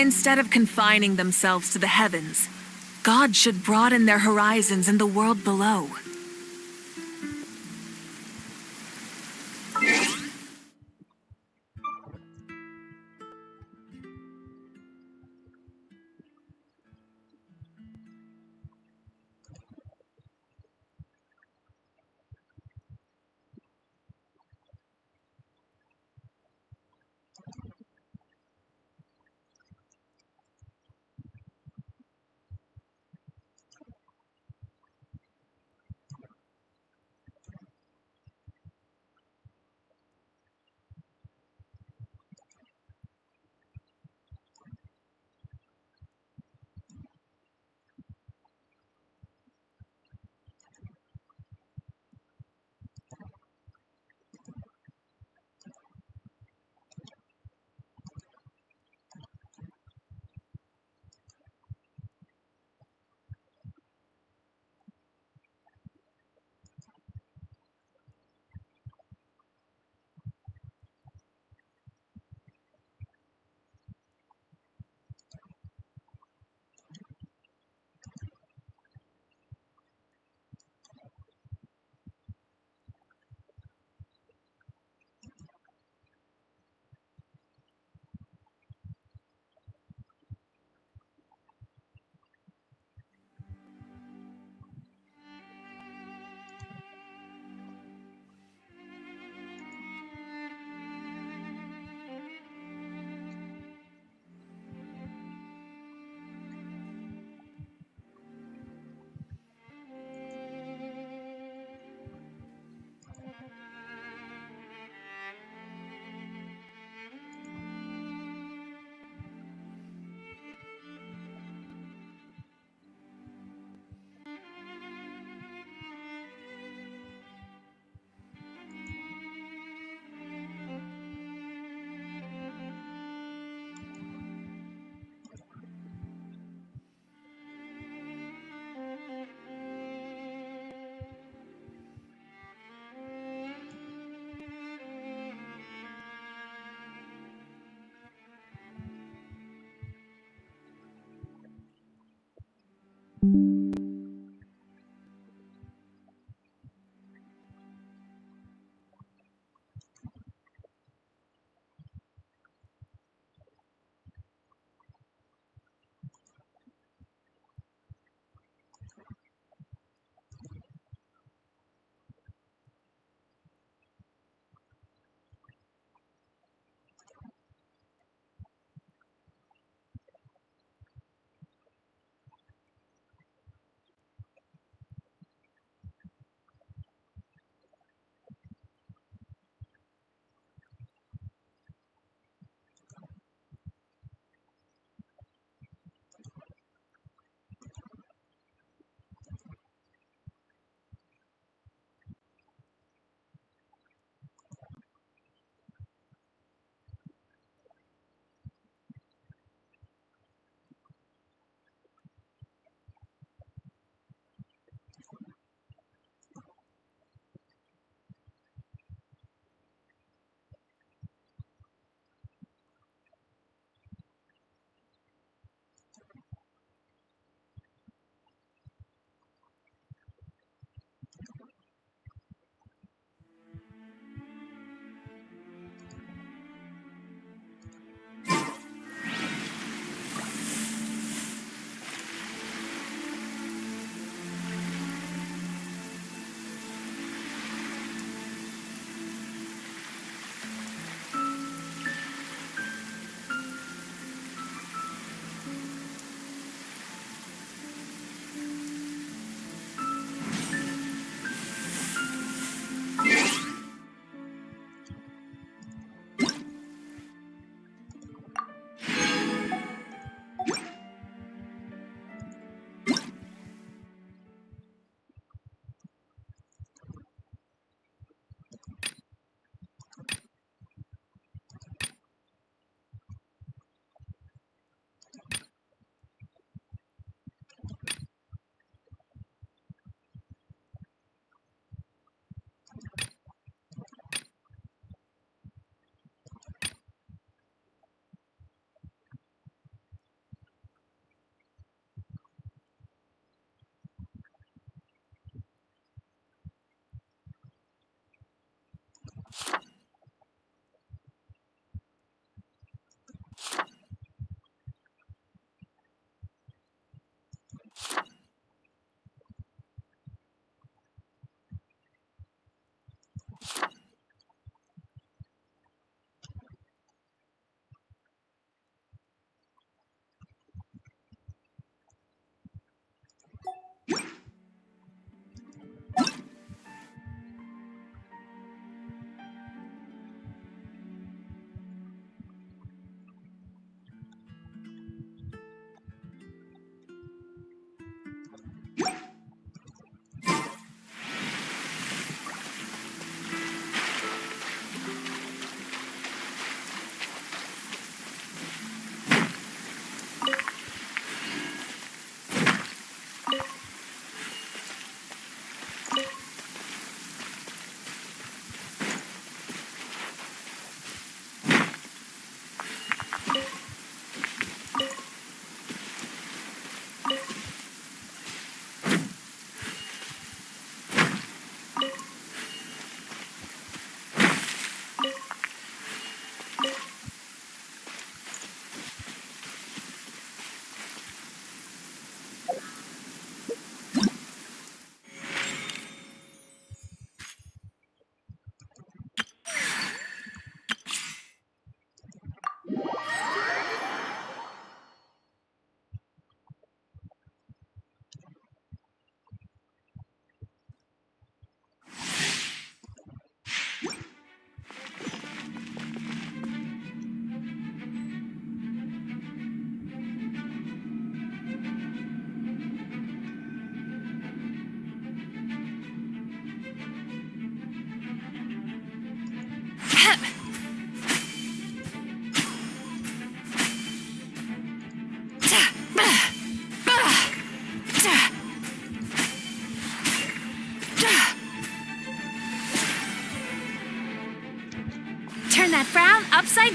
Instead of confining themselves to the heavens, God should broaden their horizons in the world below.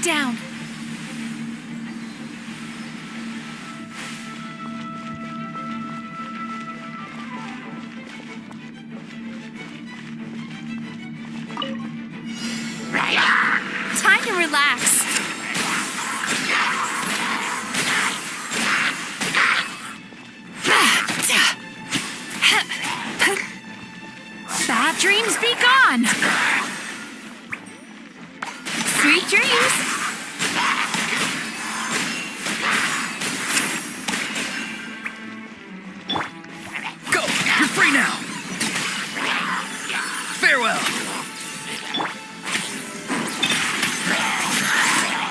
down. Time to relax. Bad dreams be gone. Sweet dreams. Go! You're free now! Farewell!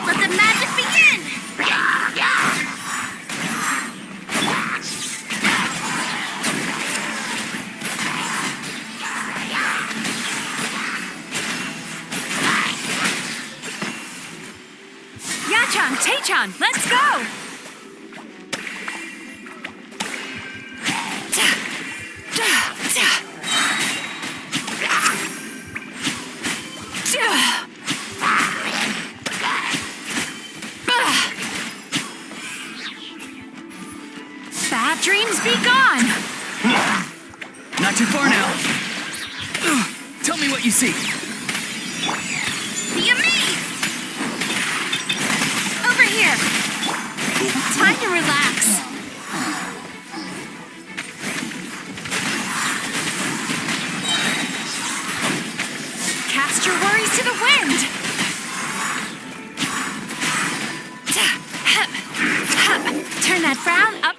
Let the magic begin! Yachan, Taechan, let's go! Bad dreams be gone! Not too far now. Tell me what you see. Be amazed! Over here! Time to relax. Cast your worries to the wind! Turn that frown up.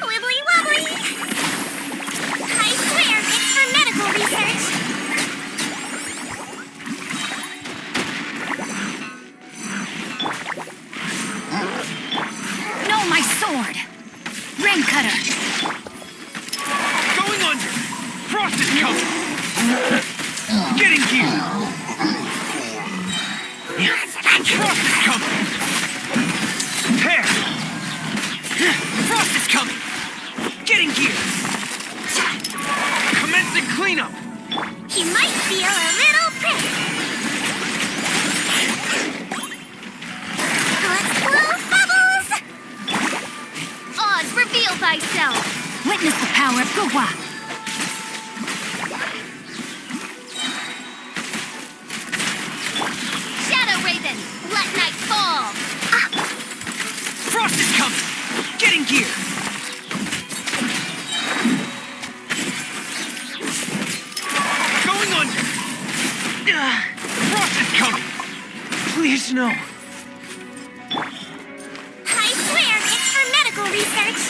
Wibbly wobbly! I swear it's for medical research! No, my sword! Rain cutter! Going under! Frost is coming! Get in gear! Frost is coming! Hair! Frost is coming! Get in gear! Commencing cleanup! He might feel a little prick. Let's blow bubbles! Oz, reveal thyself! Witness the power of Gugwa! Shadow Raven, let night fall! Frost is coming! Get in gear! Going under! Frost is coming! Please no! I swear it's for medical research!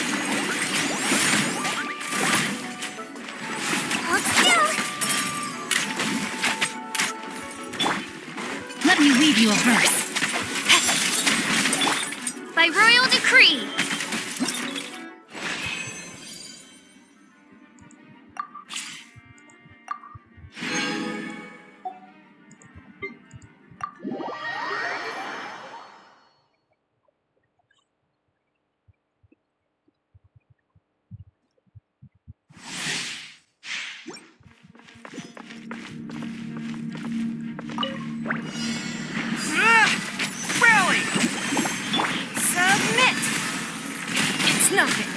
Hold still! Let me weave you a verse. By royal decree! Rally! Submit! It's nothing.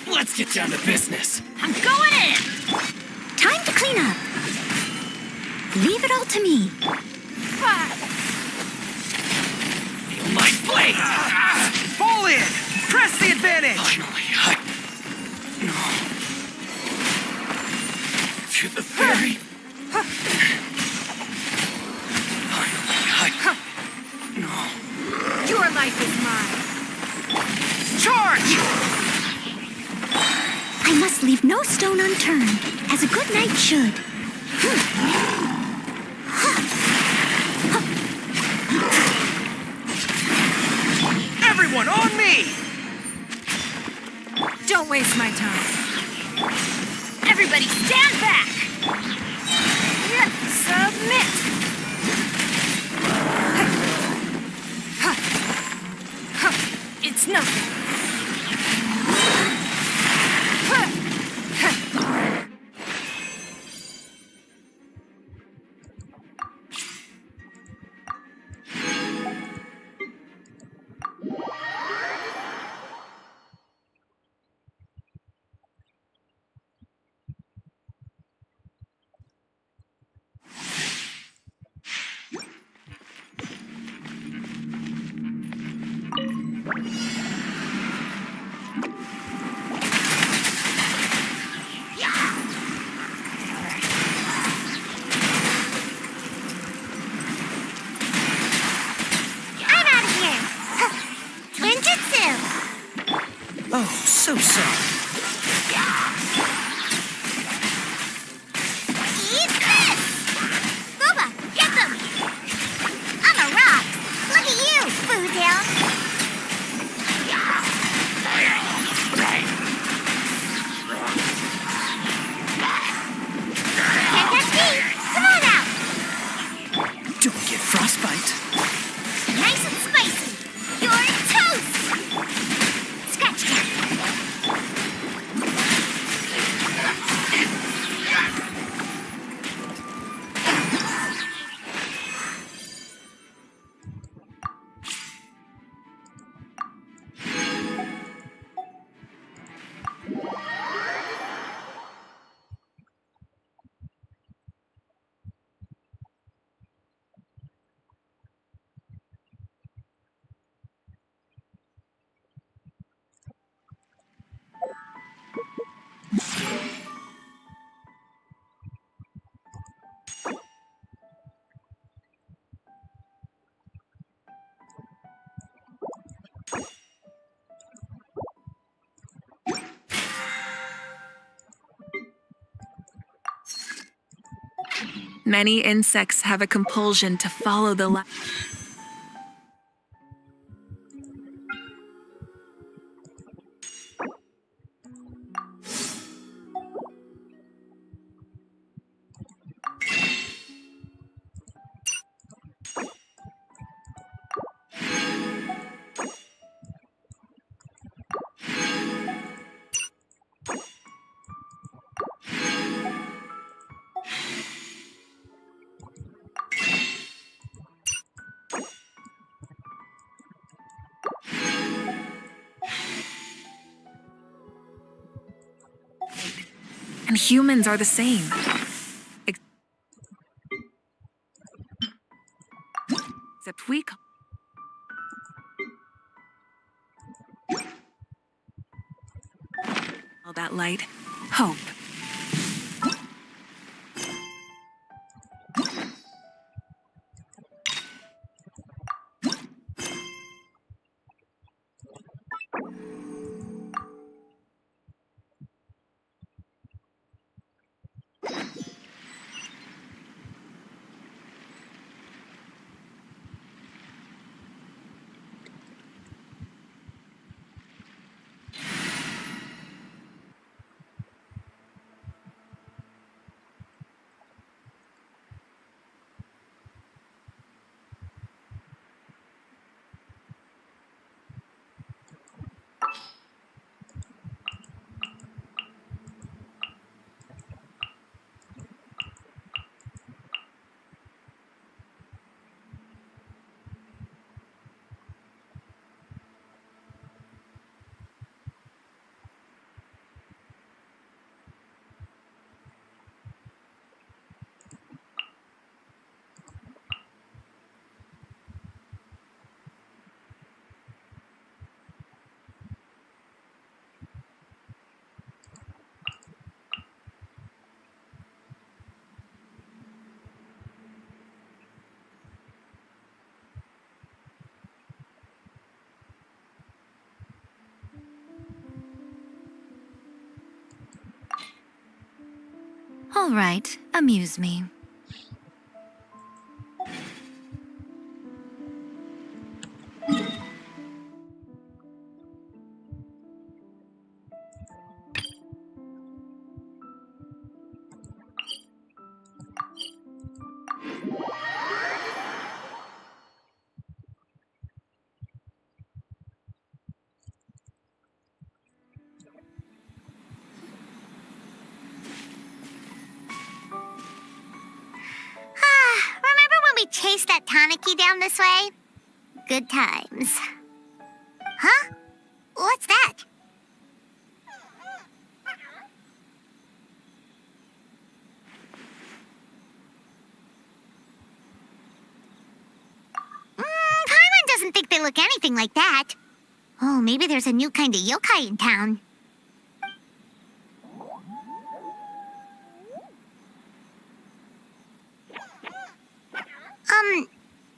Let's get down to business. I'm going in! Time to clean up. Leave it all to me. Feel my blade! Fall in! Press the advantage! Finally, No. To the ferry. Finally, No. Your life is mine. Charge! I must leave no stone unturned, as a good knight should. Everyone on me! Don't waste my time. Everybody stand back! Submit! It's nothing. I'm out of here. Ninjutsu. Oh, so sorry. Eat this. Booba, get them. I'm a rock. Look at you, Foodtail. Can't catch me. Come on out. Don't get frostbite. Nice and spicy. You're toast. Scratch that. Many insects have a compulsion to follow the light. And humans are the same. Except we call that light hope. All right, amuse me. Remember when we chased that Tanuki down this way? Good times. Huh? What's that? Paimon doesn't think they look anything like that. Oh, maybe there's a new kind of yokai in town.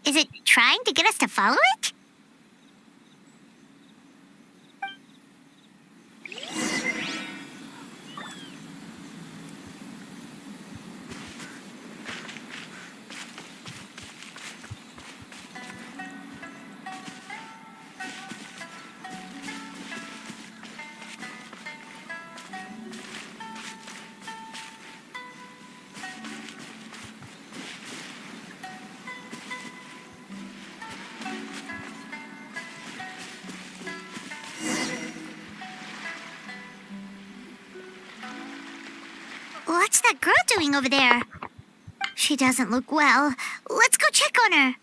Is it trying to get us to follow it? What's that girl doing over there? She doesn't look well. Let's go check on her.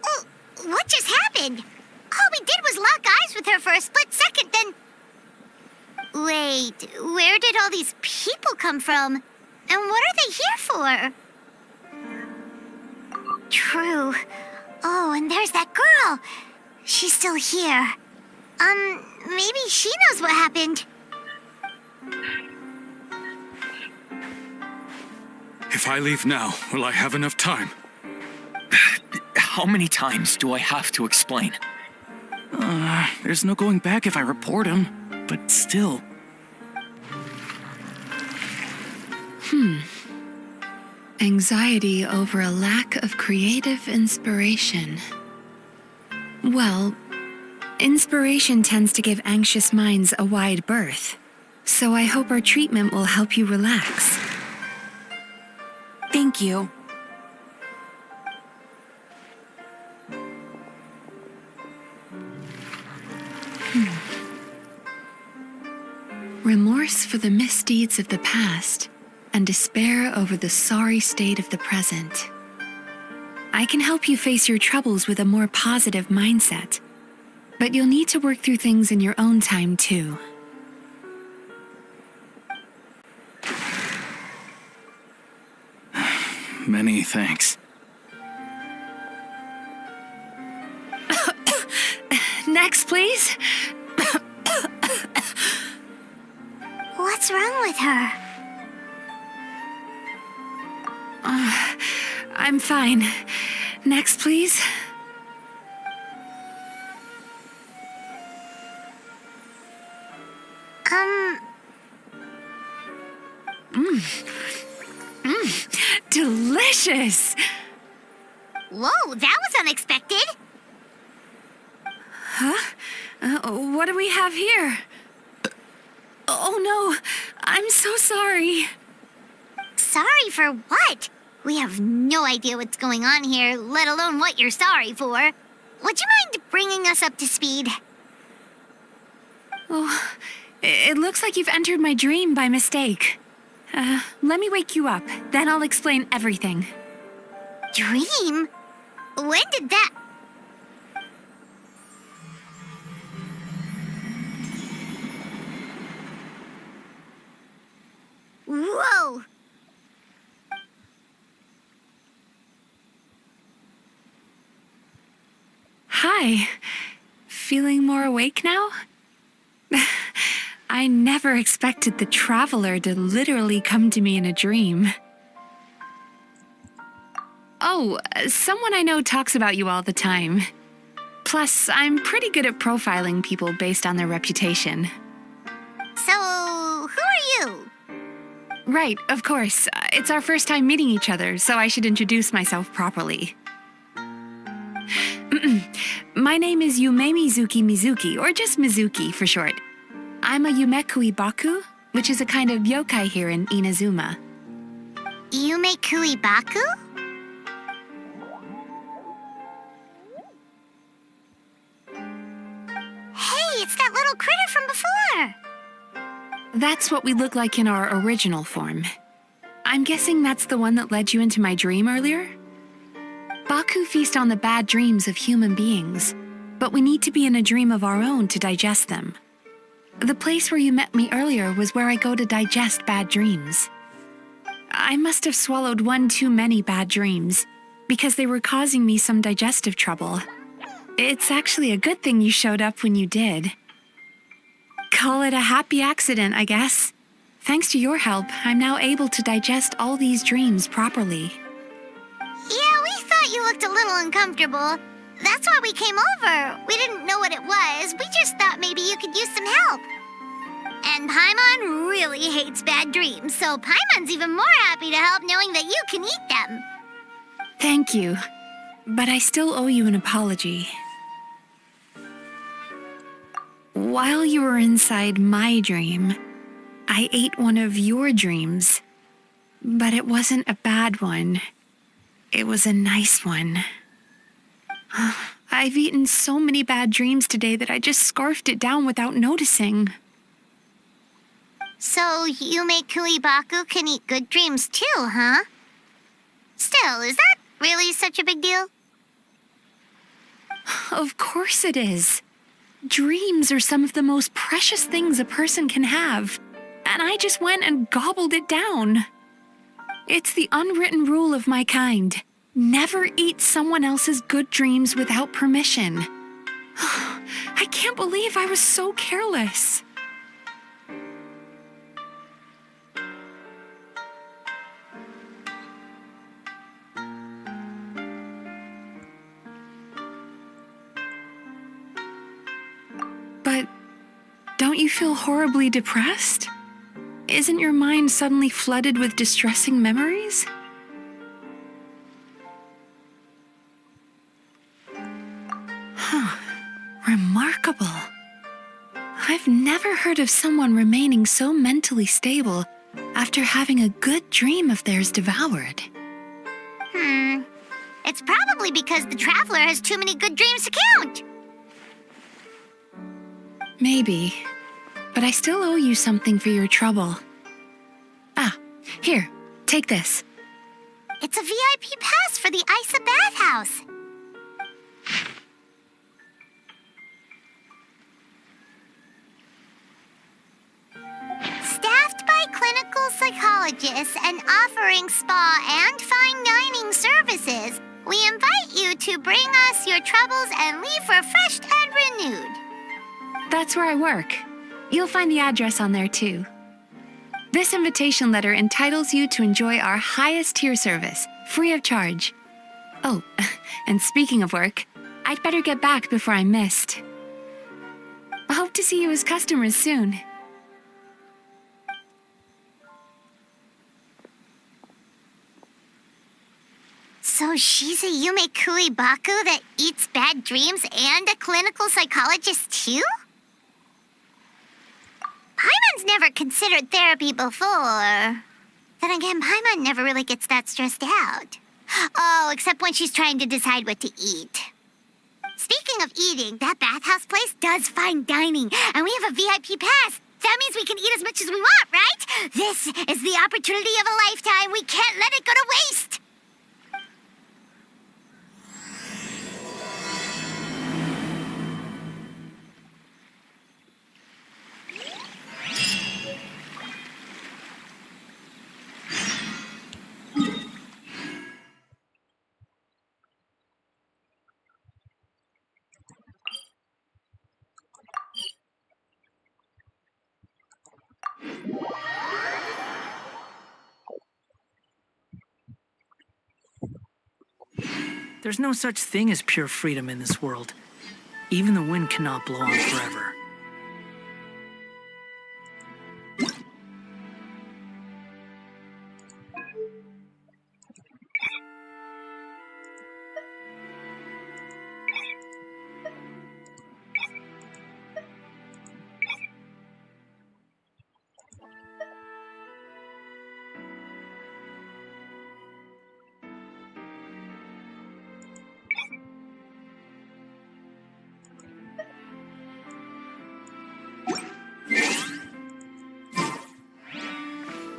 Oh, what just happened? All we did was lock eyes with her for a split second, then... Wait, where did all these people come from? And what are they here for? True. Oh, and there's that girl. She's still here. Maybe she knows what happened. If I leave now, will I have enough time? How many times do I have to explain? There's no going back if I report him. But still. Anxiety over a lack of creative inspiration. Well, inspiration tends to give anxious minds a wide berth, so I hope our treatment will help you relax. Thank you. Remorse for the misdeeds of the past and despair over the sorry state of the present. I can help you face your troubles with a more positive mindset, but you'll need to work through things in your own time too. Many thanks. Next, please. What's wrong with her? I'm fine. Next, please. Delicious! Whoa, that was unexpected. Huh? What do we have here? Oh no, I'm so sorry. Sorry for what? We have no idea what's going on here, let alone what you're sorry for. Would you mind bringing us up to speed? Oh, it looks like you've entered my dream by mistake. Let me wake you up, then I'll explain everything. Dream? When did that... Whoa! Hi. Feeling more awake now? I never expected the traveler to literally come to me in a dream. Oh, someone I know talks about you all the time. Plus, I'm pretty good at profiling people based on their reputation. So, who are you? Right, of course. It's our first time meeting each other, so I should introduce myself properly. My name is Yumemizuki Mizuki, or just Mizuki for short. I'm a Yumekuibaku, which is a kind of yokai here in Inazuma. Yumekuibaku? Hey, it's that little critter from before! That's what we look like in our original form. I'm guessing that's the one that led you into my dream earlier? Baku feast on the bad dreams of human beings, but we need to be in a dream of our own to digest them. The place where you met me earlier was where I go to digest bad dreams. I must have swallowed one too many bad dreams, because they were causing me some digestive trouble. It's actually a good thing you showed up when you did. Call it a happy accident, I guess. Thanks to your help, I'm now able to digest all these dreams properly. Yeah, we thought you looked a little uncomfortable. That's why we came over. We didn't know what it was. We just thought maybe you could use some help. And Paimon really hates bad dreams, so Paimon's even more happy to help knowing that you can eat them. Thank you, but I still owe you an apology. While you were inside my dream, I ate one of your dreams, but it wasn't a bad one. It was a nice one. I've eaten so many bad dreams today that I just scarfed it down without noticing. So Yumekuibaku can eat good dreams too, huh? Still, is that really such a big deal? Of course it is. Dreams are some of the most precious things a person can have, and I just went and gobbled it down. It's the unwritten rule of my kind. Never eat someone else's good dreams without permission. I can't believe I was so careless. But don't you feel horribly depressed? Isn't your mind suddenly flooded with distressing memories? Remarkable. I've never heard of someone remaining so mentally stable after having a good dream of theirs devoured. It's probably because the traveler has too many good dreams to count. Maybe, but I still owe you something for your trouble. Ah, here, take this. It's a VIP pass for the Isa bathhouse. Staffed by clinical psychologists and offering spa and fine dining services, we invite you to bring us your troubles and leave refreshed and renewed. That's where I work. You'll find the address on there too. This invitation letter entitles you to enjoy our highest tier service, free of charge. Oh, and speaking of work, I'd better get back before I'm missed. I hope to see you as customers soon. So she's a Yumekuibaku that eats bad dreams and a clinical psychologist too? Paimon's never considered therapy before. Then again, Paimon never really gets that stressed out. Oh, except when she's trying to decide what to eat. Speaking of eating, that bathhouse place does fine dining, and we have a VIP pass. That means we can eat as much as we want, right? This is the opportunity of a lifetime. We can't let it go to waste. There's no such thing as pure freedom in this world. Even the wind cannot blow on forever.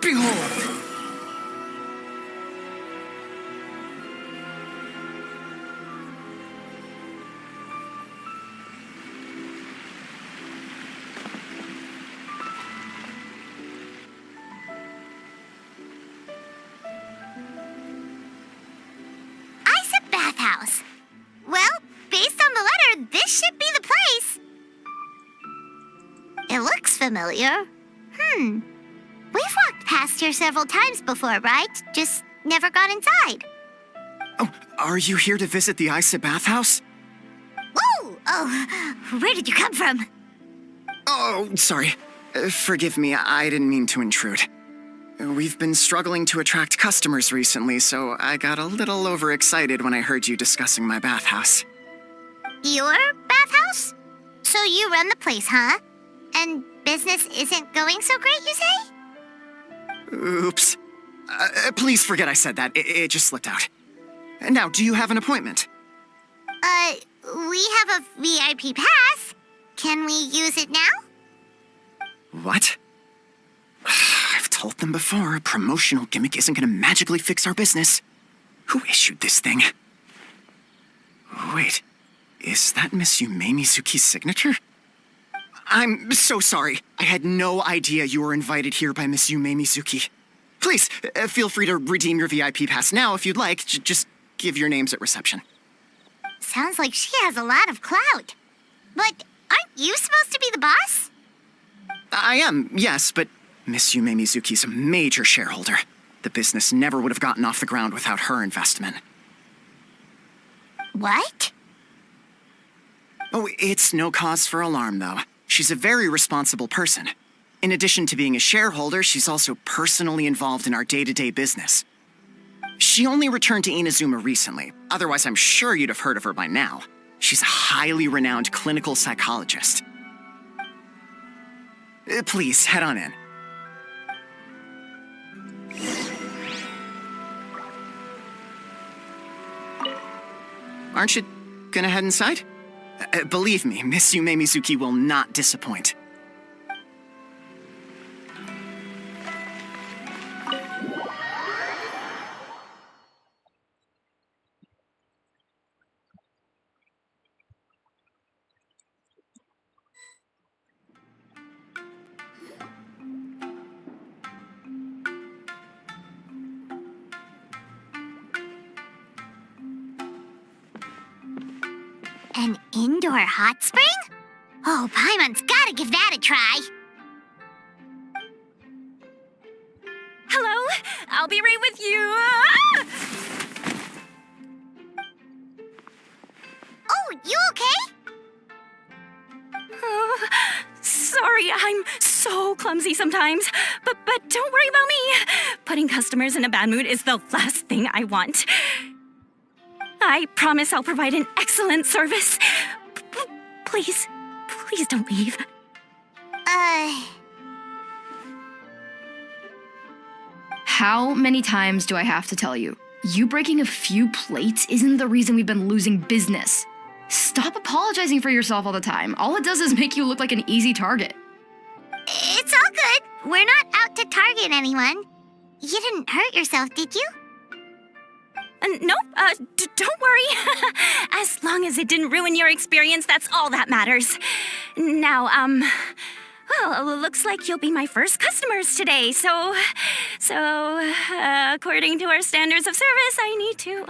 Behold! Isa bathhouse. Well, based on the letter, this should be the place. It looks familiar. We've walked past here several times before, right? Just never got inside. Oh, are you here to visit the Isa bathhouse? Ooh! Oh, where did you come from? Oh, sorry. Forgive me, I didn't mean to intrude. We've been struggling to attract customers recently, so I got a little overexcited when I heard you discussing my bathhouse. Your bathhouse? So you run the place, huh? And business isn't going so great, you say? Oops. Please forget I said that. It just slipped out. Now, do you have an appointment? We have a VIP pass. Can we use it now? What? I've told them before, a promotional gimmick isn't gonna magically fix our business. Who issued this thing? Wait, is that Miss Yumemizuki's signature? I'm so sorry. I had no idea you were invited here by Miss Yumemizuki. Please, feel free to redeem your VIP pass now if you'd like. Just give your names at reception. Sounds like she has a lot of clout. But aren't you supposed to be the boss? I am, yes, but Miss Yumemizuki's a major shareholder. The business never would have gotten off the ground without her investment. What? Oh, it's no cause for alarm, though. She's a very responsible person. In addition to being a shareholder, she's also personally involved in our day-to-day business. She only returned to Inazuma recently. Otherwise, I'm sure you'd have heard of her by now. She's a highly renowned clinical psychologist. Please, head on in. Aren't you gonna head inside? Believe me, Miss Yumemizuki will not disappoint. An indoor hot spring? Oh, Paimon's gotta give that a try. Hello? I'll be right with you. Oh, you okay? Oh, sorry, I'm so clumsy sometimes. But don't worry about me. Putting customers in a bad mood is the last thing I want. I promise I'll provide an excellent service. Please don't leave. How many times do I have to tell you? You breaking a few plates isn't the reason we've been losing business. Stop apologizing for yourself all the time. All it does is make you look like an easy target. It's all good. We're not out to target anyone. You didn't hurt yourself, did you? Nope, don't worry. As long as it didn't ruin your experience, that's all that matters. Now, well, looks like you'll be my first customers today, so, according to our standards of service, I need to,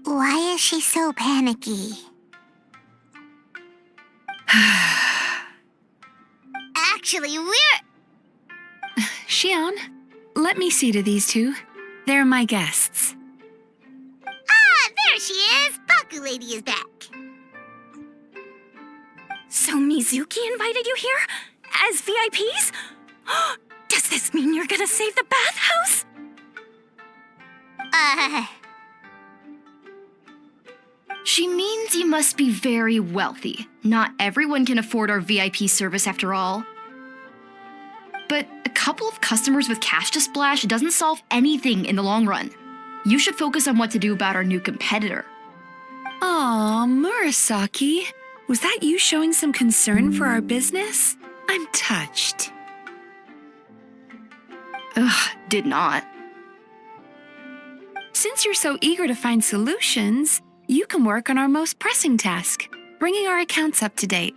Why is she so panicky? Actually, we're... Xion, let me see to these two. They're my guests. There she is! Baku Lady is back. So Mizuki invited you here? As VIPs? Does this mean you're gonna save the bathhouse? She means you must be very wealthy. Not everyone can afford our VIP service after all. But a couple of customers with cash to splash doesn't solve anything in the long run. You should focus on what to do about our new competitor. Aw, Murasaki. Was that you showing some concern for our business? I'm touched. Ugh, did not. Since you're so eager to find solutions, you can work on our most pressing task, bringing our accounts up to date.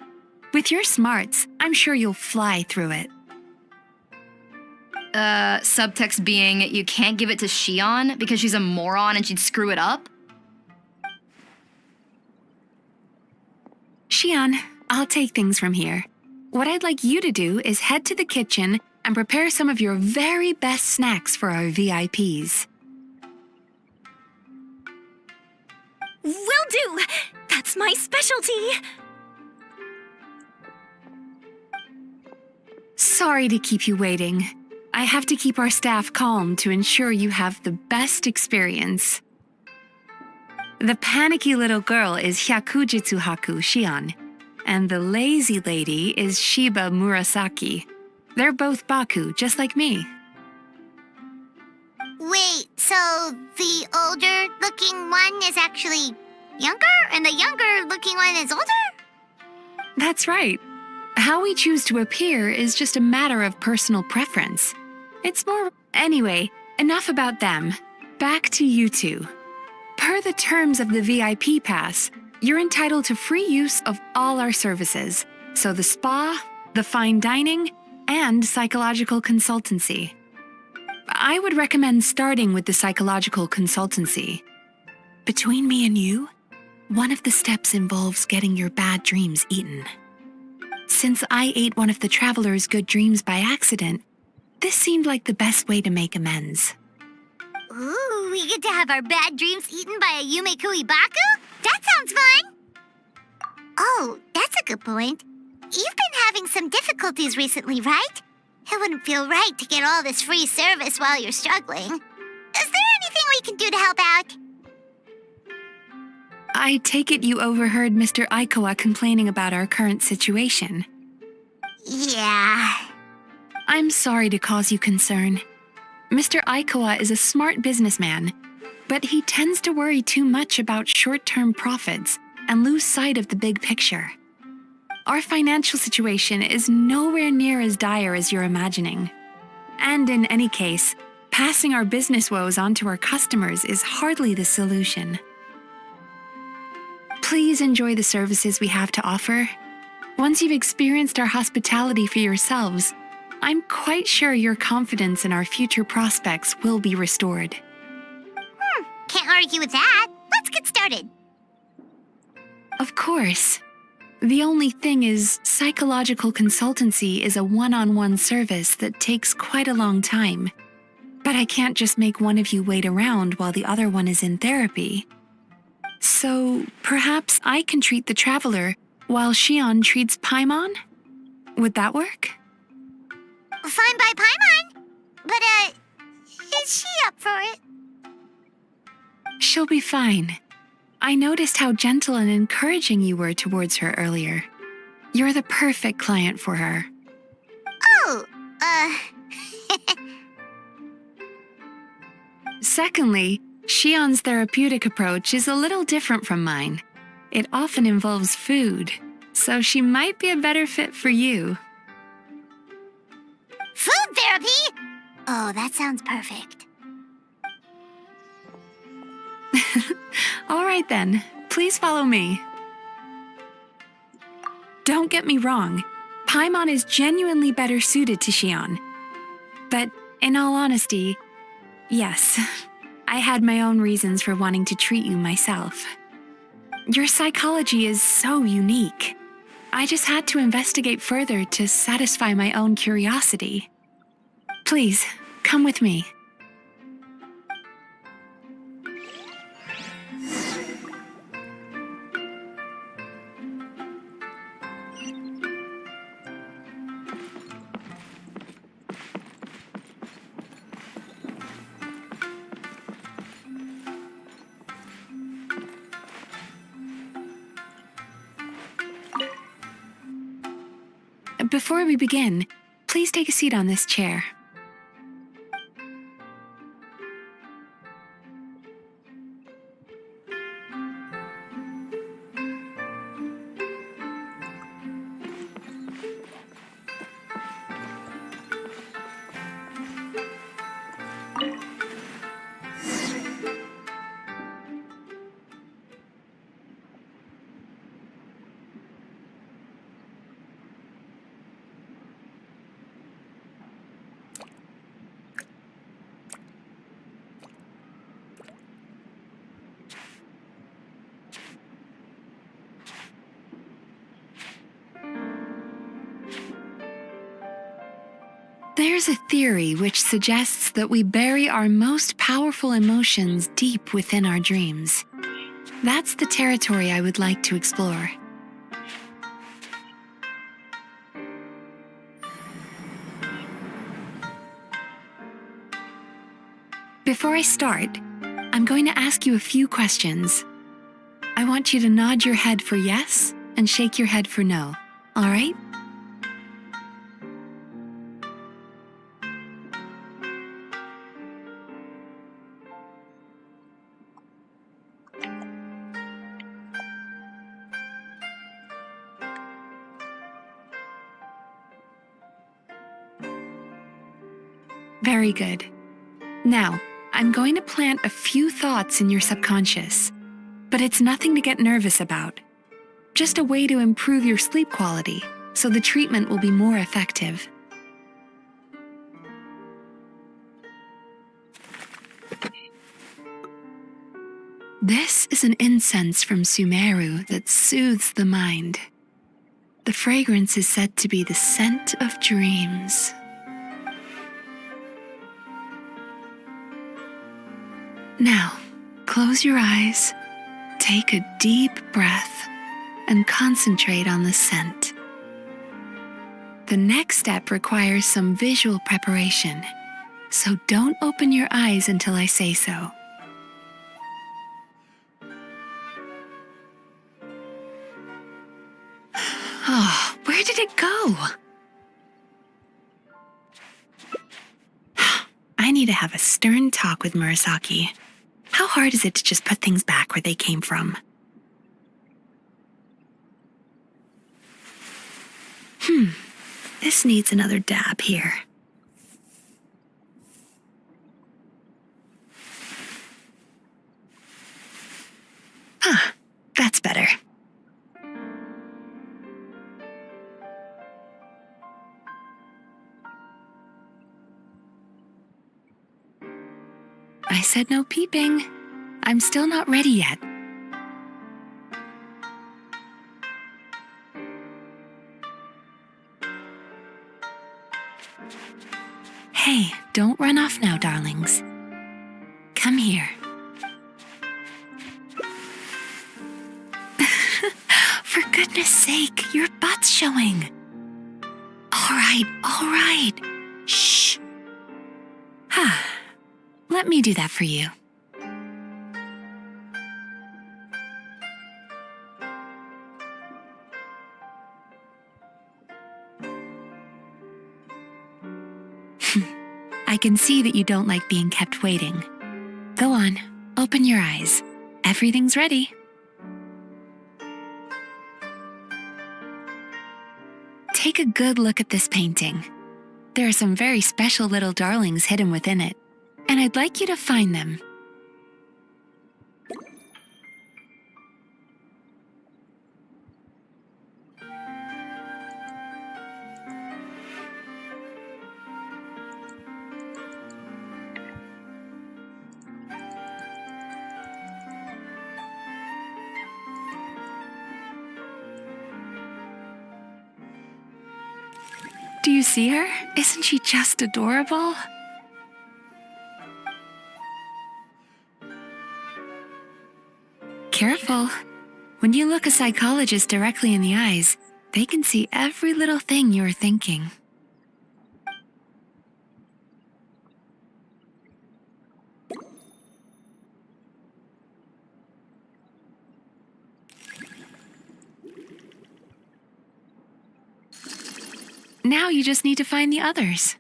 With your smarts, I'm sure you'll fly through it. Subtext being you can't give it to Shion because she's a moron and she'd screw it up? Shion, I'll take things from here. What I'd like you to do is head to the kitchen and prepare some of your very best snacks for our VIPs. Will do! That's my specialty! Sorry to keep you waiting. I have to keep our staff calm to ensure you have the best experience. The panicky little girl is Hyakujitsu Haku Shion, and the lazy lady is Shiba Murasaki. They're both Baku, just like me. Wait, so the older-looking one is actually younger, and the younger-looking one is older? That's right. How we choose to appear is just a matter of personal preference. It's more... Anyway, enough about them. Back to you two. Per the terms of the VIP pass, you're entitled to free use of all our services. So the spa, the fine dining, and psychological consultancy. I would recommend starting with the psychological consultancy. Between me and you, one of the steps involves getting your bad dreams eaten. Since I ate one of the traveler's good dreams by accident, this seemed like the best way to make amends. Ooh, we get to have our bad dreams eaten by a Yumemizuki Baku? That sounds fun! Oh, that's a good point. You've been having some difficulties recently, right? It wouldn't feel right to get all this free service while you're struggling. Is there anything we can do to help out? I take it you overheard Mr. Aikawa complaining about our current situation. Yeah. I'm sorry to cause you concern. Mr. Aikawa is a smart businessman, but he tends to worry too much about short-term profits and lose sight of the big picture. Our financial situation is nowhere near as dire as you're imagining. And in any case, passing our business woes on to our customers is hardly the solution. Please enjoy the services we have to offer. Once you've experienced our hospitality for yourselves, I'm quite sure your confidence in our future prospects will be restored. Can't argue with that. Let's get started. Of course. The only thing is, psychological consultancy is a one-on-one service that takes quite a long time. But I can't just make one of you wait around while the other one is in therapy. So, perhaps I can treat the traveler while Shion treats Paimon? Would that work? Fine by Paimon. But, is she up for it? She'll be fine. I noticed how gentle and encouraging you were towards her earlier. You're the perfect client for her. Oh, Secondly, Shion's therapeutic approach is a little different from mine. It often involves food, so she might be a better fit for you. food therapy? Oh, that sounds perfect. All right then, please follow me. Don't get me wrong, Paimon is genuinely better suited to Shion. But in all honesty, yes, I had my own reasons for wanting to treat you myself. Your psychology is so unique. I just had to investigate further to satisfy my own curiosity. Please, come with me. Before we begin, please take a seat on this chair. There's a theory which suggests that we bury our most powerful emotions deep within our dreams. That's the territory I would like to explore. Before I start, I'm going to ask you a few questions. I want you to nod your head for yes and shake your head for no, all right? Very good. Now, I'm going to plant a few thoughts in your subconscious, but it's nothing to get nervous about. Just a way to improve your sleep quality, so the treatment will be more effective. This is an incense from Sumeru that soothes the mind. The fragrance is said to be the scent of dreams. Now, close your eyes, take a deep breath, and concentrate on the scent. The next step requires some visual preparation, so don't open your eyes until I say so. Oh, where did it go? I need to have a stern talk with Murasaki. How hard is it to just put things back where they came from? This needs another dab here. That's better. I said no peeping. I'm still not ready yet. Hey, don't run off now, darlings. Come here. For goodness sake, your butt's showing. All right. Shh. Let me do that for you. I can see that you don't like being kept waiting. Go on, open your eyes. Everything's ready. Take a good look at this painting. There are some very special little darlings hidden within it, and I'd like you to find them. Do you see her? Isn't she just adorable? Careful. When you look a psychologist directly in the eyes, they can see every little thing you're thinking. Now you just need to find the others.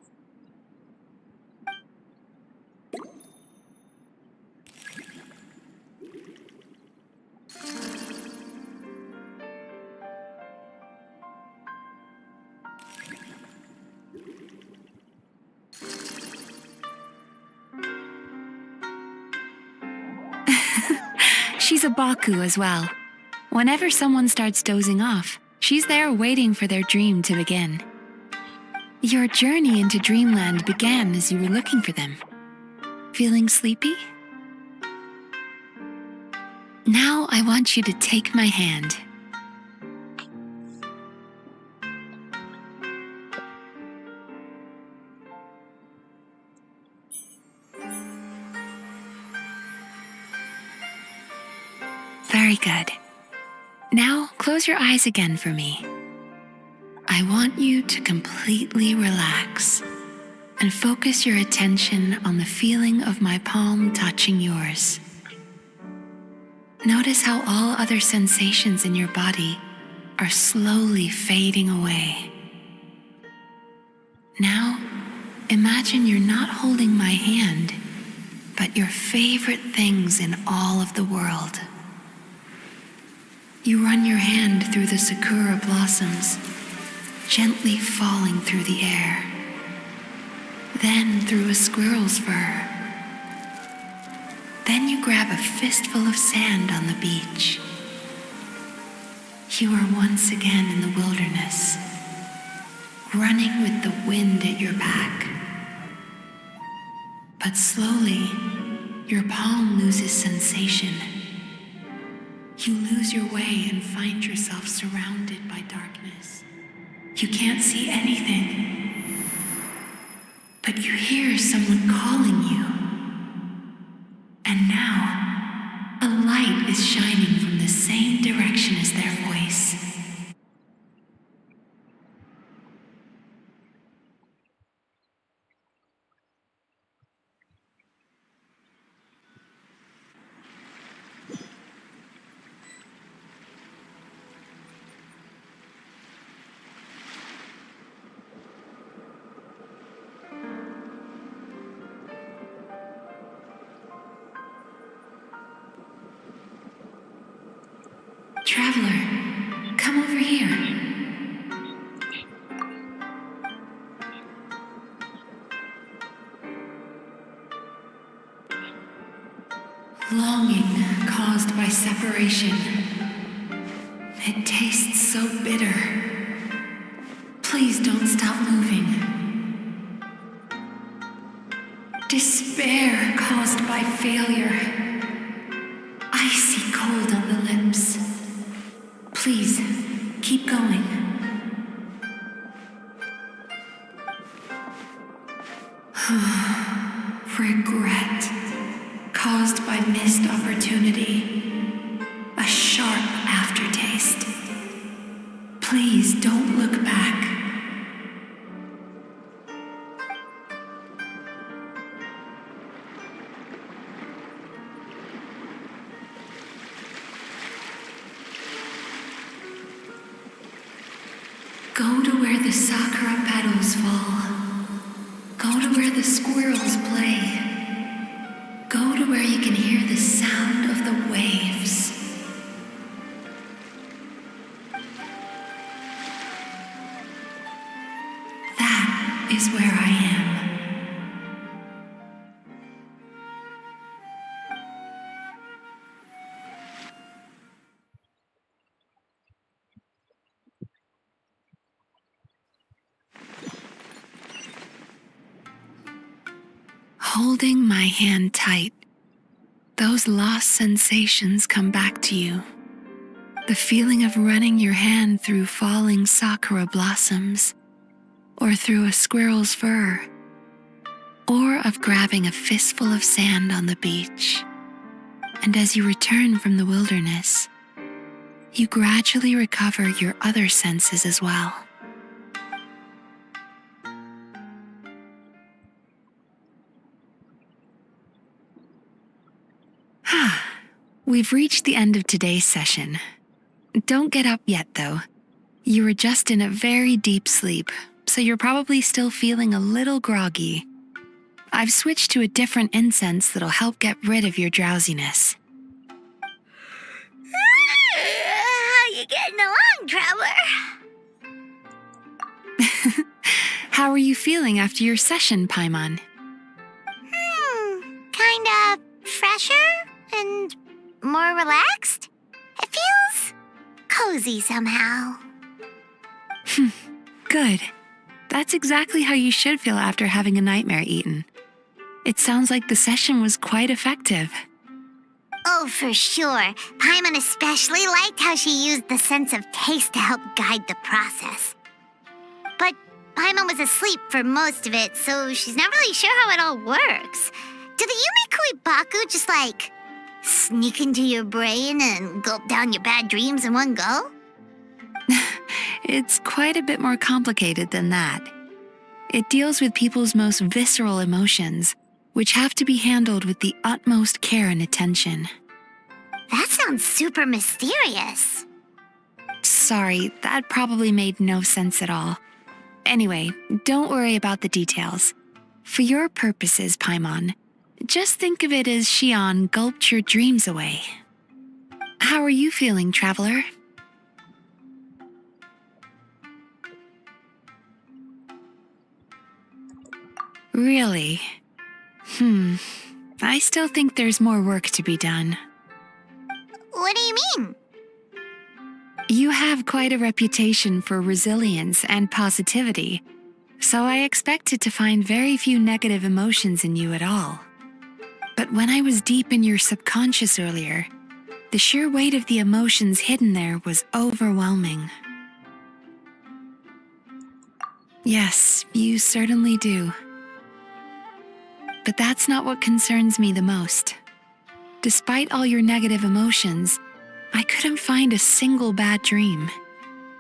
She's a Baku as well. Whenever someone starts dozing off, she's there waiting for their dream to begin. Your journey into Dreamland began as you were looking for them. Feeling sleepy? Now I want you to take my hand. Very good. Now close your eyes again for me. I want you to completely relax and focus your attention on the feeling of my palm touching yours. Notice how all other sensations in your body are slowly fading away. Now, imagine you're not holding my hand, but your favorite things in all of the world. You run your hand through the sakura blossoms, gently falling through the air. Then through a squirrel's fur. Then you grab a fistful of sand on the beach. You are once again in the wilderness, running with the wind at your back. But slowly, your palm loses sensation. You lose your way and find yourself surrounded by darkness. You can't see anything, but you hear someone calling you. And now, a light is shining from the same direction as their voice. Traveler, come over here. Longing caused by separation. It tastes so bitter. Please don't stop moving. Despair caused by failure. Icy cold on the lips. Please, keep going. Regret caused by missed opportunity. A sharp aftertaste. Please don't look back. Go to where the sakura petals fall. Go to where the squirrels play. Go to where you can hear the sound of the waves. That is where I am. Holding my hand tight, those lost sensations come back to you. The feeling of running your hand through falling sakura blossoms, or through a squirrel's fur, or of grabbing a fistful of sand on the beach. And as you return from the wilderness, you gradually recover your other senses as well. We've reached the end of today's session. Don't get up yet, though. You were just in a very deep sleep, so you're probably still feeling a little groggy. I've switched to a different incense that'll help get rid of your drowsiness. How you getting along, Traveler? How are you feeling after your session, Paimon? Kinda fresher and more relaxed. It feels cozy somehow. Good. That's exactly how you should feel after having a nightmare eaten. It sounds like the session was quite effective. Oh, for sure. Paimon especially liked how she used the sense of taste to help guide the process. But Paimon was asleep for most of it, so she's not really sure how it all works. Do the Yumikui Baku just sneak into your brain and gulp down your bad dreams in one go? It's quite a bit more complicated than that. It deals with people's most visceral emotions, which have to be handled with the utmost care and attention. That sounds super mysterious. Sorry, that probably made no sense at all. Anyway, don't worry about the details. For your purposes, Paimon, just think of it as Xion gulped your dreams away. How are you feeling, Traveler? Really? I still think there's more work to be done. What do you mean? You have quite a reputation for resilience and positivity, so I expected to find very few negative emotions in you at all. But when I was deep in your subconscious earlier, the sheer weight of the emotions hidden there was overwhelming. Yes, you certainly do. But that's not what concerns me the most. Despite all your negative emotions, I couldn't find a single bad dream.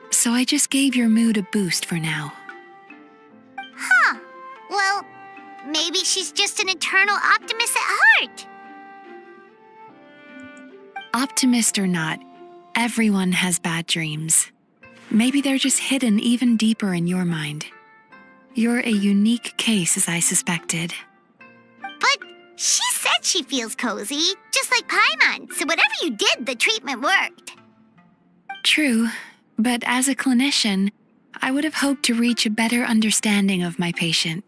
So I just gave your mood a boost for now. Huh. Well, maybe she's just an eternal optimist at heart. Optimist or not, everyone has bad dreams. Maybe they're just hidden even deeper in your mind. You're a unique case, as I suspected. But she said she feels cozy, just like Paimon, so whatever you did, the treatment worked. True, but as a clinician, I would have hoped to reach a better understanding of my patient.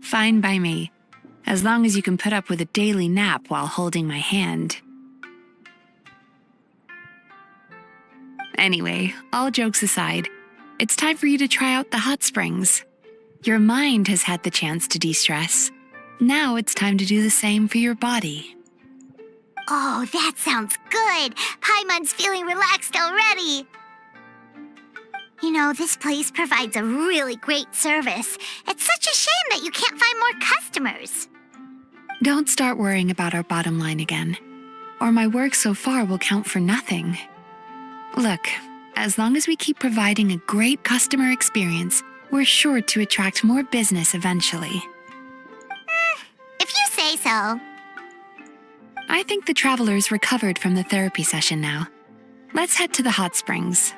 Fine by me, as long as you can put up with a daily nap while holding my hand. Anyway, all jokes aside, it's time for you to try out the hot springs. Your mind has had the chance to de-stress. Now it's time to do the same for your body. Oh, that sounds good. Paimon's feeling relaxed already. You know, this place provides a really great service. It's such a shame that you can't find more customers. Don't start worrying about our bottom line again, or my work so far will count for nothing. Look, as long as we keep providing a great customer experience, we're sure to attract more business eventually. If you say so. I think the travelers recovered from the therapy session now. Let's head to the hot springs.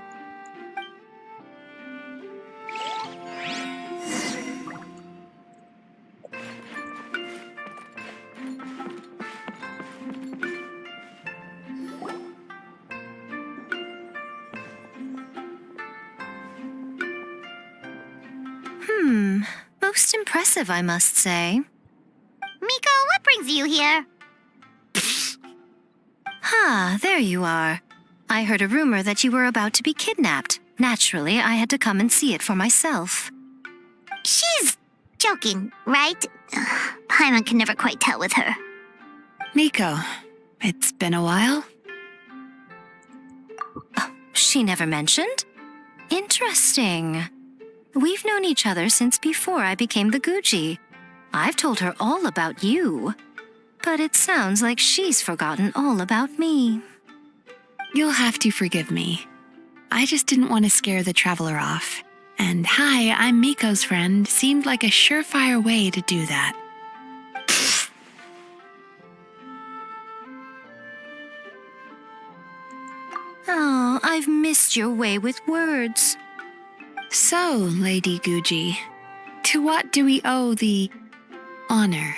Most impressive, I must say. Miko, what brings you here? There you are. I heard a rumor that you were about to be kidnapped. Naturally, I had to come and see it for myself. She's joking, right? Paimon can never quite tell with her. Miko, it's been a while. She never mentioned? Interesting. We've known each other since before I became the Gucci. I've told her all about you. But it sounds like she's forgotten all about me. You'll have to forgive me. I just didn't want to scare the traveler off. And hi, I'm Miko's friend seemed like a surefire way to do that. Oh, I've missed your way with words. So, Lady Guji, to what do we owe the honor?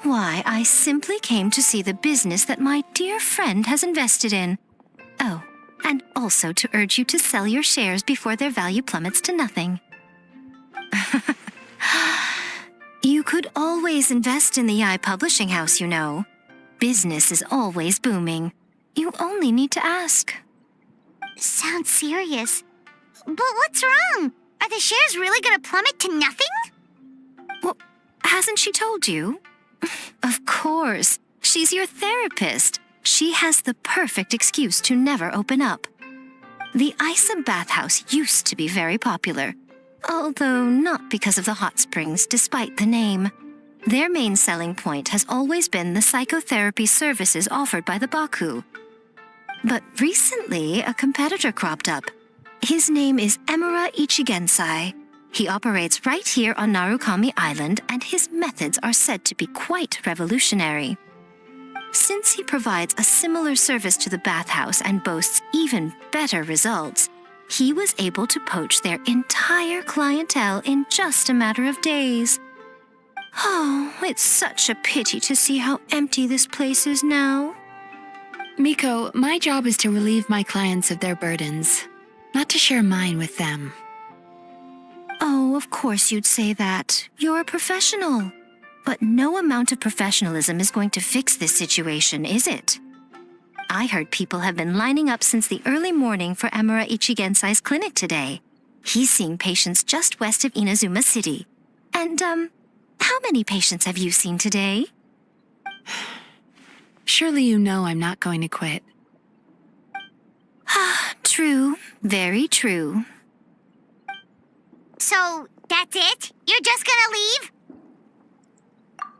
Why, I simply came to see the business that my dear friend has invested in. Oh, and also to urge you to sell your shares before their value plummets to nothing. You could always invest in the yaaaa publishing house, you know. Business is always booming. You only need to ask. Sounds serious. But what's wrong? Are the shares really gonna plummet to nothing? Well, hasn't she told you? Of course. She's your therapist. She has the perfect excuse to never open up. The Isa bathhouse used to be very popular, although not because of the hot springs, despite the name. Their main selling point has always been the psychotherapy services offered by the Baku. But recently, a competitor cropped up. His name is Emura Ichigensai. He operates right here on Narukami Island, and his methods are said to be quite revolutionary. Since he provides a similar service to the bathhouse and boasts even better results, he was able to poach their entire clientele in just a matter of days. Oh, it's such a pity to see how empty this place is now. Miko, my job is to relieve my clients of their burdens, not to share mine with them. Oh, of course you'd say that. You're a professional. But no amount of professionalism is going to fix this situation, is it? I heard people have been lining up since the early morning for Emura Ichigensai's clinic today. He's seeing patients just west of Inazuma City. And, how many patients have you seen today? Surely you know I'm not going to quit. True. Very true. So, that's it? You're just gonna leave?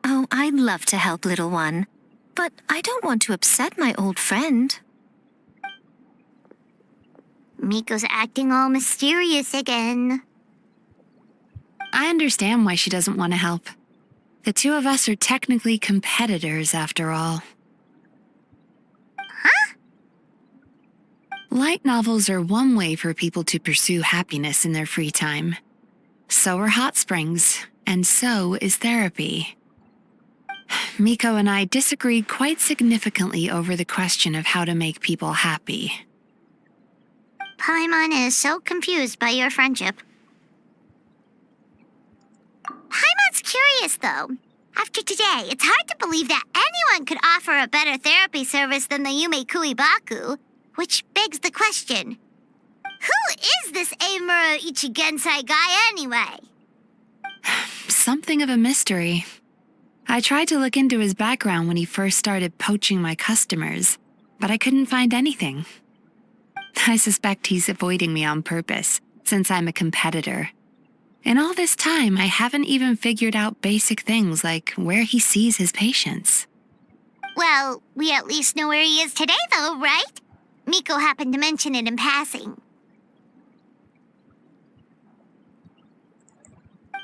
Oh, I'd love to help, little one. But I don't want to upset my old friend. Miko's acting all mysterious again. I understand why she doesn't want to help. The two of us are technically competitors, after all. Huh? Light novels are one way for people to pursue happiness in their free time. So are hot springs, and so is therapy. Miko and I disagreed quite significantly over the question of how to make people happy. Paimon is so confused by your friendship. Paimon's curious, though. After today, it's hard to believe that anyone could offer a better therapy service than the Yumei Baku, which begs the question, who is this Emura Ichigensai guy anyway? Something of a mystery. I tried to look into his background when he first started poaching my customers, but I couldn't find anything. I suspect he's avoiding me on purpose, since I'm a competitor. In all this time, I haven't even figured out basic things like where he sees his patients. Well, we at least know where he is today, though, right? Miko happened to mention it in passing.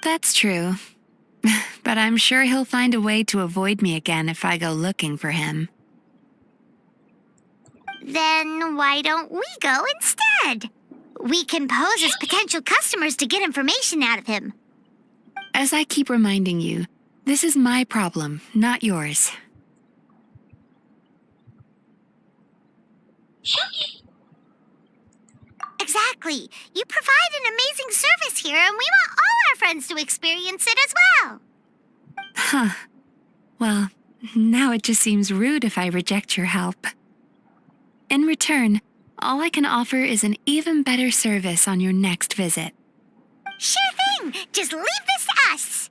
That's true. But I'm sure he'll find a way to avoid me again if I go looking for him. Then why don't we go instead? We can pose as potential customers to get information out of him. As I keep reminding you, this is my problem, not yours. Exactly. You provide an amazing service here, and we want all our friends to experience it as well. Huh. Well, now it just seems rude if I reject your help. In return, all I can offer is an even better service on your next visit. Sure thing. Just leave this to us.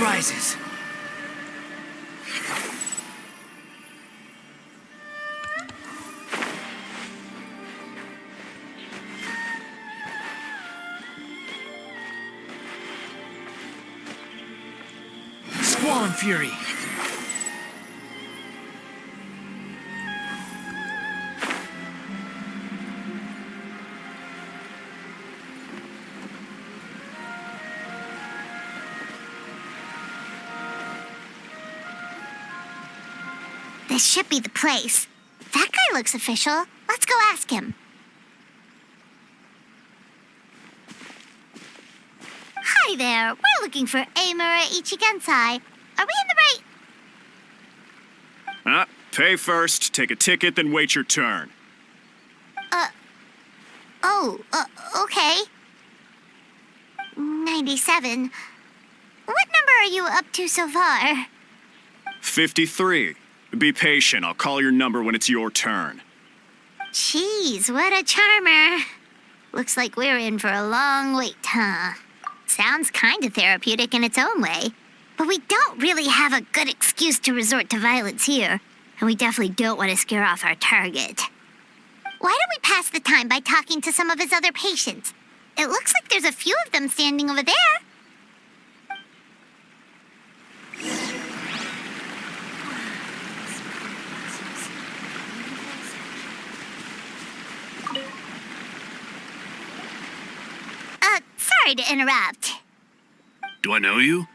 rises. Squall and fury. This should be the place. That guy looks official. Let's go ask him. Hi there. We're looking for Amura Ichigensai. Are we in the right... Pay first, take a ticket, then wait your turn. Okay. 97. What number are you up to so far? 53. Be patient, I'll call your number when it's your turn. Jeez, what a charmer. Looks like we're in for a long wait, huh? Sounds kinda therapeutic in its own way. But we don't really have a good excuse to resort to violence here. And we definitely don't want to scare off our target. Why don't we pass the time by talking to some of his other patients? It looks like there's a few of them standing over there. Sorry to interrupt. Do I know you?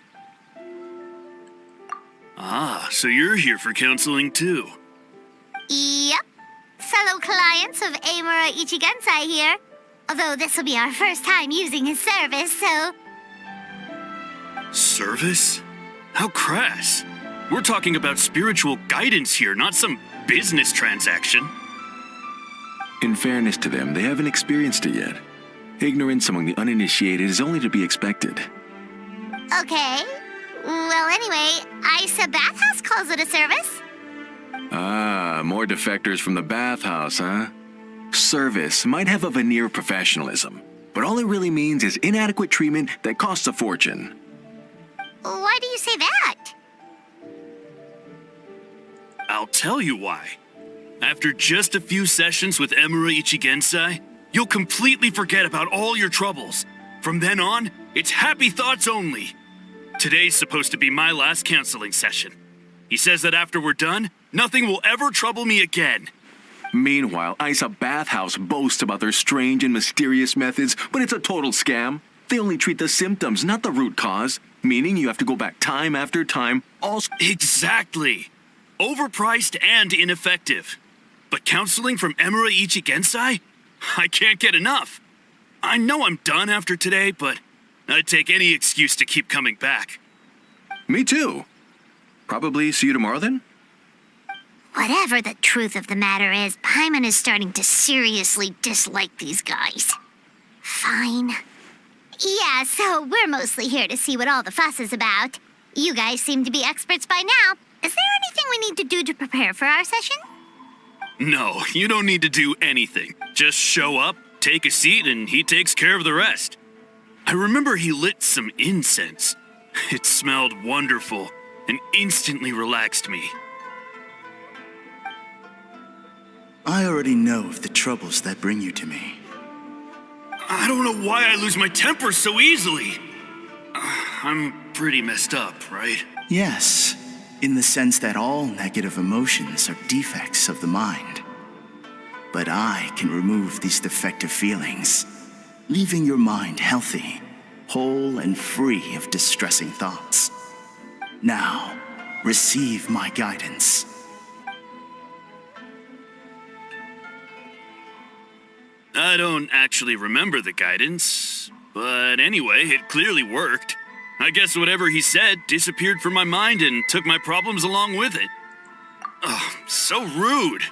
Ah, so you're here for counseling too. Yep. Fellow clients of Amura Ichigensai here. Although this will be our first time using his service, so... Service? How crass. We're talking about spiritual guidance here, not some business transaction. In fairness to them, they haven't experienced it yet. Ignorance among the uninitiated is only to be expected. Okay. Well, anyway, Isa Bathhouse calls it a service. Ah, more defectors from the bathhouse, huh? Service might have a veneer of professionalism, but all it really means is inadequate treatment that costs a fortune. Why do you say that? I'll tell you why. After just a few sessions with Amura Ichigensai, you'll completely forget about all your troubles. From then on, it's happy thoughts only. Today's supposed to be my last counseling session. He says that after we're done, nothing will ever trouble me again. Meanwhile, Isa Bathhouse boasts about their strange and mysterious methods, but it's a total scam. They only treat the symptoms, not the root cause, meaning you have to go back time after time, Exactly. Overpriced and ineffective. But counseling from Amura Ichigensai? I can't get enough. I know I'm done after today, but I'd take any excuse to keep coming back. Me too. Probably see you tomorrow then? Whatever the truth of the matter is, Paimon is starting to seriously dislike these guys. Fine. Yeah, so we're mostly here to see what all the fuss is about. You guys seem to be experts by now. Is there anything we need to do to prepare for our session? No, you don't need to do anything. Just show up, take a seat, and he takes care of the rest. I remember he lit some incense. It smelled wonderful and instantly relaxed me. I already know of the troubles that bring you to me. I don't know why I lose my temper so easily. I'm pretty messed up, right? Yes, in the sense that all negative emotions are defects of the mind. But I can remove these defective feelings, leaving your mind healthy, whole and free of distressing thoughts. Now, receive my guidance. I don't actually remember the guidance, but anyway, it clearly worked. I guess whatever he said disappeared from my mind and took my problems along with it. Ugh, so rude.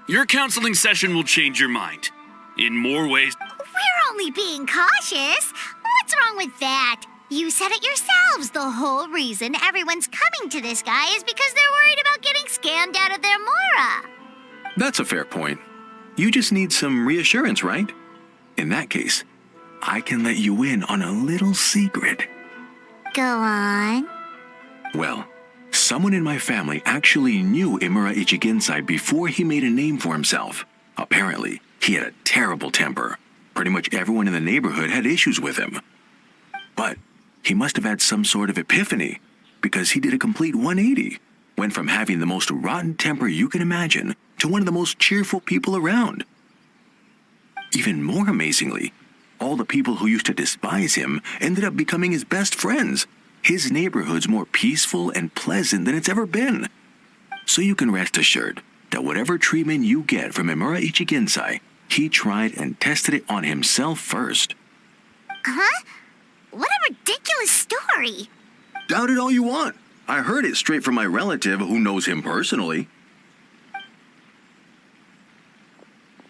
Your counseling session will change your mind. In more ways. We're only being cautious. What's wrong with that? You said it yourselves. The whole reason everyone's coming to this guy is because they're worried about getting scammed out of their mora. That's a fair point. You just need some reassurance, right? In that case, I can let you in on a little secret. Go on. Well, someone in my family actually knew Imura Ichigensai before he made a name for himself. Apparently, he had a terrible temper. Pretty much everyone in the neighborhood had issues with him. But he must have had some sort of epiphany, because he did a complete 180. Went from having the most rotten temper you can imagine to one of the most cheerful people around. Even more amazingly, all the people who used to despise him ended up becoming his best friends. His neighborhood's more peaceful and pleasant than it's ever been. So you can rest assured that whatever treatment you get from Imura Ichigensai, he tried and tested it on himself first. Huh? What a ridiculous story. Doubt it all you want. I heard it straight from my relative who knows him personally.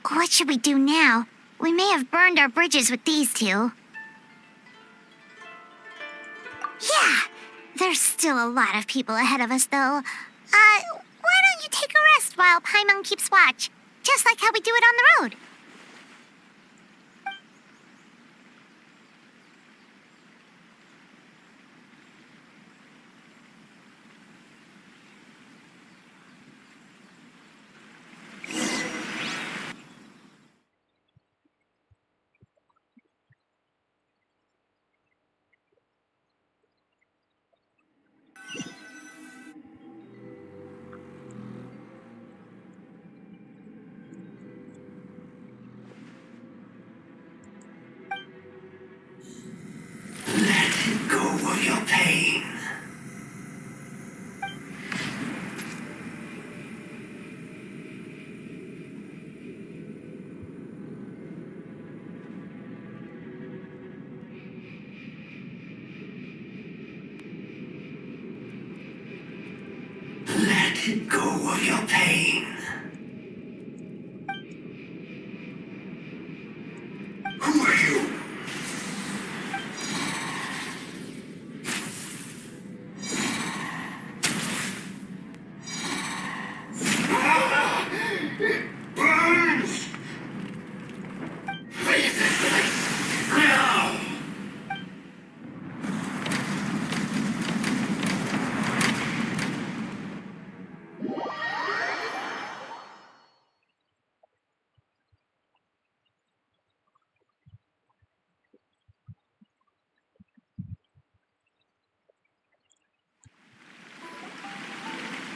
What should we do now? We may have burned our bridges with these two. Yeah, there's still a lot of people ahead of us, though. Why don't you take a rest while Paimon keeps watch? Just like how we do it on the road. Go of your pain. Let go of your pain. Who are you? Burns! Now!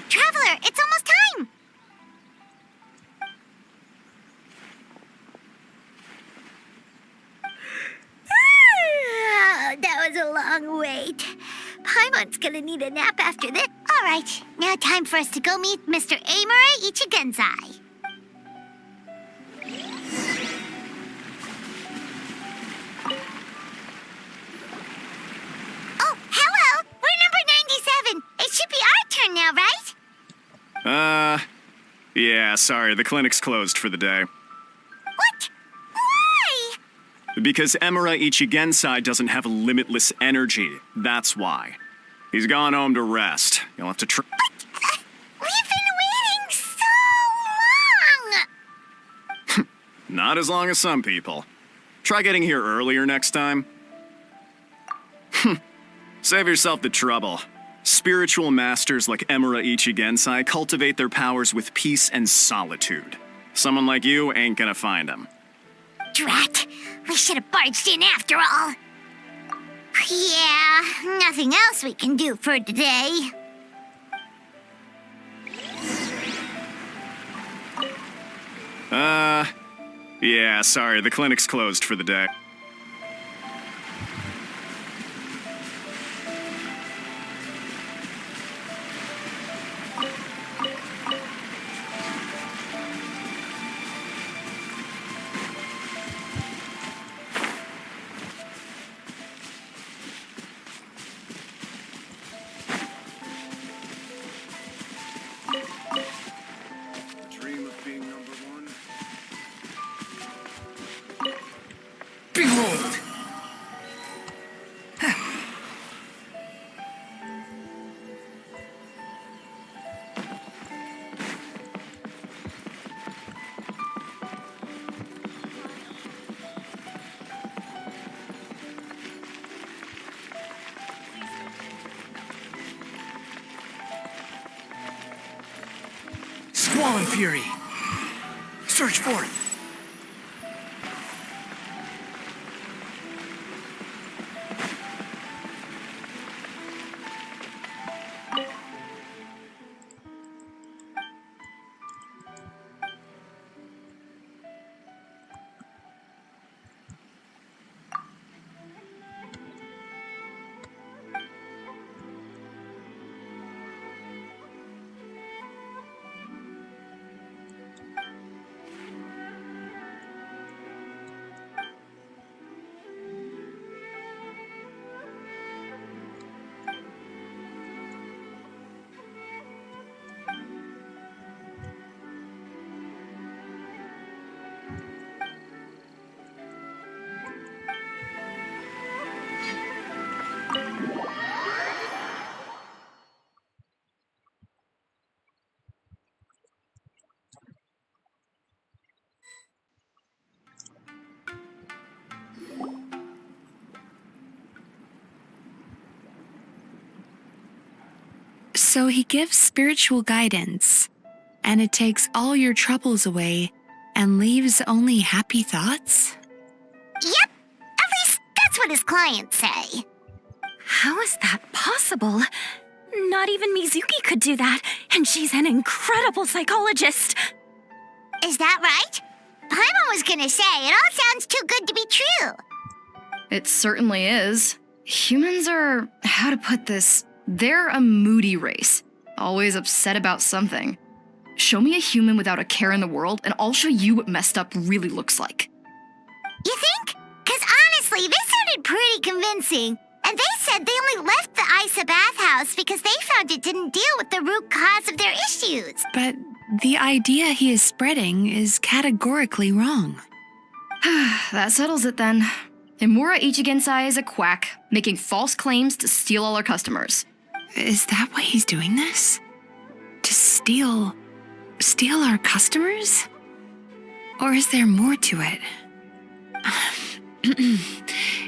Traveler, it's almost time! That was a long wait. Paimon's gonna need a nap after this. All right, now time for us to go meet Mr. Imura Ichigensai. Oh, hello! We're number 97. It should be our turn now, right? Yeah, sorry, the clinic's closed for the day. What? Why? Because Imura Ichigensai doesn't have limitless energy, that's why. He's gone home to rest. You'll have to We've been waiting so long! Not as long as some people. Try getting here earlier next time. Save yourself the trouble. Spiritual masters like Imura Ichigensai cultivate their powers with peace and solitude. Someone like you ain't gonna find them. Drat! We should have barged in after all. Yeah, nothing else we can do for today. Yeah, sorry, the clinic's closed for the day. Dream of being number one. fury. Search for it. So he gives spiritual guidance, and it takes all your troubles away and leaves only happy thoughts? Yep, at least that's what his clients say. How is that possible? Not even Mizuki could do that, and she's an incredible psychologist. Is that right? Paimon was gonna say, it all sounds too good to be true. It certainly is. Humans are, how to put this, they're a moody race, always upset about something. Show me a human without a care in the world, and I'll show you what messed up really looks like. You think? Because honestly, this sounded pretty convincing. And they said they only left the Isa bathhouse because they found it didn't deal with the root cause of their issues. But the idea he is spreading is categorically wrong. That settles it then. Imura Ichigensai is a quack, making false claims to steal all our customers. Is that why he's doing this? To steal our customers? Or is there more to it?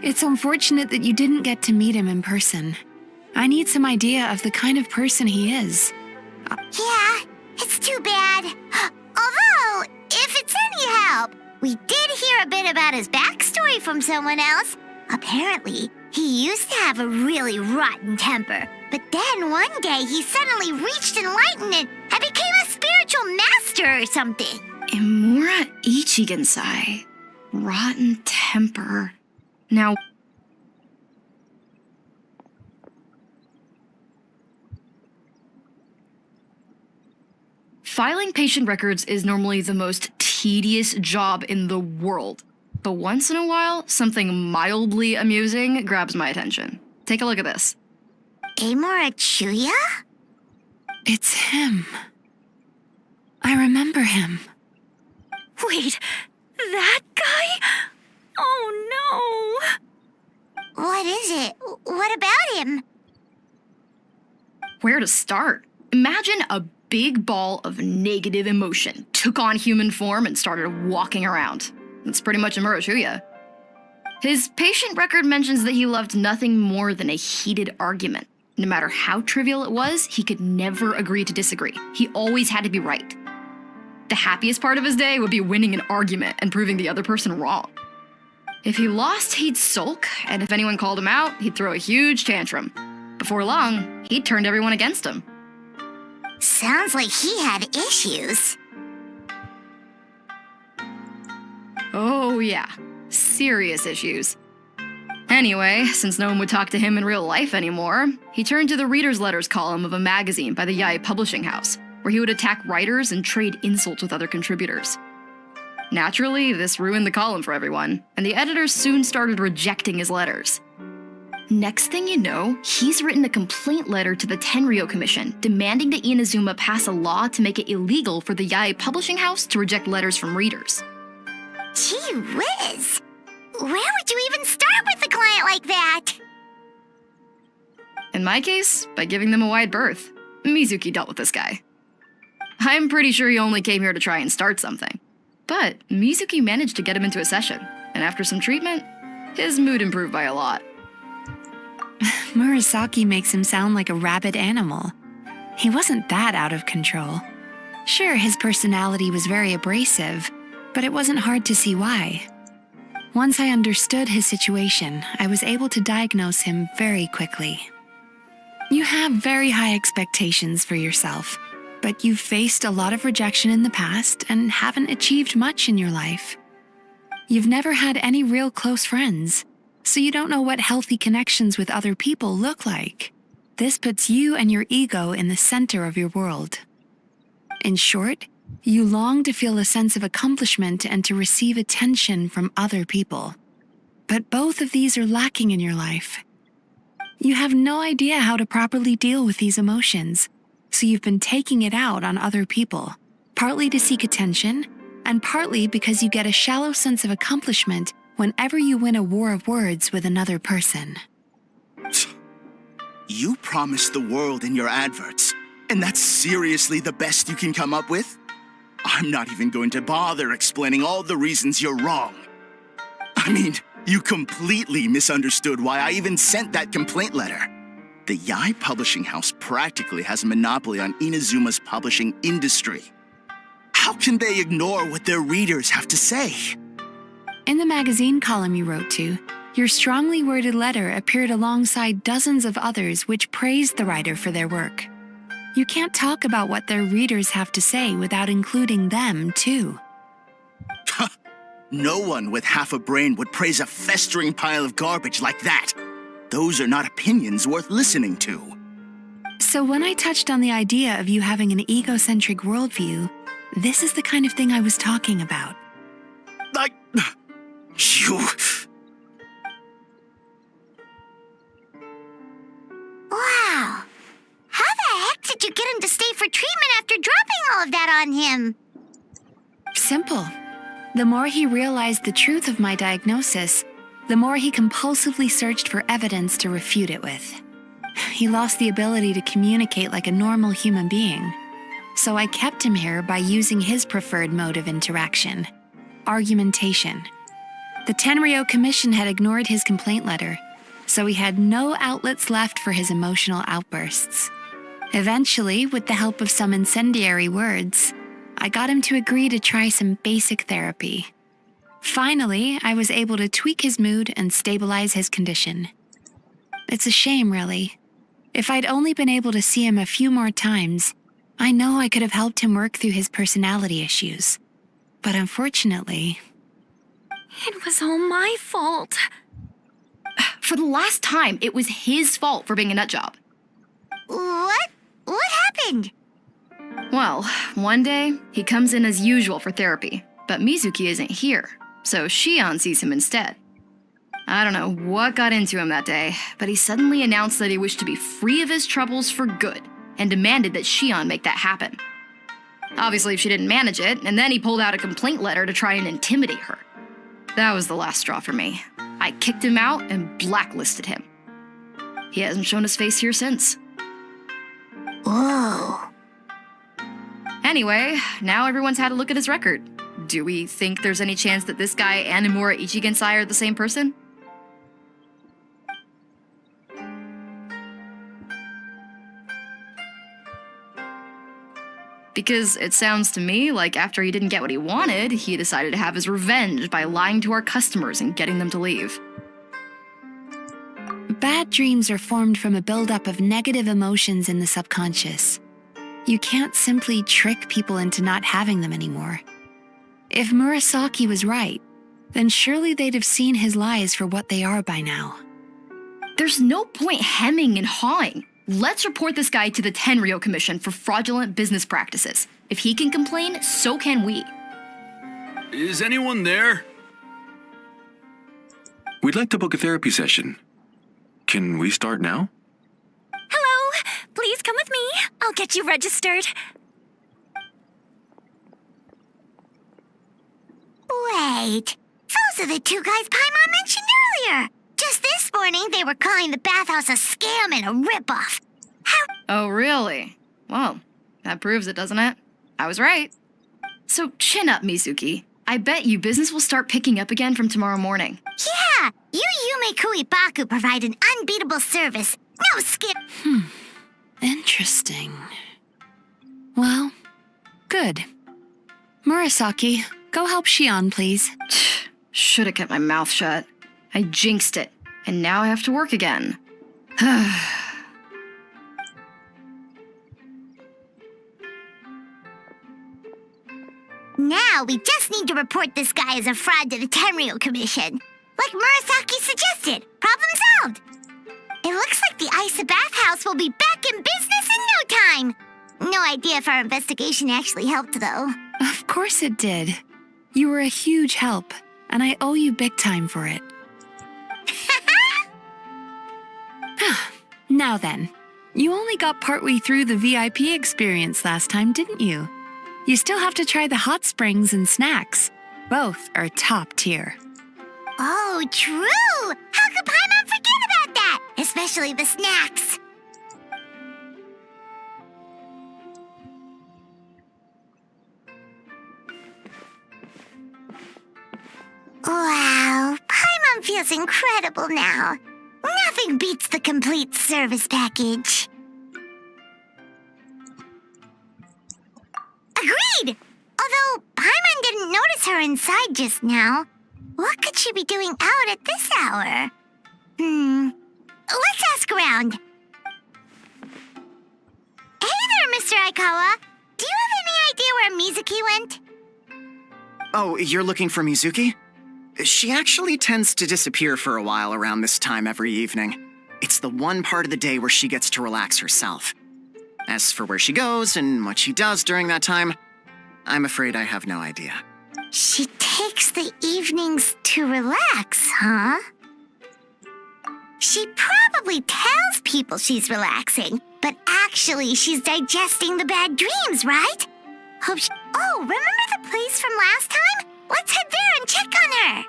It's unfortunate that you didn't get to meet him in person. I need some idea of the kind of person he is. Yeah, it's too bad. Although, if it's any help, we did hear a bit about his backstory from someone else. Apparently, he used to have a really rotten temper. But then one day he suddenly reached enlightenment and became a spiritual master or something. Imura Ichigensai. Rotten temper. Now, filing patient records is normally the most tedious job in the world. But once in a while, something mildly amusing grabs my attention. Take a look at this. Amora Chuya? It's him. I remember him. Wait, that guy? Oh no! What is it? What about him? Where to start? Imagine a big ball of negative emotion took on human form and started walking around. That's pretty much Imura Chuya. His patient record mentions that he loved nothing more than a heated argument. No matter how trivial it was, he could never agree to disagree. He always had to be right. The happiest part of his day would be winning an argument and proving the other person wrong. If he lost, he'd sulk, and if anyone called him out, he'd throw a huge tantrum. Before long, he'd turned everyone against him. Sounds like he had issues. Oh yeah, serious issues. Anyway, since no one would talk to him in real life anymore, he turned to the reader's letters column of a magazine by the yaaaa publishing house, where he would attack writers and trade insults with other contributors. Naturally, this ruined the column for everyone, and the editors soon started rejecting his letters. Next thing you know, he's written a complaint letter to the Tenryo Commission, demanding that Inazuma pass a law to make it illegal for the yaaaa publishing house to reject letters from readers. Gee whiz! Where would you even start with a client like that? In my case, by giving them a wide berth. Mizuki dealt with this guy. I'm pretty sure he only came here to try and start something. But Mizuki managed to get him into a session, and after some treatment, his mood improved by a lot. Murasaki makes him sound like a rabid animal. He wasn't that out of control. Sure, his personality was very abrasive, but it wasn't hard to see why. Once I understood his situation, I was able to diagnose him very quickly. You have very high expectations for yourself, but you've faced a lot of rejection in the past and haven't achieved much in your life. You've never had any real close friends, so you don't know what healthy connections with other people look like. This puts you and your ego in the center of your world. In short, you long to feel a sense of accomplishment and to receive attention from other people. But both of these are lacking in your life. You have no idea how to properly deal with these emotions, so you've been taking it out on other people, partly to seek attention, and partly because you get a shallow sense of accomplishment whenever you win a war of words with another person. You promised the world in your adverts, and that's seriously the best you can come up with? I'm not even going to bother explaining all the reasons you're wrong. I mean, you completely misunderstood why I even sent that complaint letter. The yaaaa publishing house practically has a monopoly on Inazuma's publishing industry. How can they ignore what their readers have to say? In the magazine column you wrote to, your strongly worded letter appeared alongside dozens of others which praised the writer for their work. You can't talk about what their readers have to say without including them, too. No one with half a brain would praise a festering pile of garbage like that. Those are not opinions worth listening to. So when I touched on the idea of you having an egocentric worldview, this is the kind of thing I was talking about. You... Wow. How the heck did you get him to stay for treatment after dropping all of that on him? Simple. The more he realized the truth of my diagnosis, the more he compulsively searched for evidence to refute it with. He lost the ability to communicate like a normal human being. So I kept him here by using his preferred mode of interaction: argumentation. The Tenryou Commission had ignored his complaint letter, so he had no outlets left for his emotional outbursts. Eventually, with the help of some incendiary words, I got him to agree to try some basic therapy. Finally, I was able to tweak his mood and stabilize his condition. It's a shame, really. If I'd only been able to see him a few more times, I know I could have helped him work through his personality issues. But unfortunately... It was all my fault. For the last time, it was his fault for being a nutjob. What? What happened? Well, one day, he comes in as usual for therapy, but Mizuki isn't here, so Shion sees him instead. I don't know what got into him that day, but he suddenly announced that he wished to be free of his troubles for good, and demanded that Shion make that happen. Obviously, she didn't manage it, and then he pulled out a complaint letter to try and intimidate her. That was the last straw for me. I kicked him out and blacklisted him. He hasn't shown his face here since. Whoa. Anyway, now everyone's had a look at his record. Do we think there's any chance that this guy and Imura Ichigensai are the same person? Because it sounds to me like after he didn't get what he wanted, he decided to have his revenge by lying to our customers and getting them to leave. Bad dreams are formed from a buildup of negative emotions in the subconscious. You can't simply trick people into not having them anymore. If Murasaki was right, then surely they'd have seen his lies for what they are by now. There's no point hemming and hawing. Let's report this guy to the Tenryou Commission for fraudulent business practices. If he can complain, so can we. Is anyone there? We'd like to book a therapy session. Can we start now? Hello, please come with me. I'll get you registered. Wait. Those are the two guys Paimon mentioned earlier. Just this morning, they were calling the bathhouse a scam and a ripoff. How? Oh, really? Well, that proves it, doesn't it? I was right. So chin up, Mizuki. I bet you business will start picking up again from tomorrow morning. Yeah, you Yume Baku provide an unbeatable service. No skip. Interesting. Well, Good. Murasaki, go help Shion, please. Should have kept my mouth shut. I jinxed it, and now I have to work again. Now we just need to report this guy as a fraud to the Tenryu Commission. Like Murasaki suggested. Problem solved. It looks like the Isa bathhouse will be back in business in no time. No idea if our investigation actually helped, though. Of course it did. You were a huge help, and I owe you big time for it. Now then, you only got partway through the VIP experience last time, didn't you? You still have to try the hot springs and snacks. Both are top tier. Oh, true! How could Paimon forget about that? Especially the snacks. Wow, Paimon feels incredible now. Nothing beats the complete service package. Agreed! Although Paimon didn't notice her inside just now. What could she be doing out at this hour? Let's ask around. Hey there, Mr. Aikawa. Do you have any idea where Mizuki went? Oh, you're looking for Mizuki? She actually tends to disappear for a while around this time every evening. It's the one part of the day where she gets to relax herself. As for where she goes and what she does during that time, I'm afraid I have no idea. She takes the evenings to relax, huh? She probably tells people she's relaxing, but actually she's digesting the bad dreams, right? Oh, remember the place from last time? Let's head there and check on her.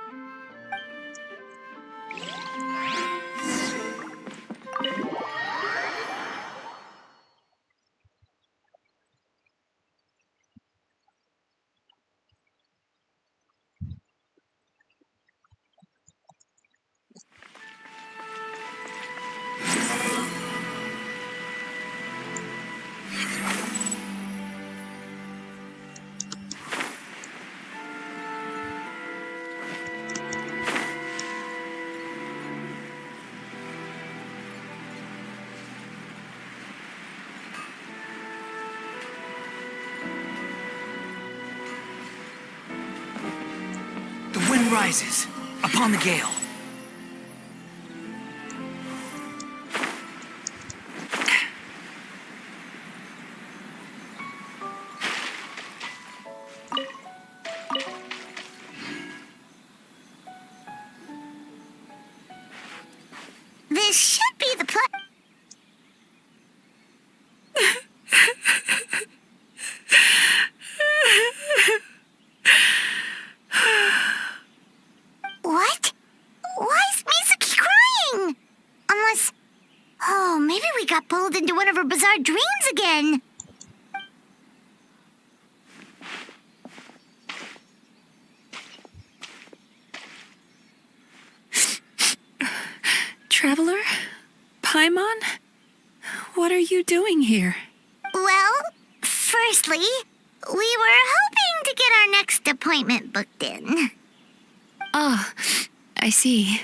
The wind rises upon the gale. This should be the place. What? Why is Mizuki crying? Unless... Oh, maybe we got pulled into one of her bizarre dreams again. Traveler? Paimon? What are you doing here? Well, firstly, we were hoping to get our next appointment booked in. Ah, I see.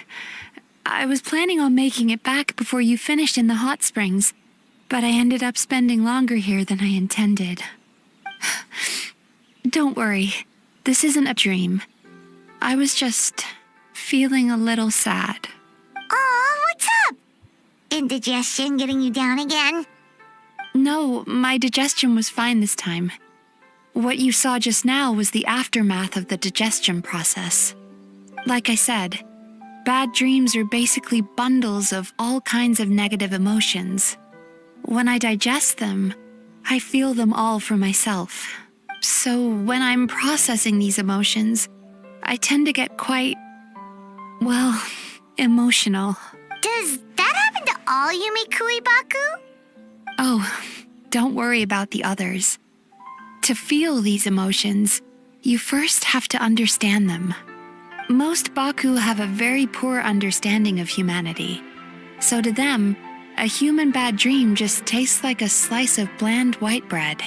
I was planning on making it back before you finished in the hot springs, but I ended up spending longer here than I intended. Don't worry, this isn't a dream. I was just feeling a little sad. Aw, what's up? Indigestion getting you down again? No, my digestion was fine this time. What you saw just now was the aftermath of the digestion process. Like I said, bad dreams are basically bundles of all kinds of negative emotions. When I digest them, I feel them all for myself. So when I'm processing these emotions, I tend to get quite, well, emotional. Does that happen to all Yumikuibaku? Oh, don't worry about the others. To feel these emotions, you first have to understand them. Most Baku have a very poor understanding of humanity. So to them, a human bad dream just tastes like a slice of bland white bread.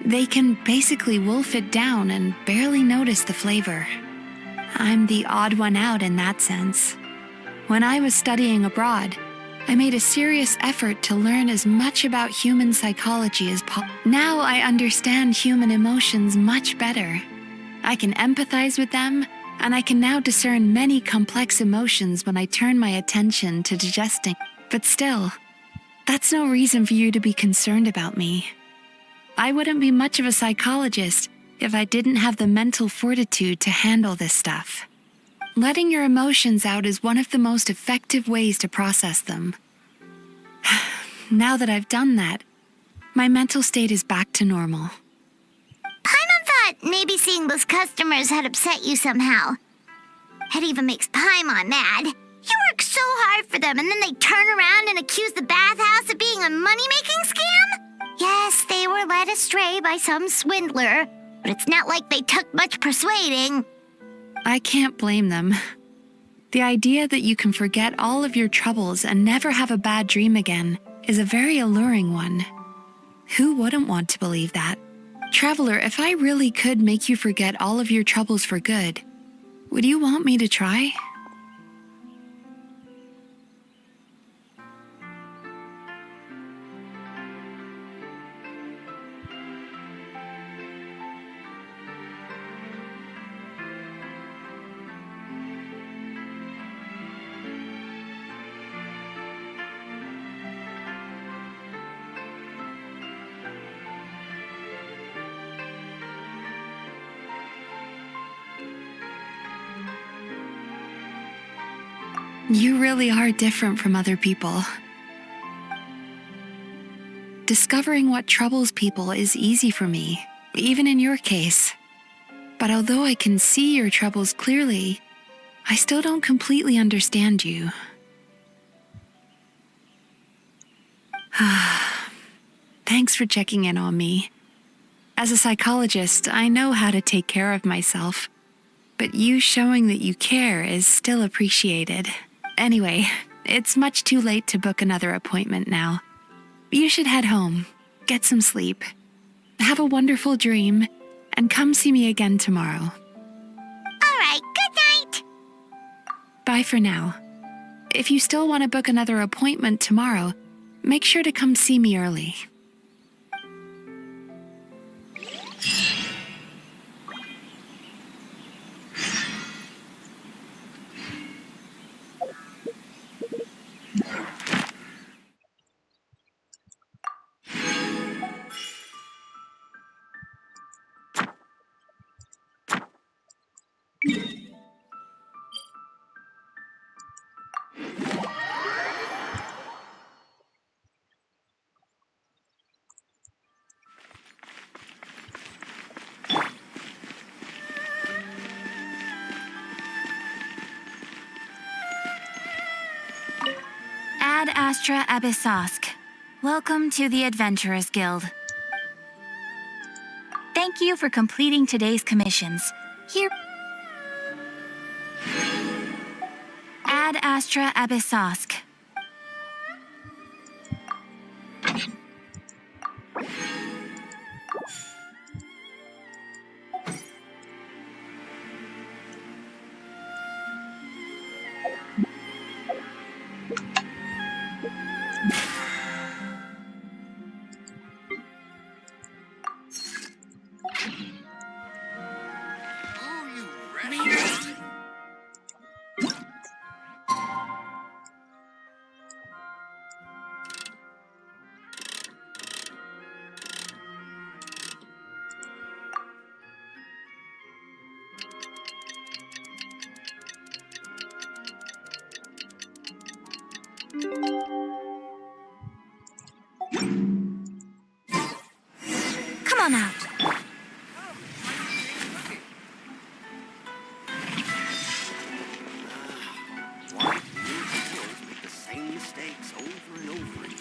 They can basically wolf it down and barely notice the flavor. I'm the odd one out in that sense. When I was studying abroad, I made a serious effort to learn as much about human psychology as possible. Now I understand human emotions much better. I can empathize with them, and I can now discern many complex emotions when I turn my attention to digesting. But still, that's no reason for you to be concerned about me. I wouldn't be much of a psychologist if I didn't have the mental fortitude to handle this stuff. Letting your emotions out is one of the most effective ways to process them. Now that I've done that, my mental state is back to normal. Paimon thought maybe seeing those customers had upset you somehow. It even makes Paimon mad. You work so hard for them and then they turn around and accuse the bathhouse of being a money-making scam? Yes, they were led astray by some swindler, but it's not like they took much persuading. I can't blame them. The idea that you can forget all of your troubles and never have a bad dream again is a very alluring one. Who wouldn't want to believe that? Traveler, if I really could make you forget all of your troubles for good, would you want me to try? You really are different from other people. Discovering what troubles people is easy for me, even in your case. But although I can see your troubles clearly, I still don't completely understand you. Thanks for checking in on me. As a psychologist, I know how to take care of myself, but you showing that you care is still appreciated. Anyway, it's much too late to book another appointment now. You should head home, get some sleep, have a wonderful dream, and come see me again tomorrow. All right, good night. Bye for now. If you still want to book another appointment tomorrow, make sure to come see me early. Ad Astra Abyssosk. Welcome to the Adventurers Guild. Thank you for completing today's commissions. Here... Ad Astra Abyssosk. Come on out. Why do you make the same mistakes over and over again?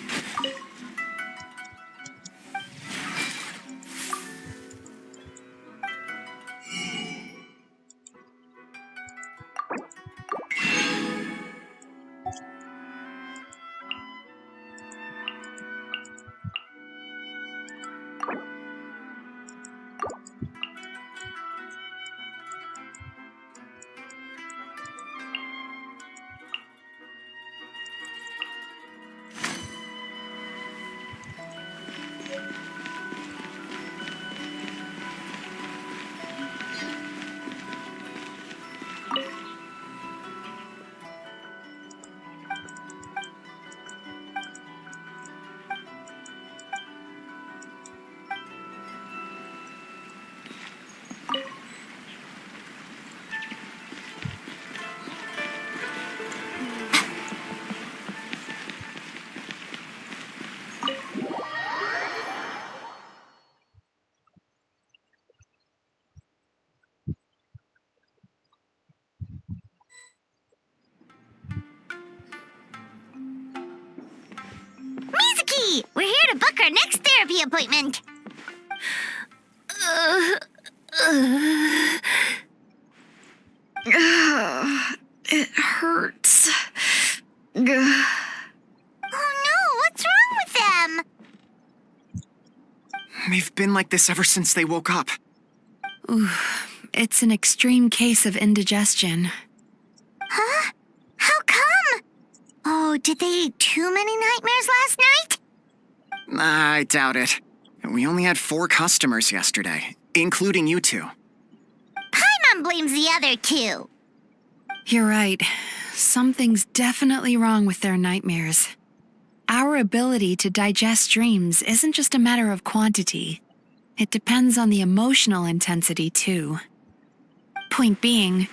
hurry! We're here to book our next therapy appointment. It hurts. Oh no, what's wrong with them? They've been like this ever since they woke up. Ooh, it's an extreme case of indigestion. Huh? How come? Oh, did they eat too many nightmares last night? I doubt it. We only had 4 customers yesterday, including you two. Paimon blames the other 2. You're right. Something's definitely wrong with their nightmares. Our ability to digest dreams isn't just a matter of quantity. It depends on the emotional intensity, too. Point being,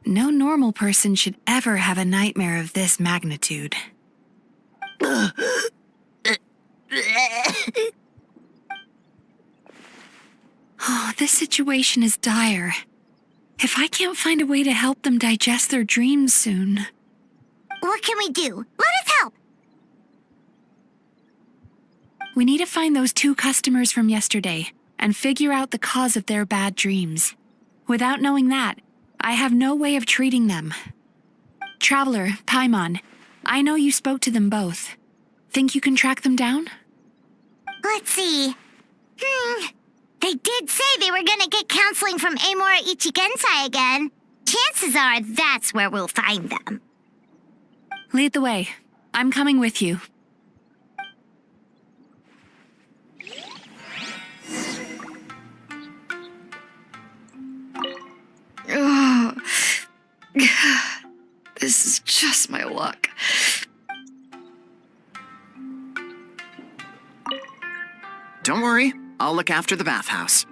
no normal person should ever have a nightmare of this magnitude. Oh, this situation is dire. If I can't find a way to help them digest their dreams soon... What can we do? Let us help! We need to find those 2 customers from yesterday and figure out the cause of their bad dreams. Without knowing that, I have no way of treating them. Traveler, Paimon, I know you spoke to them both. Think you can track them down? Let's see. They did say they were gonna get counseling from Amora Ichigensai again. Chances are that's where we'll find them. Lead the way. I'm coming with you. Ugh. This is just my luck. Don't worry, I'll look after the bathhouse.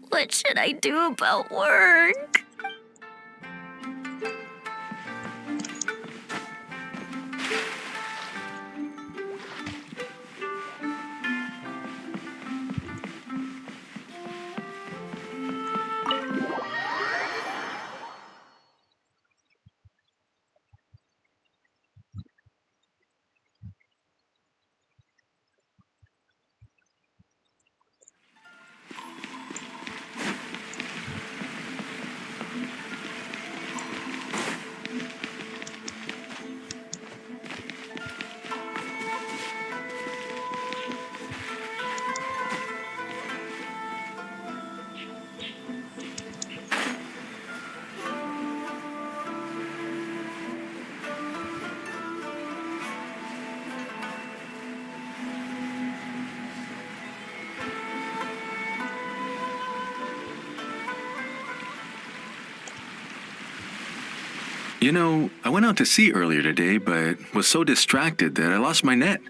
What should I do about work? You know, I went out to sea earlier today, but was so distracted that I lost my net.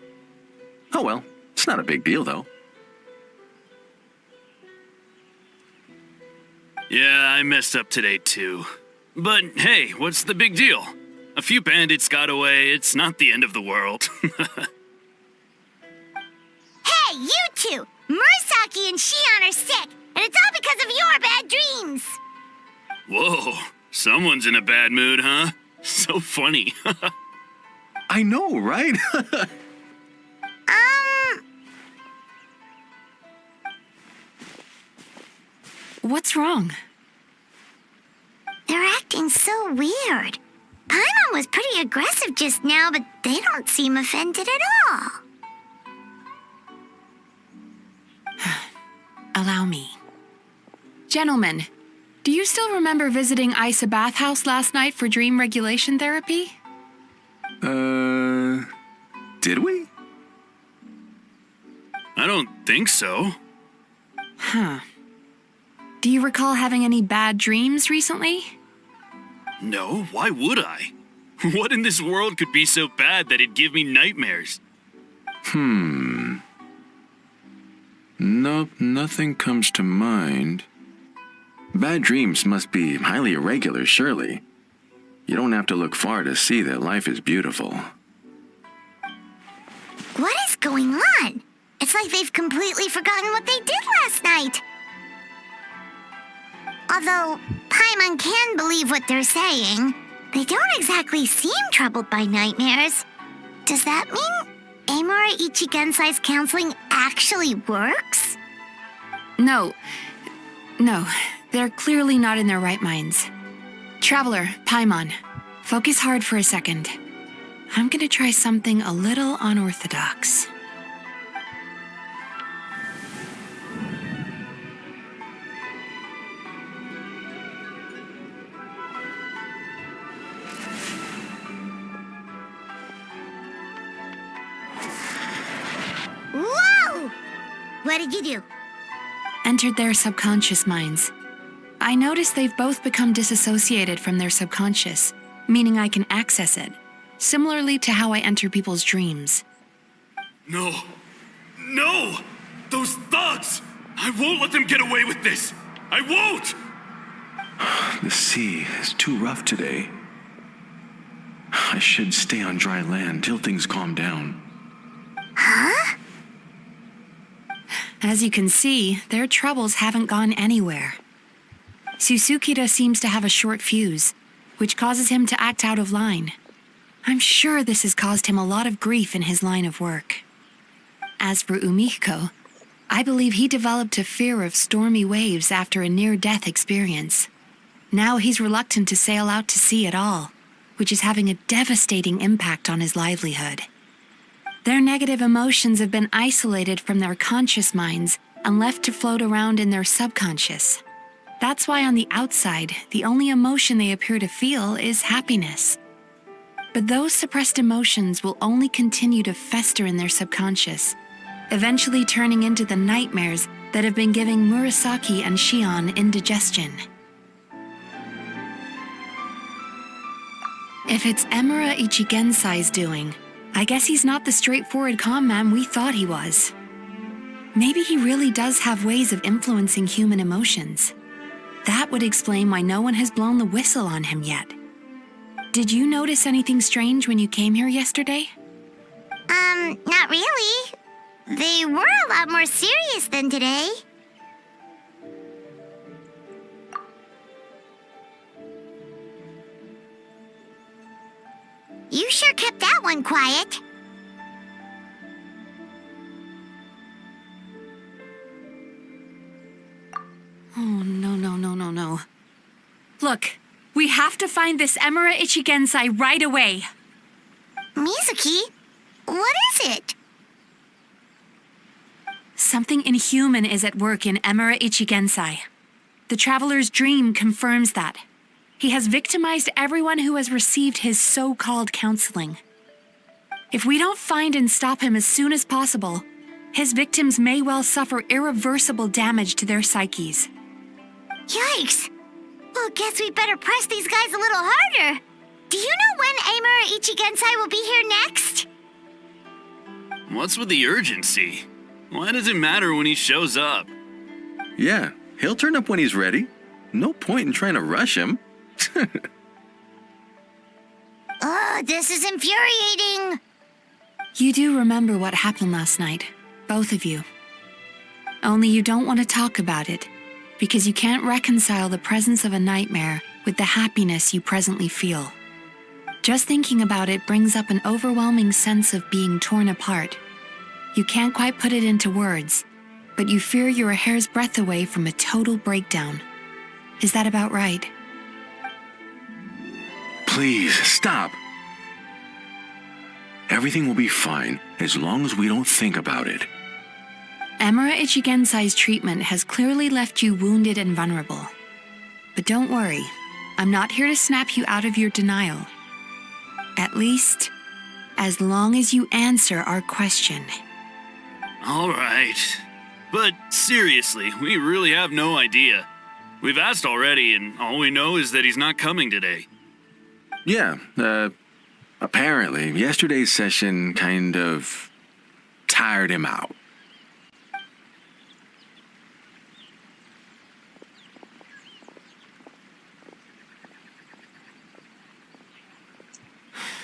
Oh well, it's not a big deal though. Yeah, I messed up today too. But hey, what's the big deal? A few bandits got away, it's not the end of the world. Hey, you 2! Murasaki and Shion are sick, and it's all because of your bad dreams! Whoa, someone's in a bad mood, huh? So funny. I know, right? What's wrong? They're acting so weird. Paimon was pretty aggressive just now, but they don't seem offended at all. Allow me. Gentlemen, do you still remember visiting Isa Bathhouse last night for dream regulation therapy? Did we? I don't think so. Huh. Do you recall having any bad dreams recently? No, why would I? What in this world could be so bad that it'd give me nightmares? Nope, nothing comes to mind. Bad dreams must be highly irregular, surely. You don't have to look far to see that life is beautiful. What is going on? It's like they've completely forgotten what they did last night. Although Paimon can believe what they're saying, they don't exactly seem troubled by nightmares. Does that mean Amura Ichigensai's counseling actually works? No, they're clearly not in their right minds. Traveler, Paimon, focus hard for a second. I'm gonna try something a little unorthodox. Whoa! What did you do? Entered their subconscious minds. I noticed they've both become disassociated from their subconscious, meaning I can access it, similarly to how I enter people's dreams. No! No! Those thugs! I won't let them get away with this! I won't! The sea is too rough today. I should stay on dry land till things calm down. Huh? As you can see, their troubles haven't gone anywhere. Susukida seems to have a short fuse, which causes him to act out of line. I'm sure this has caused him a lot of grief in his line of work. As for Umiko, I believe he developed a fear of stormy waves after a near-death experience. Now he's reluctant to sail out to sea at all, which is having a devastating impact on his livelihood. Their negative emotions have been isolated from their conscious minds and left to float around in their subconscious. That's why on the outside, the only emotion they appear to feel is happiness. But those suppressed emotions will only continue to fester in their subconscious, eventually turning into the nightmares that have been giving Murasaki and Shion indigestion. If it's Emura Ichigensai's doing, I guess he's not the straightforward calm man we thought he was. Maybe he really does have ways of influencing human emotions. That would explain why no one has blown the whistle on him yet. Did you notice anything strange when you came here yesterday? Not really. They were a lot more serious than today. You sure kept that one quiet. Oh, no. Look, we have to find this Emura Ichigensai right away. Mizuki, what is it? Something inhuman is at work in Emura Ichigensai. The traveler's dream confirms that. He has victimized everyone who has received his so-called counseling. If we don't find and stop him as soon as possible, his victims may well suffer irreversible damage to their psyches. Yikes! Well, guess we better press these guys a little harder. Do you know when Amura Ichigensai will be here next? What's with the urgency? Why does it matter when he shows up? Yeah, he'll turn up when he's ready. No point in trying to rush him. Oh, this is infuriating. You do remember what happened last night, both of you. Only you don't want to talk about it, because you can't reconcile the presence of a nightmare with the happiness you presently feel. Just thinking about it brings up an overwhelming sense of being torn apart. You can't quite put it into words, but you fear you're a hair's breadth away from a total breakdown. Is that about right? Please, stop. Everything will be fine as long as we don't think about it. Emura Ichigensai's treatment has clearly left you wounded and vulnerable. But don't worry, I'm not here to snap you out of your denial. At least, as long as you answer our question. All right. But seriously, we really have no idea. We've asked already, and all we know is that he's not coming today. Yeah, apparently, yesterday's session kind of tired him out.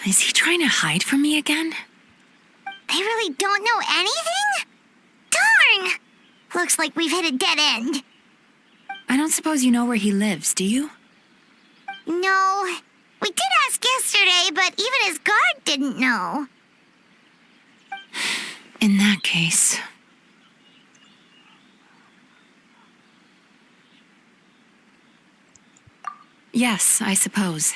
Is he trying to hide from me again? They really don't know anything? Darn! Looks like we've hit a dead end. I don't suppose you know where he lives, do you? No. We did ask yesterday, but even his guard didn't know. In that case... Yes, I suppose.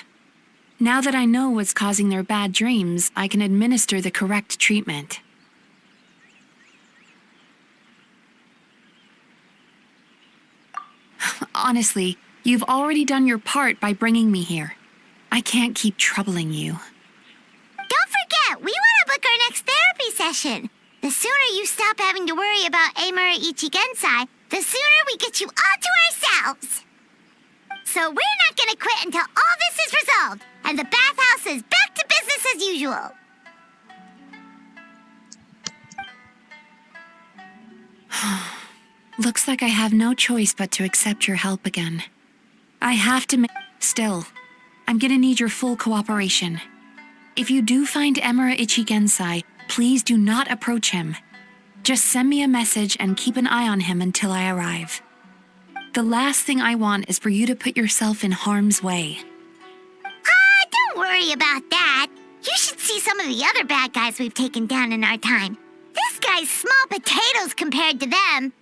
Now that I know what's causing their bad dreams, I can administer the correct treatment. Honestly, you've already done your part by bringing me here. I can't keep troubling you. Don't forget, we want to book our next therapy session. The sooner you stop having to worry about Amura Ichigensai, the sooner we get you all to ourselves. So we're not going to quit until all this is resolved, and the bathhouse is back to business as usual. Looks like I have no choice but to accept your help again. I have to Still, I'm gonna need your full cooperation. If you do find Emura Ichigensai, please do not approach him. Just send me a message and keep an eye on him until I arrive. The last thing I want is for you to put yourself in harm's way. Don't worry about that. You should see some of the other bad guys we've taken down in our time. This guy's small potatoes compared to them.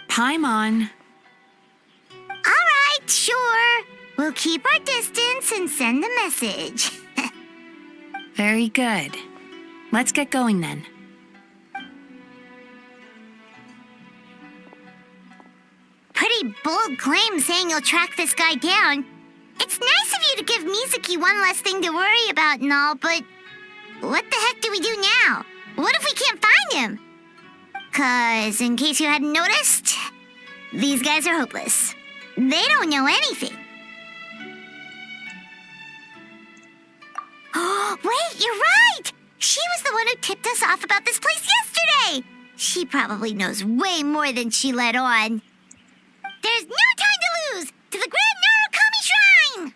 Paimon. All right, sure. We'll keep our distance and send the message. Very good. Let's get going then. Pretty bold claim saying you'll track this guy down. It's nice of you to give Mizuki one less thing to worry about and all, but what the heck do we do now? What if we can't find him? 'Cause, in case you hadn't noticed, these guys are hopeless. They don't know anything. Oh, wait, you're right! She was the one who tipped us off about this place yesterday! She probably knows way more than she let on. There's no time to lose! To the Grand Narukami Shrine!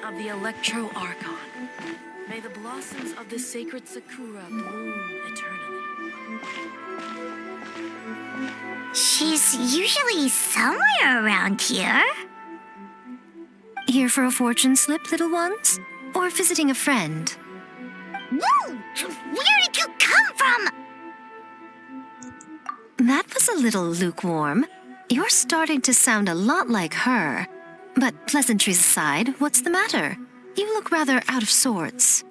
Of the Electro Archon. May the blossoms of the sacred Sakura bloom eternally. She's usually somewhere around here. Here for a fortune slip, little ones? Or visiting a friend? Whoa! Where did you come from? That was a little lukewarm. You're starting to sound a lot like her. But pleasantries aside, what's the matter? You look rather out of sorts.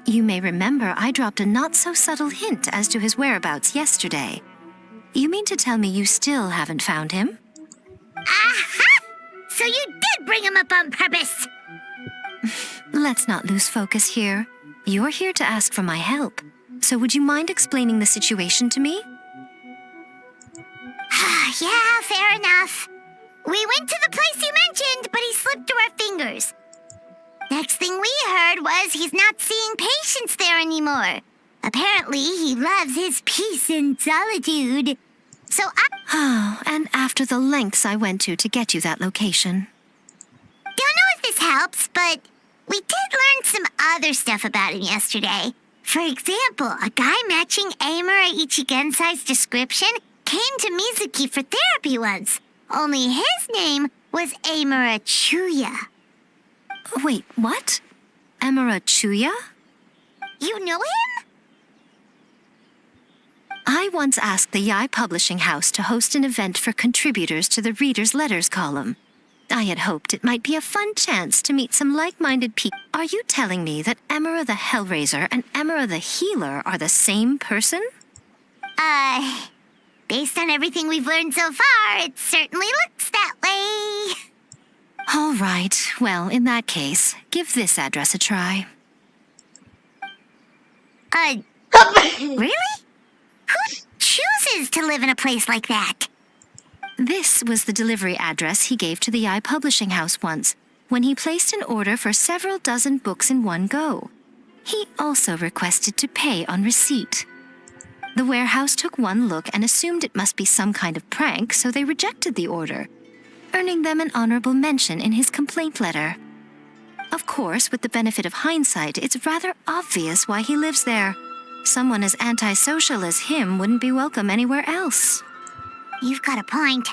You may remember I dropped a not-so-subtle hint as to his whereabouts yesterday. You mean to tell me you still haven't found him? Aha! So you did bring him up on purpose! Let's not lose focus here. You're here to ask for my help. So would you mind explaining the situation to me? Yeah, fair enough. We went to the place you mentioned, but he slipped through our fingers. Next thing we heard was he's not seeing patients there anymore. Apparently, he loves his peace and solitude. So Oh, and after the lengths I went to get you that location. don't know if this helps, but we did learn some other stuff about him yesterday. For example, a guy matching Amura Ichigensai's description came to Mizuki for therapy once. Only his name was Amura Chuya. Wait, what? Amura Chuya? You know him? I once asked the yaaaa publishing house to host an event for contributors to the Reader's Letters column. I had hoped it might be a fun chance to meet some like-minded people. Are you telling me that Amura the Hellraiser and Amura the Healer are the same person? Based on everything we've learned so far, it certainly looks that way. All right, well, in that case, give this address a try. Really? Who chooses to live in a place like that? This was the delivery address he gave to the yaaaa publishing house once, when he placed an order for several dozen books in one go. He also requested to pay on receipt. The warehouse took one look and assumed it must be some kind of prank, so they rejected the order, earning them an honorable mention in his complaint letter. Of course, with the benefit of hindsight, it's rather obvious why he lives there. Someone as antisocial as him wouldn't be welcome anywhere else. You've got a point.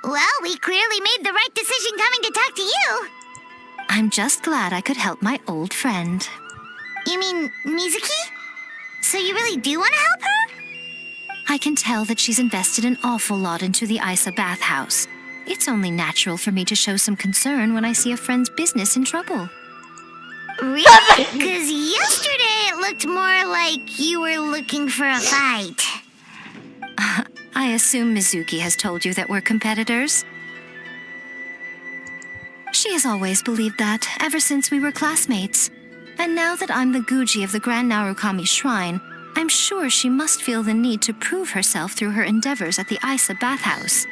Well, we clearly made the right decision coming to talk to you. I'm just glad I could help my old friend. You mean Mizuki? So you really do want to help her? I can tell that she's invested an awful lot into the Isa bathhouse. It's only natural for me to show some concern when I see a friend's business in trouble. Really? Because yesterday it looked more like you were looking for a fight. I assume Mizuki has told you that we're competitors? She has always believed that, ever since we were classmates. And now that I'm the Guji of the Grand Narukami Shrine, I'm sure she must feel the need to prove herself through her endeavors at the Isa bathhouse.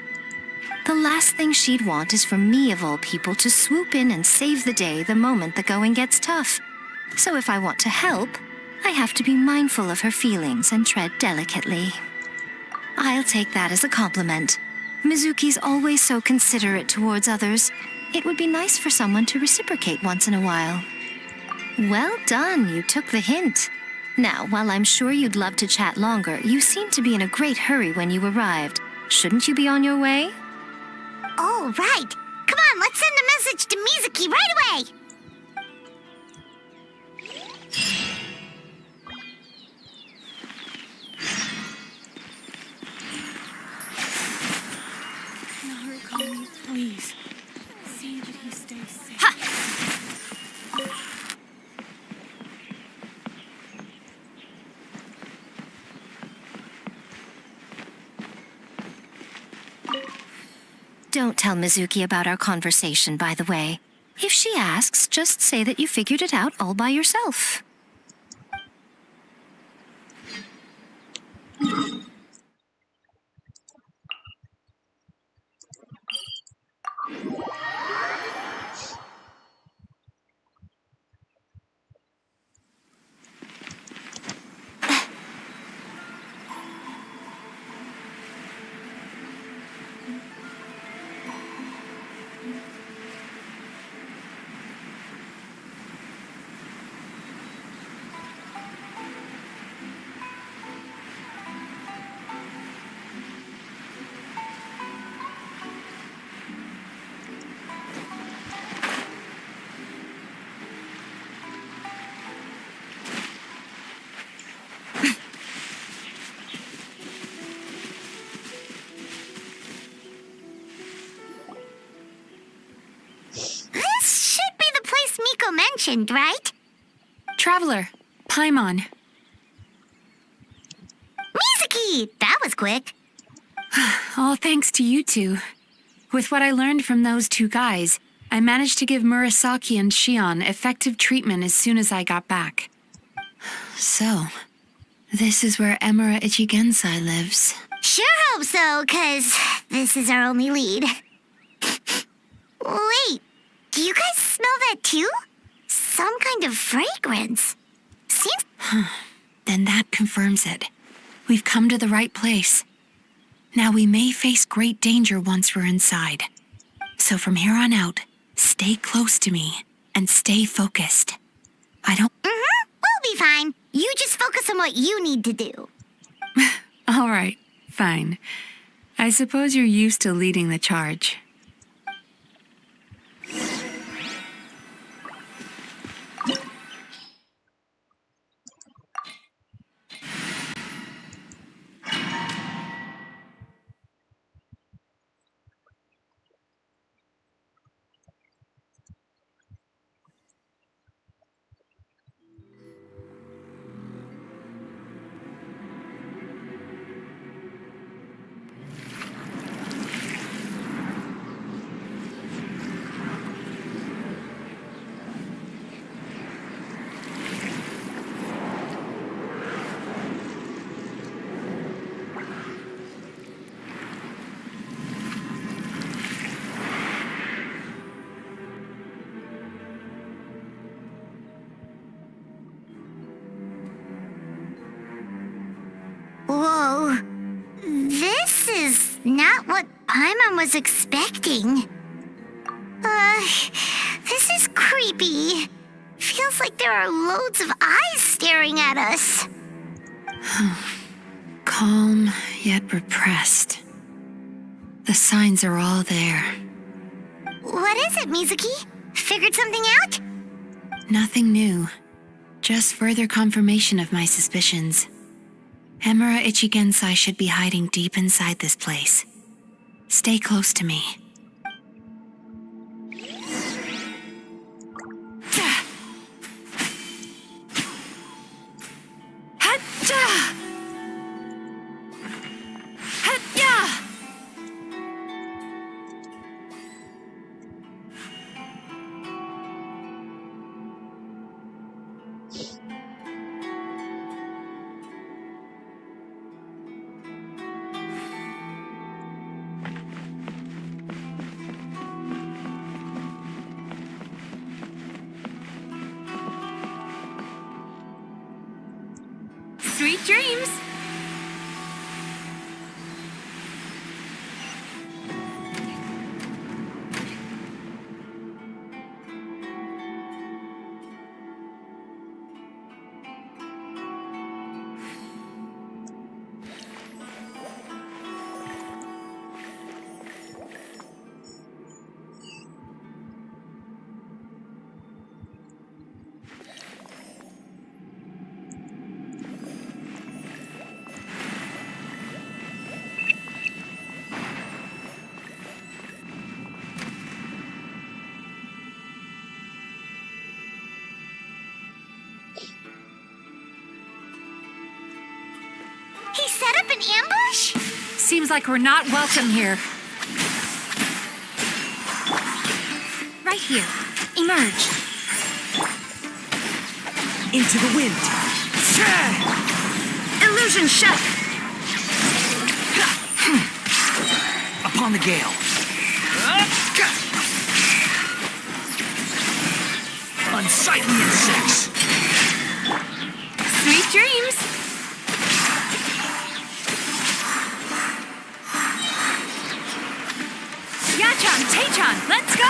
The last thing she'd want is for me, of all people, to swoop in and save the day the moment the going gets tough. So if I want to help, I have to be mindful of her feelings and tread delicately. I'll take that as a compliment. Mizuki's always so considerate towards others. It would be nice for someone to reciprocate once in a while. Well done, you took the hint. Now, while I'm sure you'd love to chat longer, you seemed to be in a great hurry when you arrived. Shouldn't you be on your way? Oh, right. Come on, let's send a message to Mizuki right away. Narukami, please. See that he stays safe. Don't tell Mizuki about our conversation, by the way. If she asks, just say that you figured it out all by yourself. Mentioned, right? Traveler, Paimon. Mizuki! That was quick. All thanks to you two. With what I learned from those two guys, I managed to give Murasaki and Shion effective treatment as soon as I got back. So, this is where Emura Ichigensai lives. Sure hope so, 'cause this is our only lead. Wait, do you guys smell that too? Some kind of fragrance. Seems... Then that confirms it. We've come to the right place. Now we may face great danger once we're inside. So from here on out, stay close to me and stay focused. I don't... We'll be fine. You just focus on what you need to do. All right, fine. I suppose you're used to leading the charge. Whoa. This is not what Paimon was expecting. This is creepy. Feels like there are loads of eyes staring at us. Calm, yet repressed. The signs are all there. What is it, Mizuki? Figured something out? Nothing new. Just further confirmation of my suspicions. Emura Ichigensai should be hiding deep inside this place. Stay close to me. Sweet dreams! He set up an ambush? Seems like we're not welcome here. Right here. Emerge. Into the wind. Illusion shut! Upon the gale. Unsightly insects. Sweet dreams! Yachan, Taechan, let's go!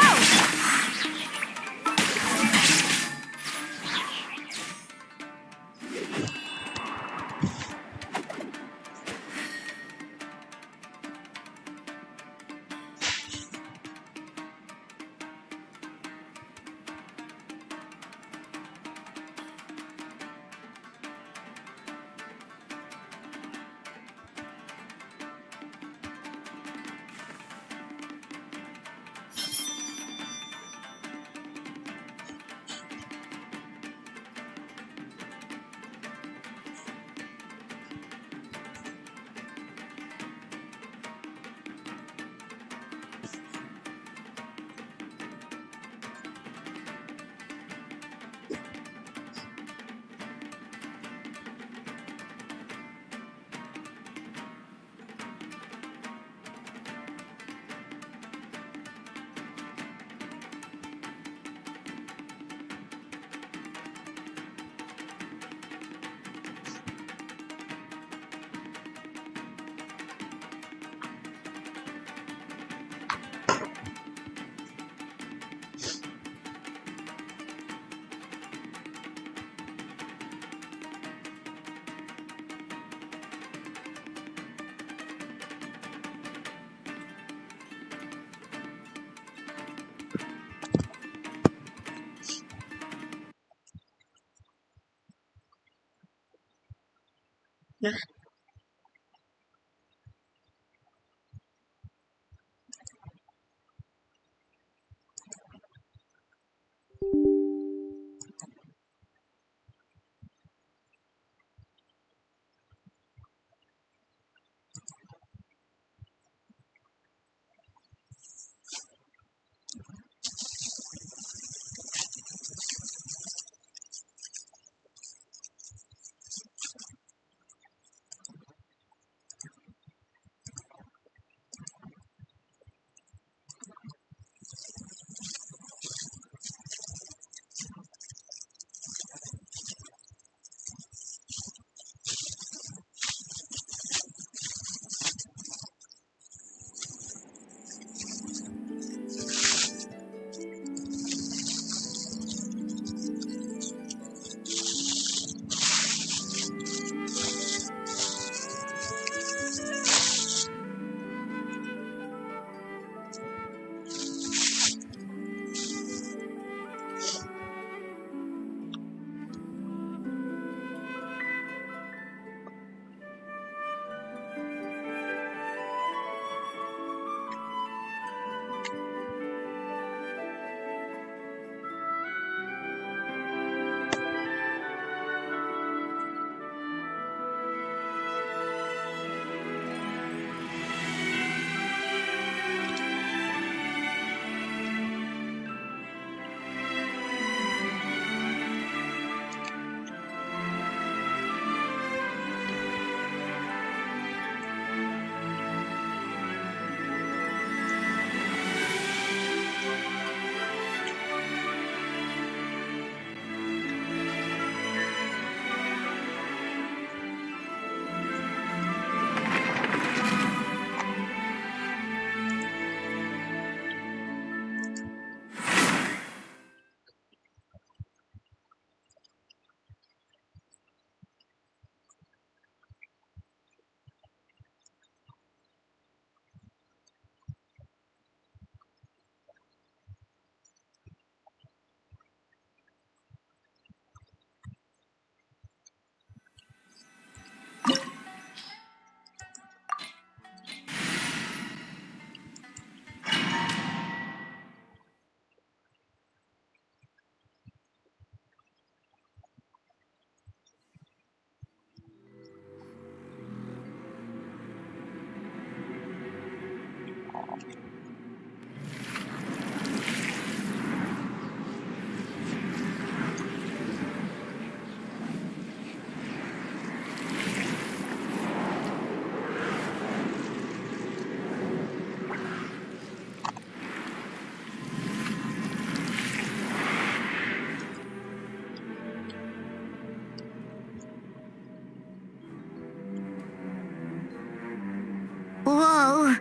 Whoa.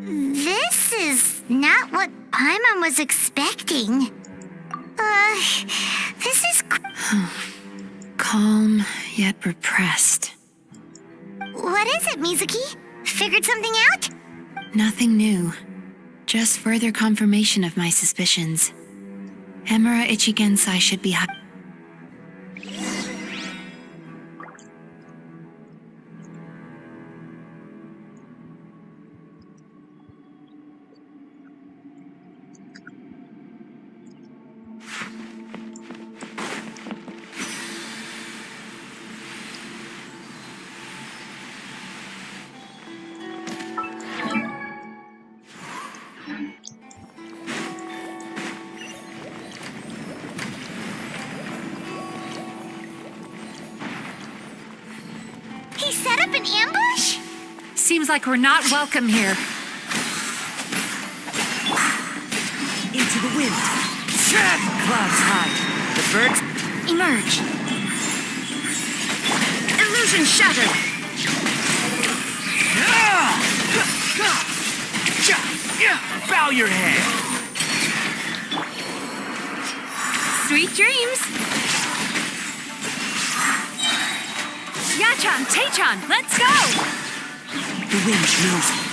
This is not what Paimon was expecting. This is... Calm, yet repressed. What is it, Mizuki? Figured something out? Nothing new. Just further confirmation of my suspicions. Emura Ichigensai should be happy. He set up an ambush? Seems like we're not welcome here. Into the wind. Clouds hide. The birds Emerge. Illusion shattered. bow your head. Sweet dreams. Yachan, Taechan, let's go! The wind knows me.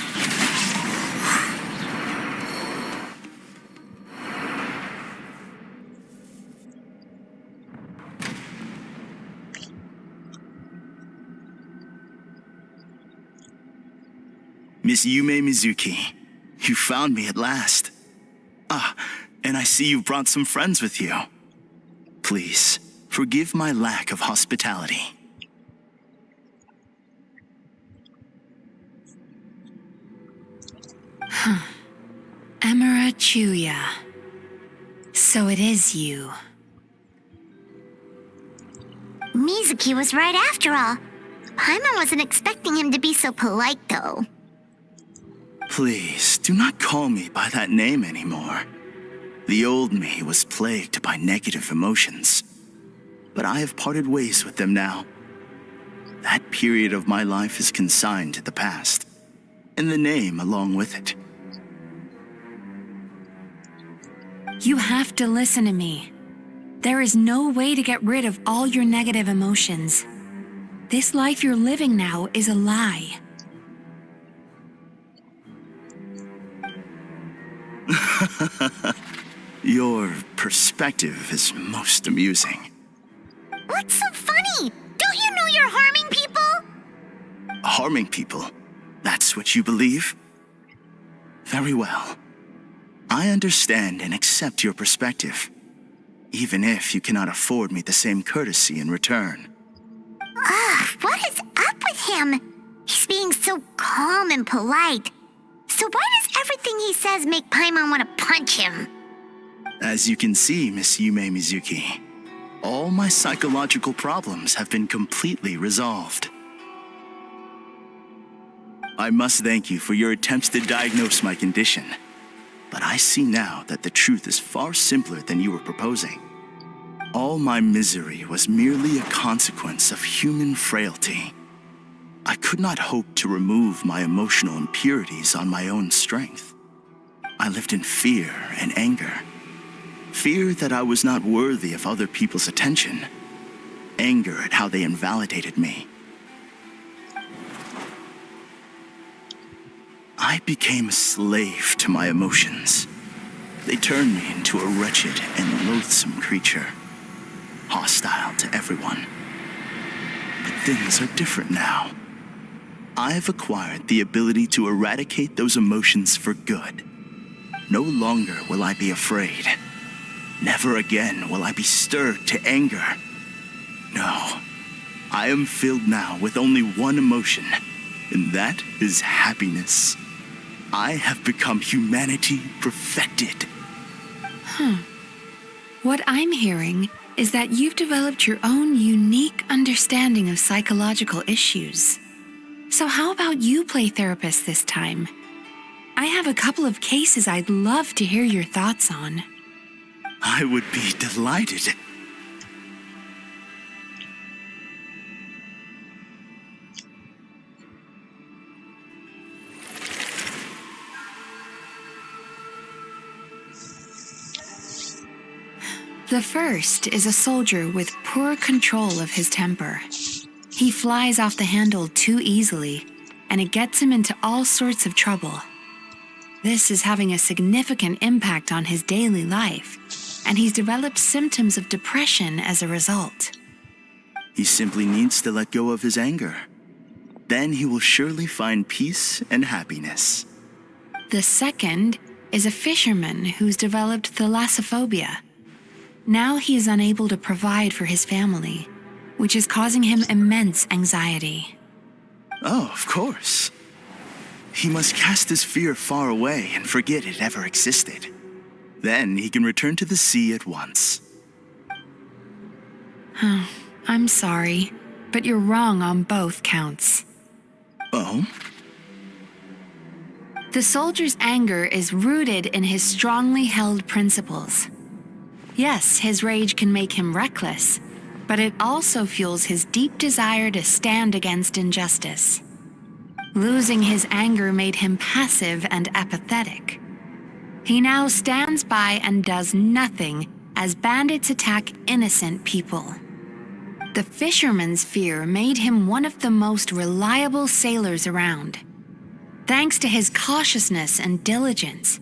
Miss Yumemizuki, you found me at last. Ah, and I see you've brought some friends with you. Please, forgive my lack of hospitality. Emura Chuya. So it is you. Mizuki was right after all. Paimon wasn't expecting him to be so polite, though. Please, do not call me by that name anymore. The old me was plagued by negative emotions, but I have parted ways with them now. That period of my life is consigned to the past, and the name along with it. You have to listen to me. There is no way to get rid of all your negative emotions. This life you're living now is a lie. Your perspective is most amusing. What's so funny? Don't you know you're harming people? Harming people? That's what you believe? Very well. I understand and accept your perspective, even if you cannot afford me the same courtesy in return. What is up with him? He's being so calm and polite. So why does everything he says make Paimon want to punch him? As you can see, Miss Yumemizuki, all my psychological problems have been completely resolved. I must thank you for your attempts to diagnose my condition, but I see now that the truth is far simpler than you were proposing. All my misery was merely a consequence of human frailty. I could not hope to remove my emotional impurities on my own strength. I lived in fear and anger. Fear that I was not worthy of other people's attention. Anger at how they invalidated me. I became a slave to my emotions. They turned me into a wretched and loathsome creature, hostile to everyone. But things are different now. I've acquired the ability to eradicate those emotions for good. No longer will I be afraid. Never again will I be stirred to anger. No, I am filled now with only one emotion, and that is happiness. I have become humanity perfected. What I'm hearing is that you've developed your own unique understanding of psychological issues. So how about you play therapist this time? I have a couple of cases I'd love to hear your thoughts on. I would be delighted. The first is a soldier with poor control of his temper. He flies off the handle too easily, and it gets him into all sorts of trouble. This is having a significant impact on his daily life, and he's developed symptoms of depression as a result. He simply needs to let go of his anger. Then he will surely find peace and happiness. The second is a fisherman who's developed thalassophobia. Now he is unable to provide for his family, which is causing him immense anxiety. Oh, of course. He must cast his fear far away and forget it ever existed. Then he can return to the sea at once. I'm sorry, but you're wrong on both counts. Oh? The soldier's anger is rooted in his strongly held principles. Yes, his rage can make him reckless, but it also fuels his deep desire to stand against injustice. Losing his anger made him passive and apathetic. He now stands by and does nothing as bandits attack innocent people. The fisherman's fear made him one of the most reliable sailors around. Thanks to his cautiousness and diligence,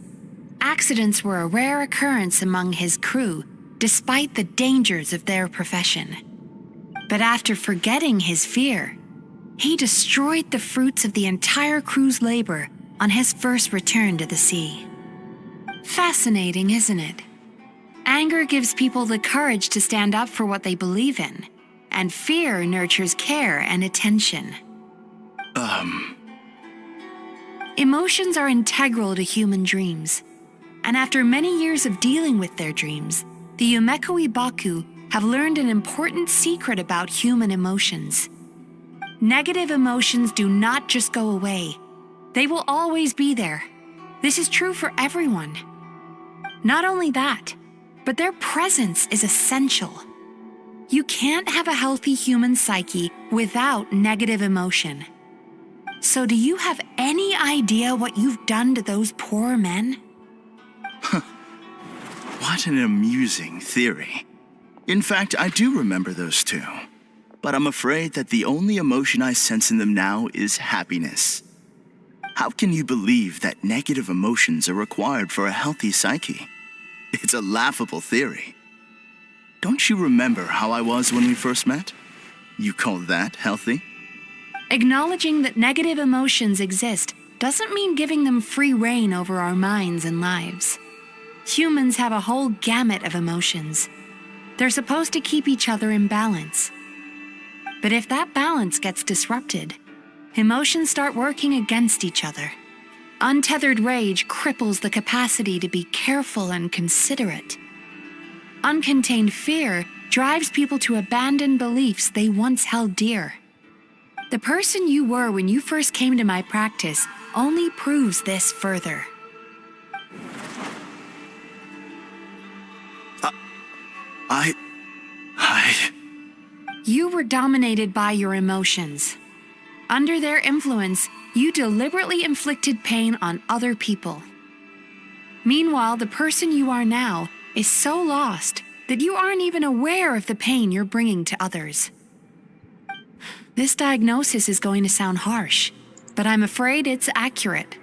accidents were a rare occurrence among his crew, despite the dangers of their profession. But after forgetting his fear, he destroyed the fruits of the entire crew's labor on his first return to the sea. Fascinating, isn't it? Anger gives people the courage to stand up for what they believe in, and fear nurtures care and attention. Emotions are integral to human dreams, and after many years of dealing with their dreams, the Yumemizuki Mizuki have learned an important secret about human emotions. Negative emotions do not just go away. They will always be there. This is true for everyone. Not only that, but their presence is essential. You can't have a healthy human psyche without negative emotion. So do you have any idea what you've done to those poor men? What an amusing theory. In fact, I do remember those two. But I'm afraid that the only emotion I sense in them now is happiness. How can you believe that negative emotions are required for a healthy psyche? It's a laughable theory. Don't you remember how I was when we first met? You call that healthy? Acknowledging that negative emotions exist doesn't mean giving them free rein over our minds and lives. Humans have a whole gamut of emotions. They're supposed to keep each other in balance. But if that balance gets disrupted, emotions start working against each other. Untethered rage cripples the capacity to be careful and considerate. Uncontained fear drives people to abandon beliefs they once held dear. The person you were when you first came to my practice only proves this further. You were dominated by your emotions. Under their influence, you deliberately inflicted pain on other people. Meanwhile, the person you are now is so lost that you aren't even aware of the pain you're bringing to others. This diagnosis is going to sound harsh, but I'm afraid it's accurate.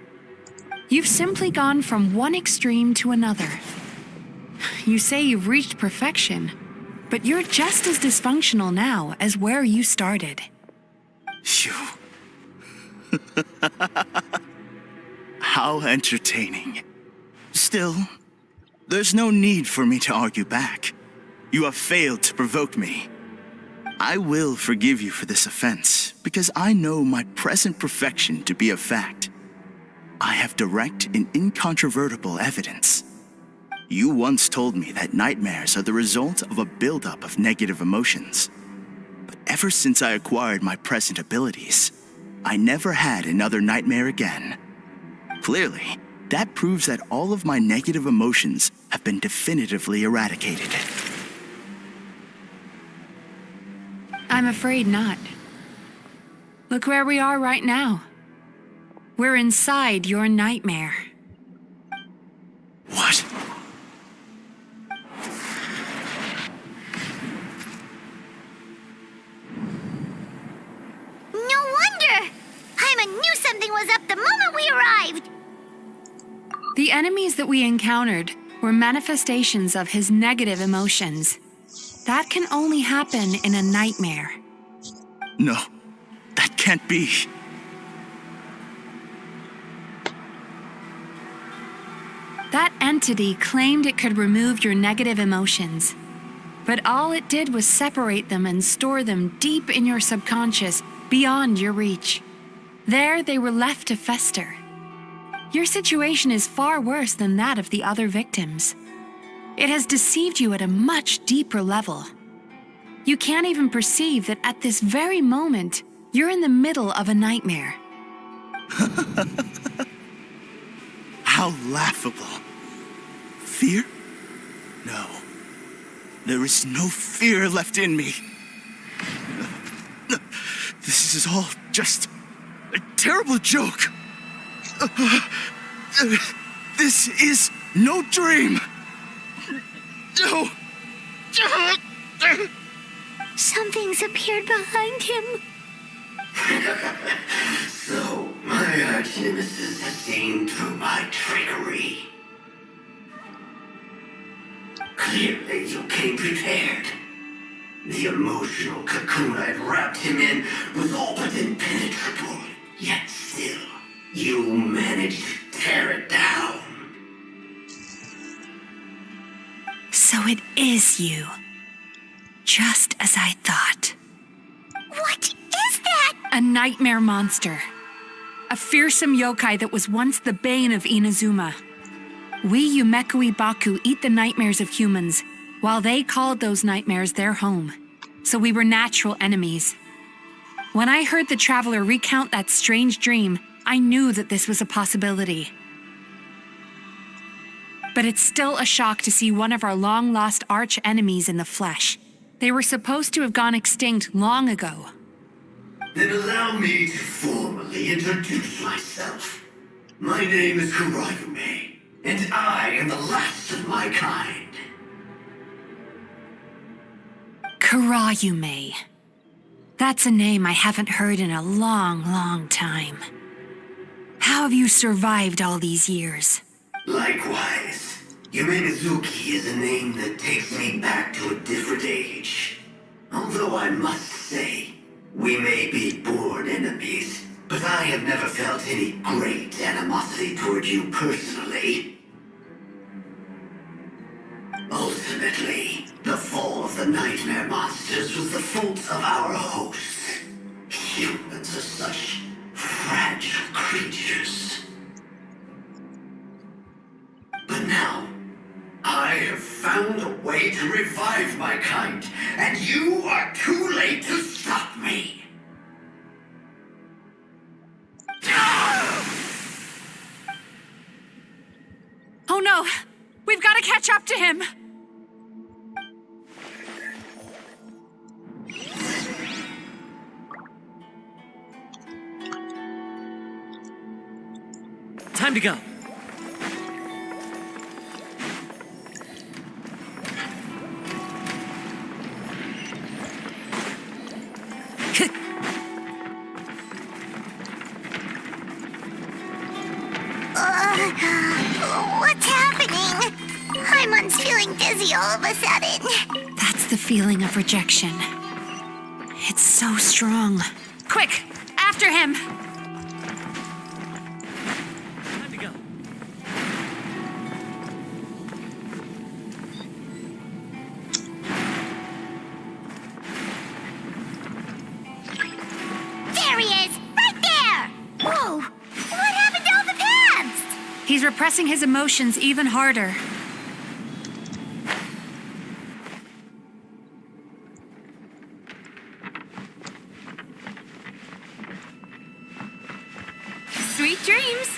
You've simply gone from one extreme to another. You say you've reached perfection, but you're just as dysfunctional now as where you started. Phew. How entertaining. Still, there's no need for me to argue back. You have failed to provoke me. I will forgive you for this offense, because I know my present perfection to be a fact. I have direct and incontrovertible evidence. You once told me that nightmares are the result of a buildup of negative emotions. But ever since I acquired my present abilities, I never had another nightmare again. Clearly, that proves that all of my negative emotions have been definitively eradicated. I'm afraid not. Look where we are right now. We're inside your nightmare. What? No wonder! Paimon knew something was up the moment we arrived! The enemies that we encountered were manifestations of his negative emotions. That can only happen in a nightmare. No, that can't be. That entity claimed it could remove your negative emotions. But all it did was separate them and store them deep in your subconscious, beyond your reach. There they were left to fester. Your situation is far worse than that of the other victims. It has deceived you at a much deeper level. You can't even perceive that at this very moment, you're in the middle of a nightmare. How laughable. Fear? No. There is no fear left in me. This is all just a terrible joke. This is no dream. No. Something's appeared behind him. So, my arch-nemesis has seen through my trickery. Clearly, you came prepared. The emotional cocoon I'd wrapped him in was all but impenetrable. Yet still, you managed to tear it down. So it is you. Just as I thought. What is that? A nightmare monster. A fearsome yokai that was once the bane of Inazuma. We Yumemizuki Baku eat the nightmares of humans, while they called those nightmares their home. So we were natural enemies. When I heard the traveler recount that strange dream, I knew that this was a possibility. But it's still a shock to see one of our long-lost arch-enemies in the flesh. They were supposed to have gone extinct long ago. Then allow me to formally introduce myself. My name is Kurayume, and I am the last of my kind. Kurayume. That's a name I haven't heard in a long, long time. How have you survived all these years? Likewise, Yumemizuki is a name that takes me back to a different age. Although I must say, we may be born enemies, but I have never felt any great animosity toward you personally. Ultimately, the fall of the nightmare monsters was the fault of our hosts. Humans are such fragile creatures. But now, I have found a way to revive my kind, and you are too late to stop me. Oh no! We've got to catch up to him! Time to go. What's happening? Paimon's feeling dizzy all of a sudden. That's the feeling of rejection. It's so strong. Quick! After him! Time to go. There he is! Right there! Whoa! What happened to all the paths? He's repressing his emotions even harder. Sweet dreams!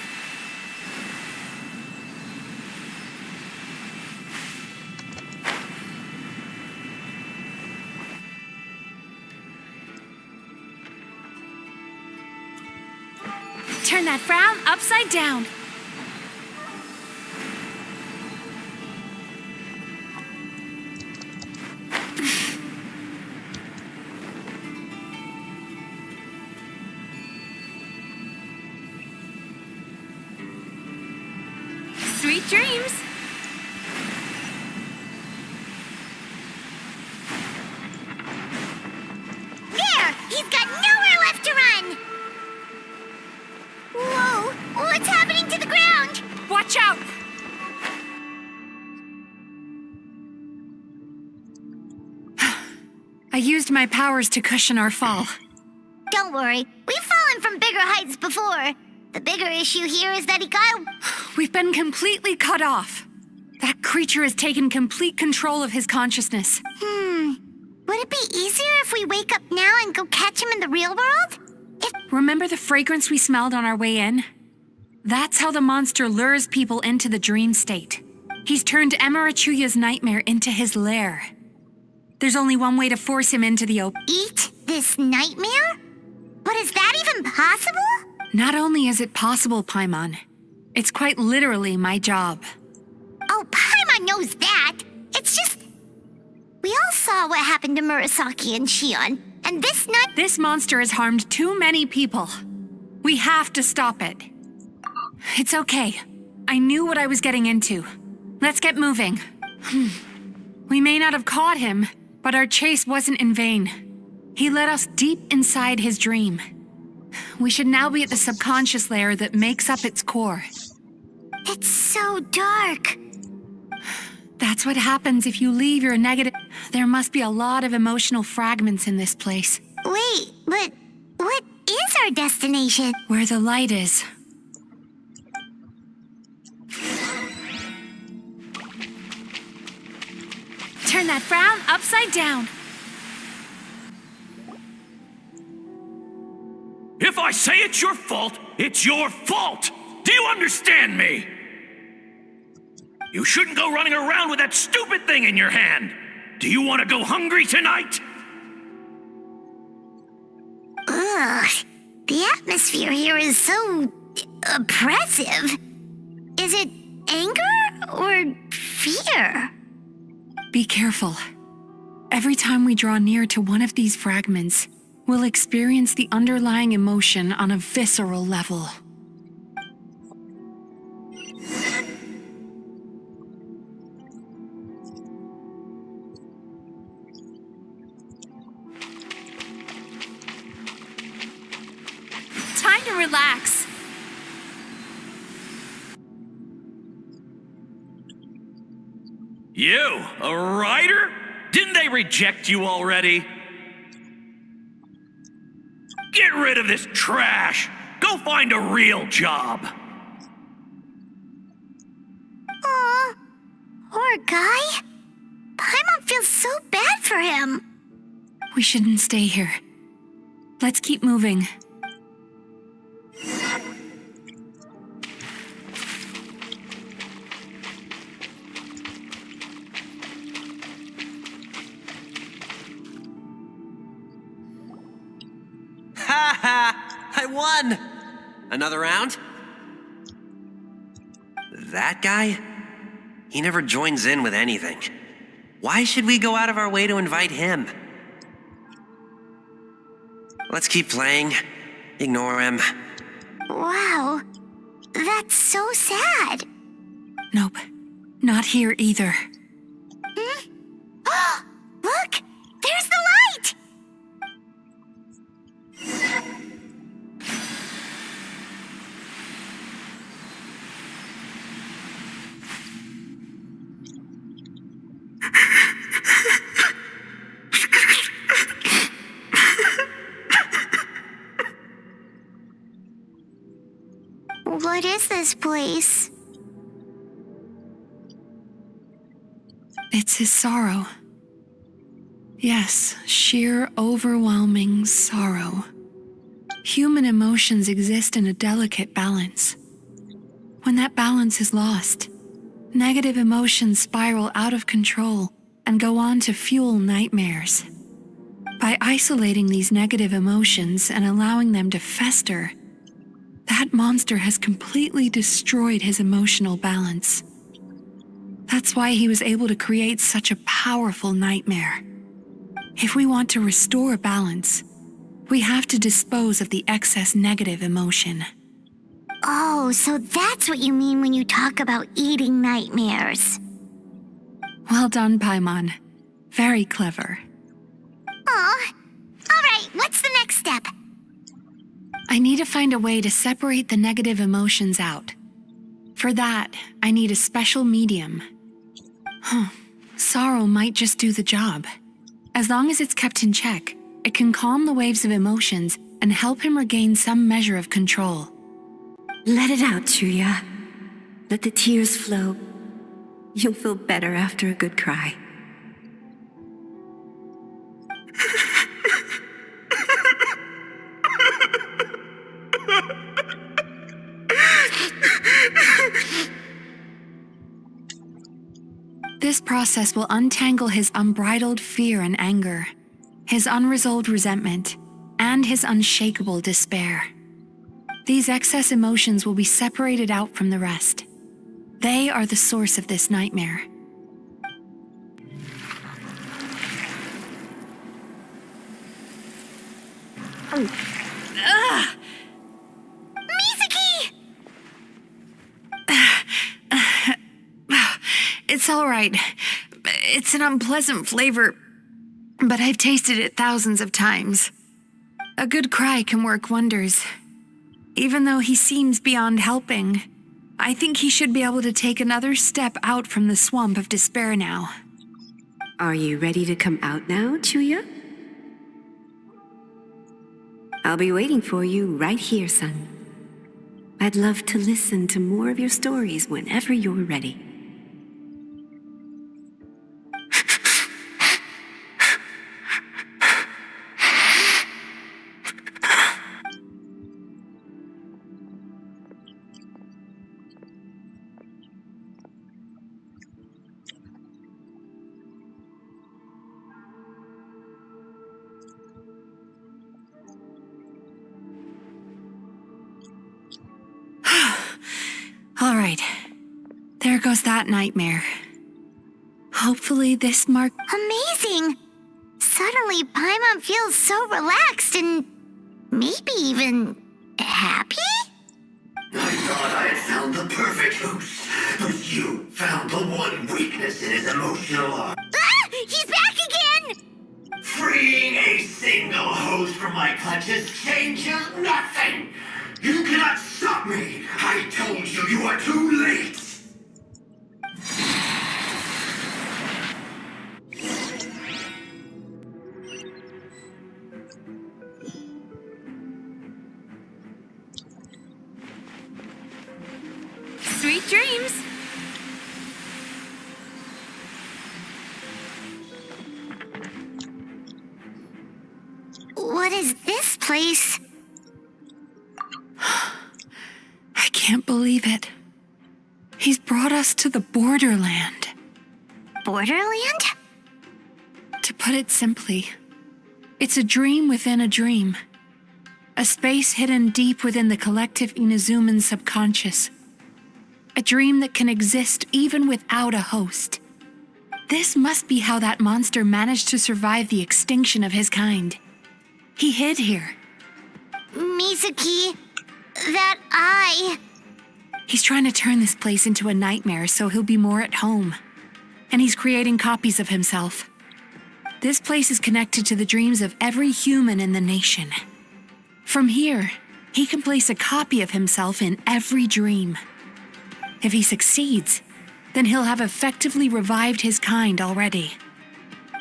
Turn that frown upside down. Sweet dreams! There! He's got nowhere left to run! Whoa! What's happening to the ground? Watch out! I used my powers to cushion our fall. Don't worry, we've fallen from bigger heights before. The bigger issue here is that he got... We've been completely cut off. That creature has taken complete control of his consciousness. Would it be easier if we wake up now and go catch him in the real world? Remember the fragrance we smelled on our way in? That's how the monster lures people into the dream state. He's turned Emarachuya's nightmare into his lair. There's only one way to force him into the open. Eat this nightmare? But is that even possible? Not only is it possible, Paimon, it's quite literally my job. Oh, Paimon knows that. It's just... We all saw what happened to Murasaki and Shion, and This monster has harmed too many people. We have to stop it. It's okay. I knew what I was getting into. Let's get moving. We may not have caught him, But our chase wasn't in vain. He led us deep inside his dream. We should now be at the subconscious layer that makes up its core. It's so dark. That's what happens if you leave your negative... There must be a lot of emotional fragments in this place. Wait, but what is our destination? Where the light is. Turn that frown upside down. If I say it's your fault, it's your fault! Do you understand me? You shouldn't go running around with that stupid thing in your hand! Do you want to go hungry tonight? Ugh, the atmosphere here is so oppressive. Is it anger or fear? Be careful. Every time we draw near to one of these fragments, we'll experience the underlying emotion on a visceral level. Time to relax. You, a writer? Didn't they reject you already? Get rid of this trash! Go find a real job! Aw, poor guy. Paimon feels so bad for him. We shouldn't stay here. Let's keep moving. Ha ha! I won! Another round? That guy? He never joins in with anything. Why should we go out of our way to invite him? Let's keep playing. Ignore him. Wow, that's so sad. Nope, not here either. Look, there's the light! What is this place? It's his sorrow. Yes, sheer overwhelming sorrow. Human emotions exist in a delicate balance. When that balance is lost, negative emotions spiral out of control and go on to fuel nightmares. By isolating these negative emotions and allowing them to fester, that monster has completely destroyed his emotional balance. That's why he was able to create such a powerful nightmare. If we want to restore balance, we have to dispose of the excess negative emotion. Oh, so that's what you mean when you talk about eating nightmares. Well done, Paimon. Very clever. Aw. All right, what's the next step? I need to find a way to separate the negative emotions out. For that, I need a special medium. Sorrow might just do the job. As long as it's kept in check, it can calm the waves of emotions and help him regain some measure of control. Let it out, Chuya. Let the tears flow. You'll feel better after a good cry. This process will untangle his unbridled fear and anger, his unresolved resentment, and his unshakable despair. These excess emotions will be separated out from the rest. They are the source of this nightmare. Mizuki! It's all right. It's an unpleasant flavor. but I've tasted it thousands of times. A good cry can work wonders. Even though he seems beyond helping, I think he should be able to take another step out from the swamp of despair now. Are you ready to come out now, Chuya? I'll be waiting for you right here, son. I'd love to listen to more of your stories whenever you're ready. All right. There goes that nightmare. Hopefully this mark... Amazing! Suddenly, Paimon feels so relaxed and maybe even happy? I thought I had found the perfect host, but you found the one weakness in his emotional arc. Ah! He's back again! Freeing a single host from my clutches changes nothing! You cannot stop me! I told you you are too late! Sweet dreams! What is this place? I can't believe it. He's brought us to the borderland. Borderland? To put it simply, it's a dream within a dream. A space hidden deep within the collective Inazuman subconscious. A dream that can exist even without a host. This must be how that monster managed to survive the extinction of his kind. He hid here. Mizuki, that eye. He's trying to turn this place into a nightmare so he'll be more at home. And he's creating copies of himself. This place is connected to the dreams of every human in the nation. From here, he can place a copy of himself in every dream. If he succeeds, then he'll have effectively revived his kind already.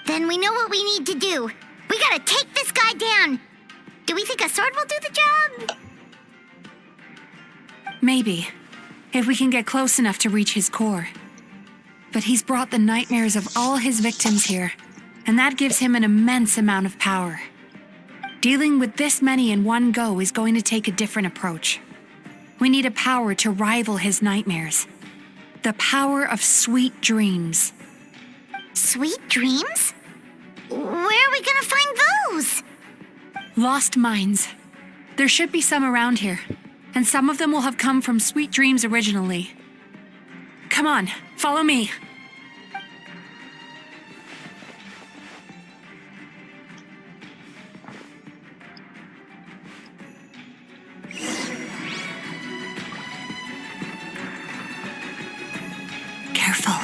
Then we know what we need to do. We gotta take this guy down. Do we think a sword will do the job? Maybe, if we can get close enough to reach his core. But he's brought the nightmares of all his victims here, and that gives him an immense amount of power. Dealing with this many in one go is going to take a different approach. We need a power to rival his nightmares. The power of sweet dreams. Sweet dreams? Where are we gonna find those? Lost minds. There should be some around here, and some of them will have come from sweet dreams originally. Come on, follow me. Careful.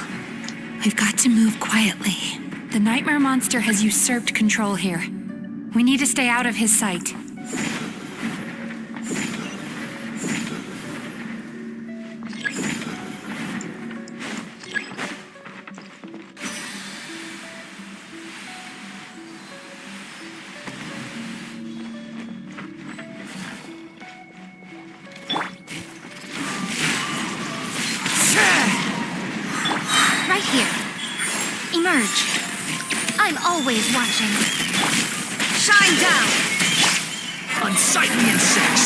We've got to move quietly. The nightmare monster has usurped control here. We need to stay out of his sight. Right here. Emerge. I'm always watching. Shine down! Unsightly insects!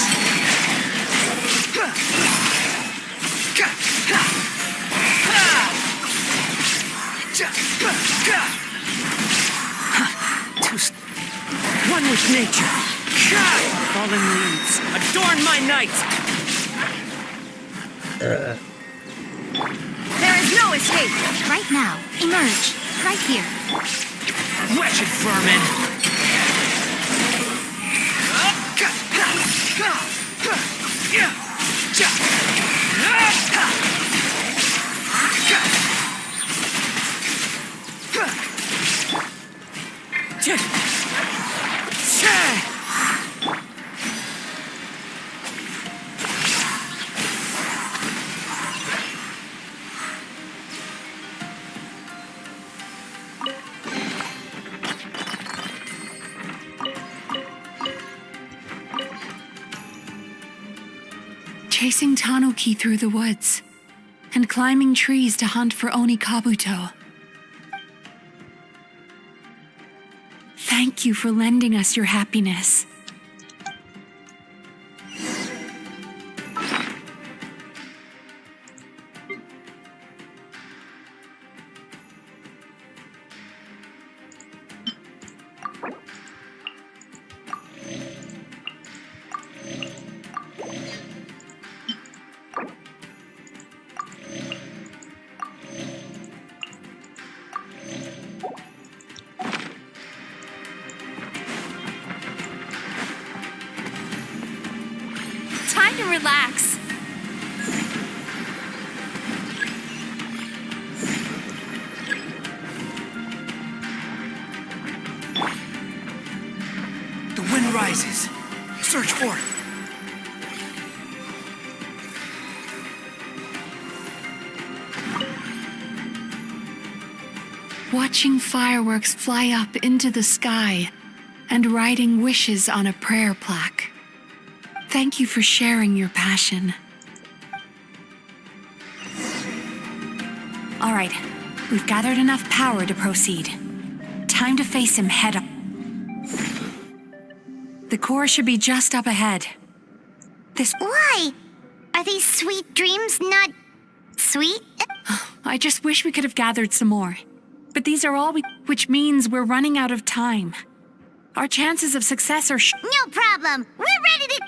One with nature. Fallen leaves, adorn my night! There is no escape! Right now. Emerge. Right here. Wretched vermin! Chasing tanuki through the woods, and climbing trees to hunt for onikabuto. Thank you for lending us your happiness. Time to relax. The wind rises. Search for it. Watching fireworks fly up into the sky and writing wishes on a prayer plaque. Thank you for sharing your passion. All right, we've gathered enough power to proceed. Time to face him head on. The core should be just up ahead. Why? Are these sweet dreams not sweet? I just wish we could have gathered some more. But these are all which means we're running out of time. Our chances of success are No problem. We're ready to...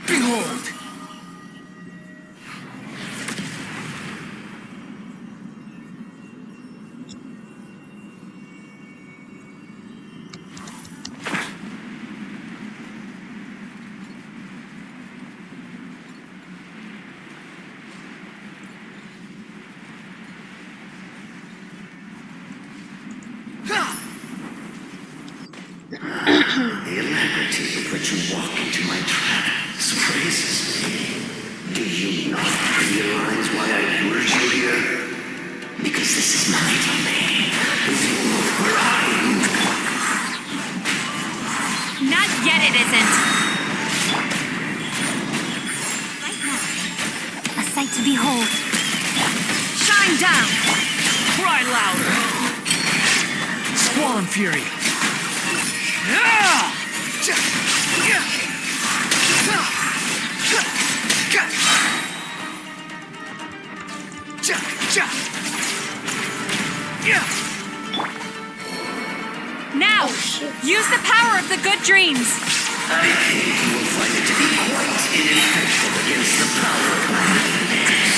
Behold! The alacrity with which you walk into my trance praises me. Do you not realize why I lured you here? Because this is my domain. Your pride. Not yet, it isn't. Right now. A sight to behold. Shine down. Cry louder! Squall and fury. Now, use the power of the good dreams. I think you will find it to be quite ineffective against the power of my nightmares.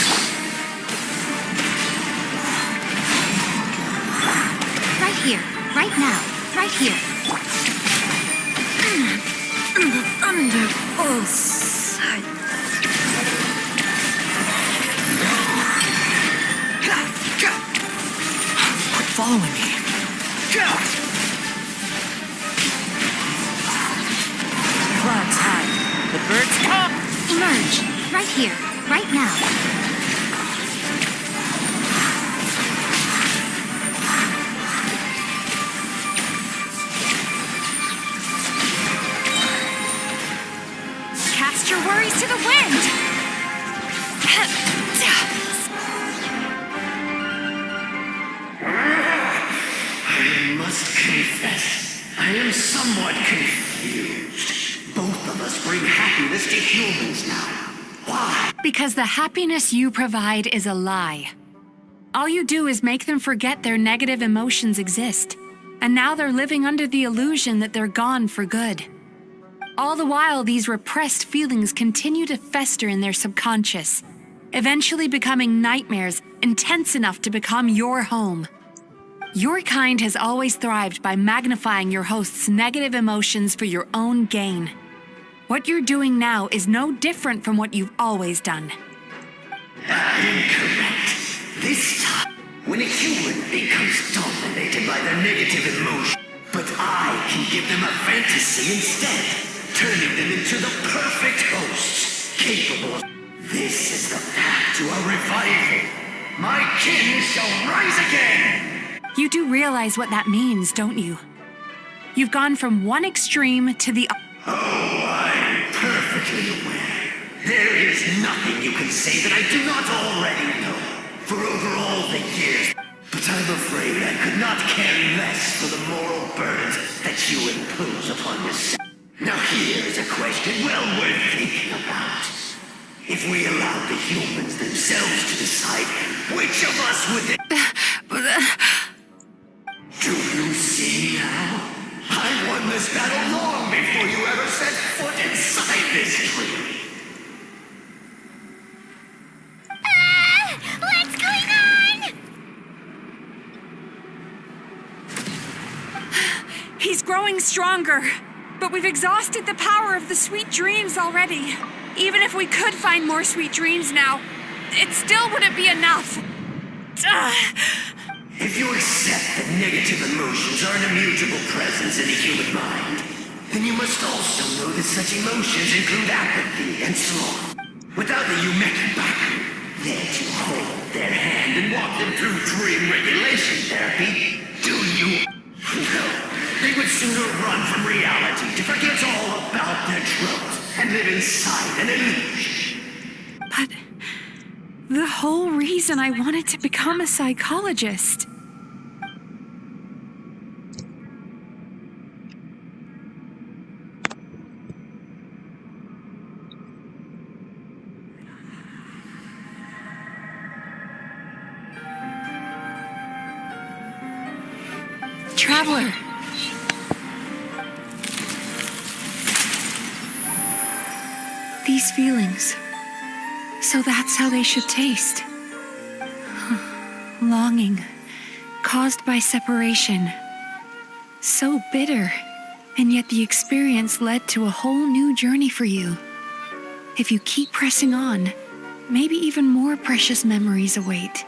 Right here. Right now. Right here. Under all sight. Quit following me. Clouds high. The birds come. Emerge. Right here. Right now. Cast your worries to the wind. I must confess, I am somewhat confused. Both of us bring happiness to humans now. Why? Because the happiness you provide is a lie. All you do is make them forget their negative emotions exist. And now they're living under the illusion that they're gone for good. All the while, these repressed feelings continue to fester in their subconscious, eventually becoming nightmares intense enough to become your home. Your kind has always thrived by magnifying your host's negative emotions for your own gain. What you're doing now is no different from what you've always done. Incorrect. This time, when a human becomes dominated by their negative emotion, but I can give them a fantasy instead, turning them into the perfect hosts, capable of... This is the path to a revival. My kin shall rise again! You do realize what that means, don't you? You've gone from one extreme to the other. Oh, I'm perfectly aware. There is nothing you can say that I do not already know. For over all the years. But I'm afraid I could not care less for the moral burdens that you impose upon yourself. Now here's a question well worth thinking about. If we allowed the humans themselves to decide which of us would they... Do you see now? I won this battle long before you ever set foot inside this tree. What's going on? He's growing stronger, but we've exhausted the power of the sweet dreams already. Even if we could find more sweet dreams now, it still wouldn't be enough. If you accept that negative emotions are an immutable presence in the human mind, then you must also know that such emotions include apathy and sloth. Without the Yumemizuki there to hold their hand and walk them through dream regulation therapy, do you? No, they would sooner run from reality to forget all about their troubles and live inside an illusion. But the whole reason I wanted to become a psychologist. Traveler. These feelings. So that's how they should taste. Longing, caused by separation. So bitter, and yet the experience led to a whole new journey for you. If you keep pressing on, maybe even more precious memories await.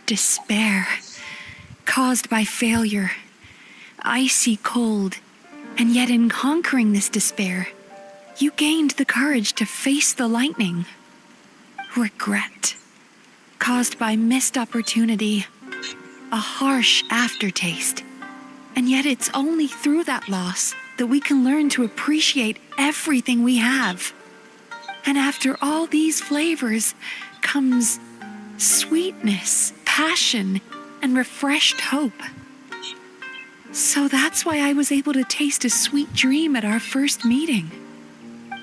Despair, caused by failure. Icy cold, and yet in conquering this despair, you gained the courage to face the lightning. Regret, caused by missed opportunity, a harsh aftertaste. And yet it's only through that loss that we can learn to appreciate everything we have. And after all these flavors comes sweetness, passion, and refreshed hope. So that's why I was able to taste a sweet dream at our first meeting.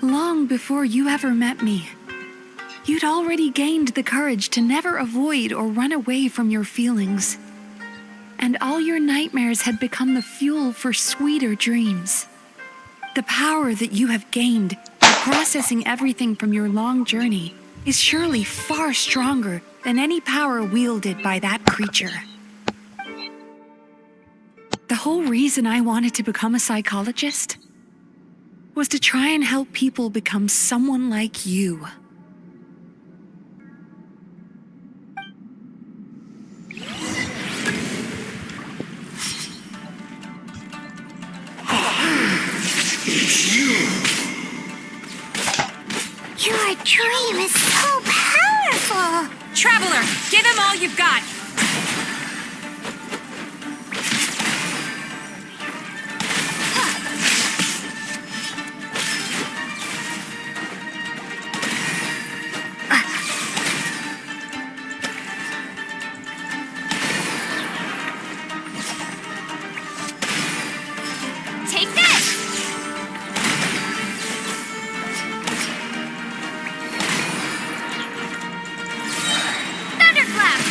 Long before you ever met me, you'd already gained the courage to never avoid or run away from your feelings. And all your nightmares had become the fuel for sweeter dreams. The power that you have gained by processing everything from your long journey is surely far stronger than any power wielded by that creature. The whole reason I wanted to become a psychologist was to try and help people become someone like you. It's you! Your dream is so powerful! Traveler, give him all you've got! Take this! Thunderclap!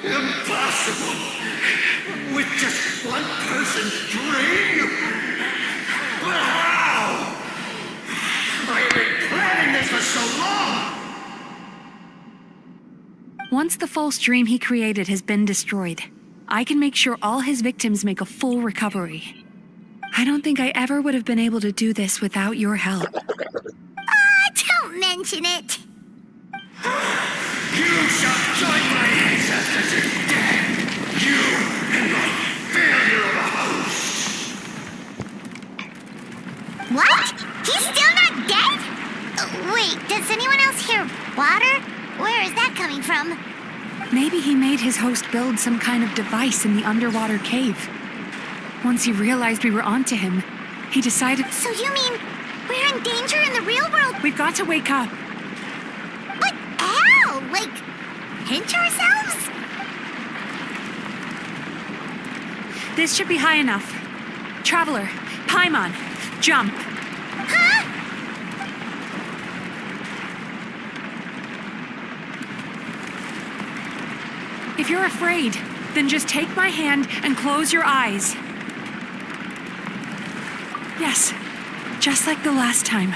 Impossible! With just one person's dream? But how? I have been planning this for so long! Once the false dream he created has been destroyed, I can make sure all his victims make a full recovery. I don't think I ever would have been able to do this without your help. Don't mention it. You shall join my ancestors in death! You and my failure of a host! What? He's still not dead? Wait, does anyone else hear water? Where is that coming from? Maybe he made his host build some kind of device in the underwater cave. Once he realized we were onto him, he decided... So you mean we're in danger in the real world? We've got to wake up. But how? Like, pinch ourselves? This should be high enough. Traveler, Paimon, jump. Huh? If you're afraid, then just take my hand and close your eyes. Yes, just like the last time.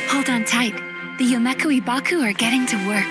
Hold on tight. The Yumemizuki are getting to work.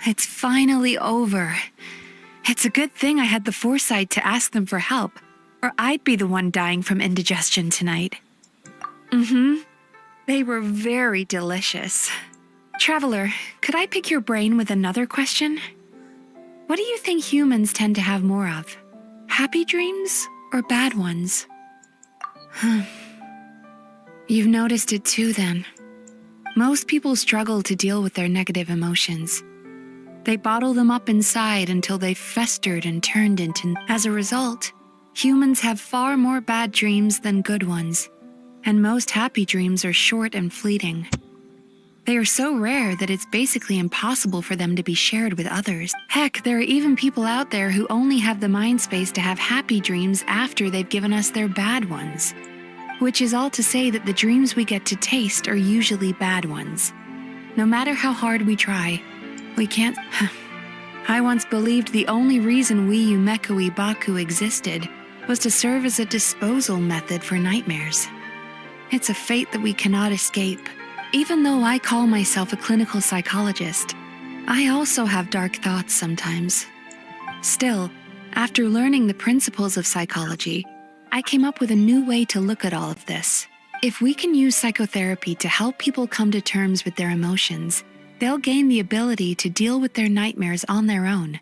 It's finally over. It's a good thing I had the foresight to ask them for help, or I'd be the one dying from indigestion tonight. They were very delicious. Traveler, could I pick your brain with another question? What do you think humans tend to have more of? Happy dreams or bad ones? You've noticed it too, then. Most people struggle to deal with their negative emotions. They bottle them up inside until they've festered and turned into... As a result, humans have far more bad dreams than good ones, and most happy dreams are short and fleeting. They are so rare that it's basically impossible for them to be shared with others. Heck, there are even people out there who only have the mind space to have happy dreams after they've given us their bad ones. Which is all to say that the dreams we get to taste are usually bad ones. No matter how hard we try, we can't... I once believed the only reason we Yumemizuki existed was to serve as a disposal method for nightmares. It's a fate that we cannot escape. Even though I call myself a clinical psychologist, I also have dark thoughts sometimes. Still, after learning the principles of psychology, I came up with a new way to look at all of this. If we can use psychotherapy to help people come to terms with their emotions, they'll gain the ability to deal with their nightmares on their own.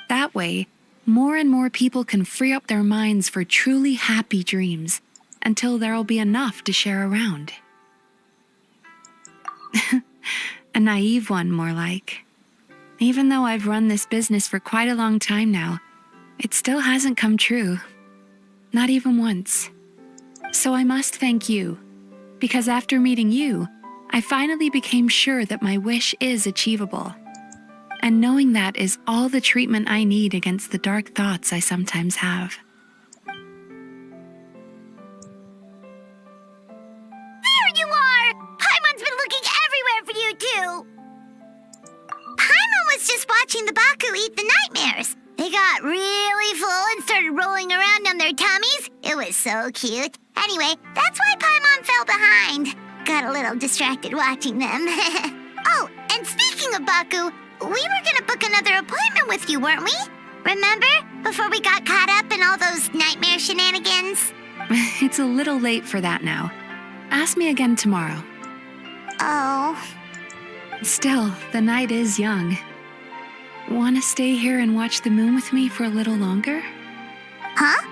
That way, more and more people can free up their minds for truly happy dreams until there'll be enough to share around. A naive one, more like. Even though I've run this business for quite a long time now, it still hasn't come true. Not even once. So I must thank you, because after meeting you, I finally became sure that my wish is achievable. And knowing that is all the treatment I need against the dark thoughts I sometimes have. There you are! Paimon's been looking everywhere for you, too! Paimon was just watching the Baku eat the nightmares. They got really full and started rolling around on their tummies. It was so cute. Anyway, that's why Paimon fell behind. Got a little distracted watching them. Oh, and speaking of Baku, we were gonna book another appointment with you, weren't we? Remember? Before we got caught up in all those nightmare shenanigans? It's a little late for that now. Ask me again tomorrow. Oh. Still, the night is young. Want to stay here and watch the moon with me for a little longer? Huh?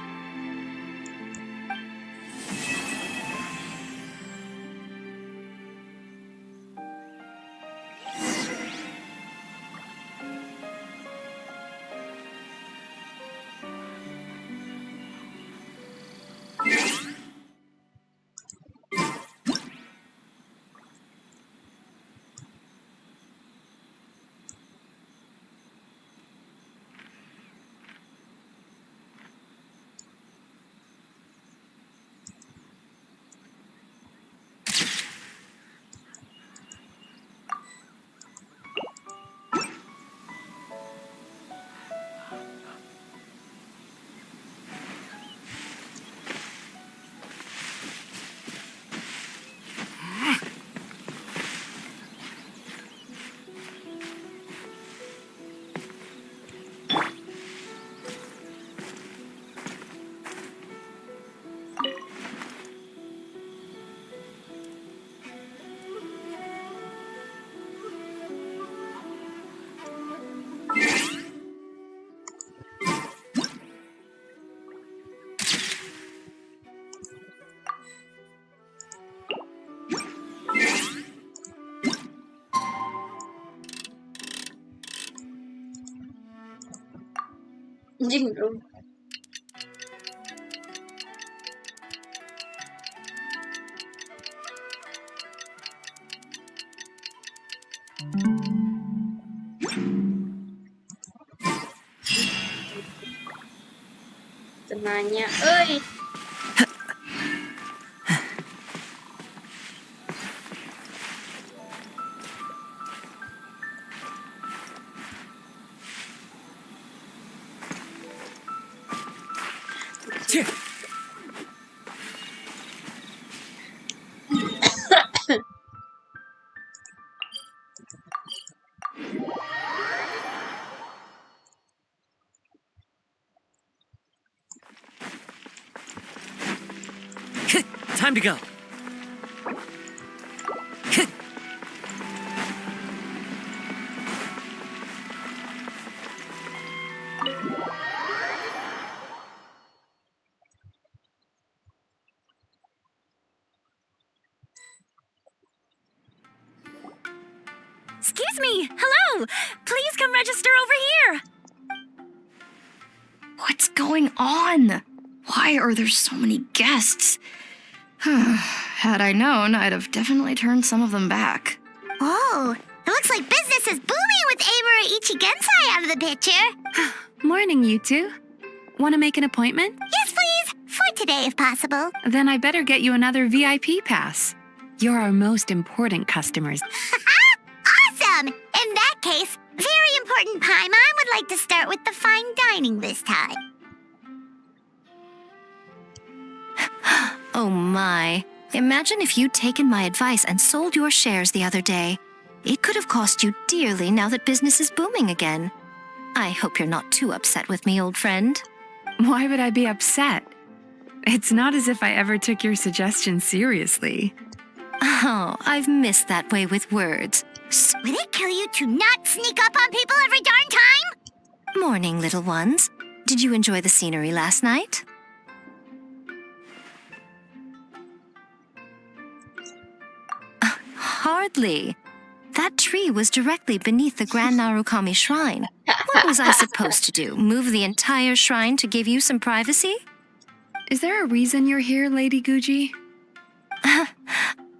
Anjing bro. Tenanya, oi. Time to go. Excuse me. Hello. Please come register over here. What's going on? Why are there so many guests? Had I known, I'd have definitely turned some of them back. Oh, it looks like business is booming with Amura Ichigensai out of the picture. Morning, you two. Want to make an appointment? Yes, please. For today, if possible. Then I better get you another VIP pass. You're our most important customers. Awesome! In that case, very important Paimon would like to start with the fine dining this time. Oh my. Imagine if you'd taken my advice and sold your shares the other day. It could have cost you dearly now that business is booming again. I hope you're not too upset with me, old friend. Why would I be upset? It's not as if I ever took your suggestion seriously. Oh, I've missed that way with words. Would it kill you to not sneak up on people every darn time? Morning, little ones. Did you enjoy the scenery last night? Hardly. That tree was directly beneath the Grand Narukami Shrine. What was I supposed to do? Move the entire shrine to give you some privacy? Is there a reason you're here, Lady Guji?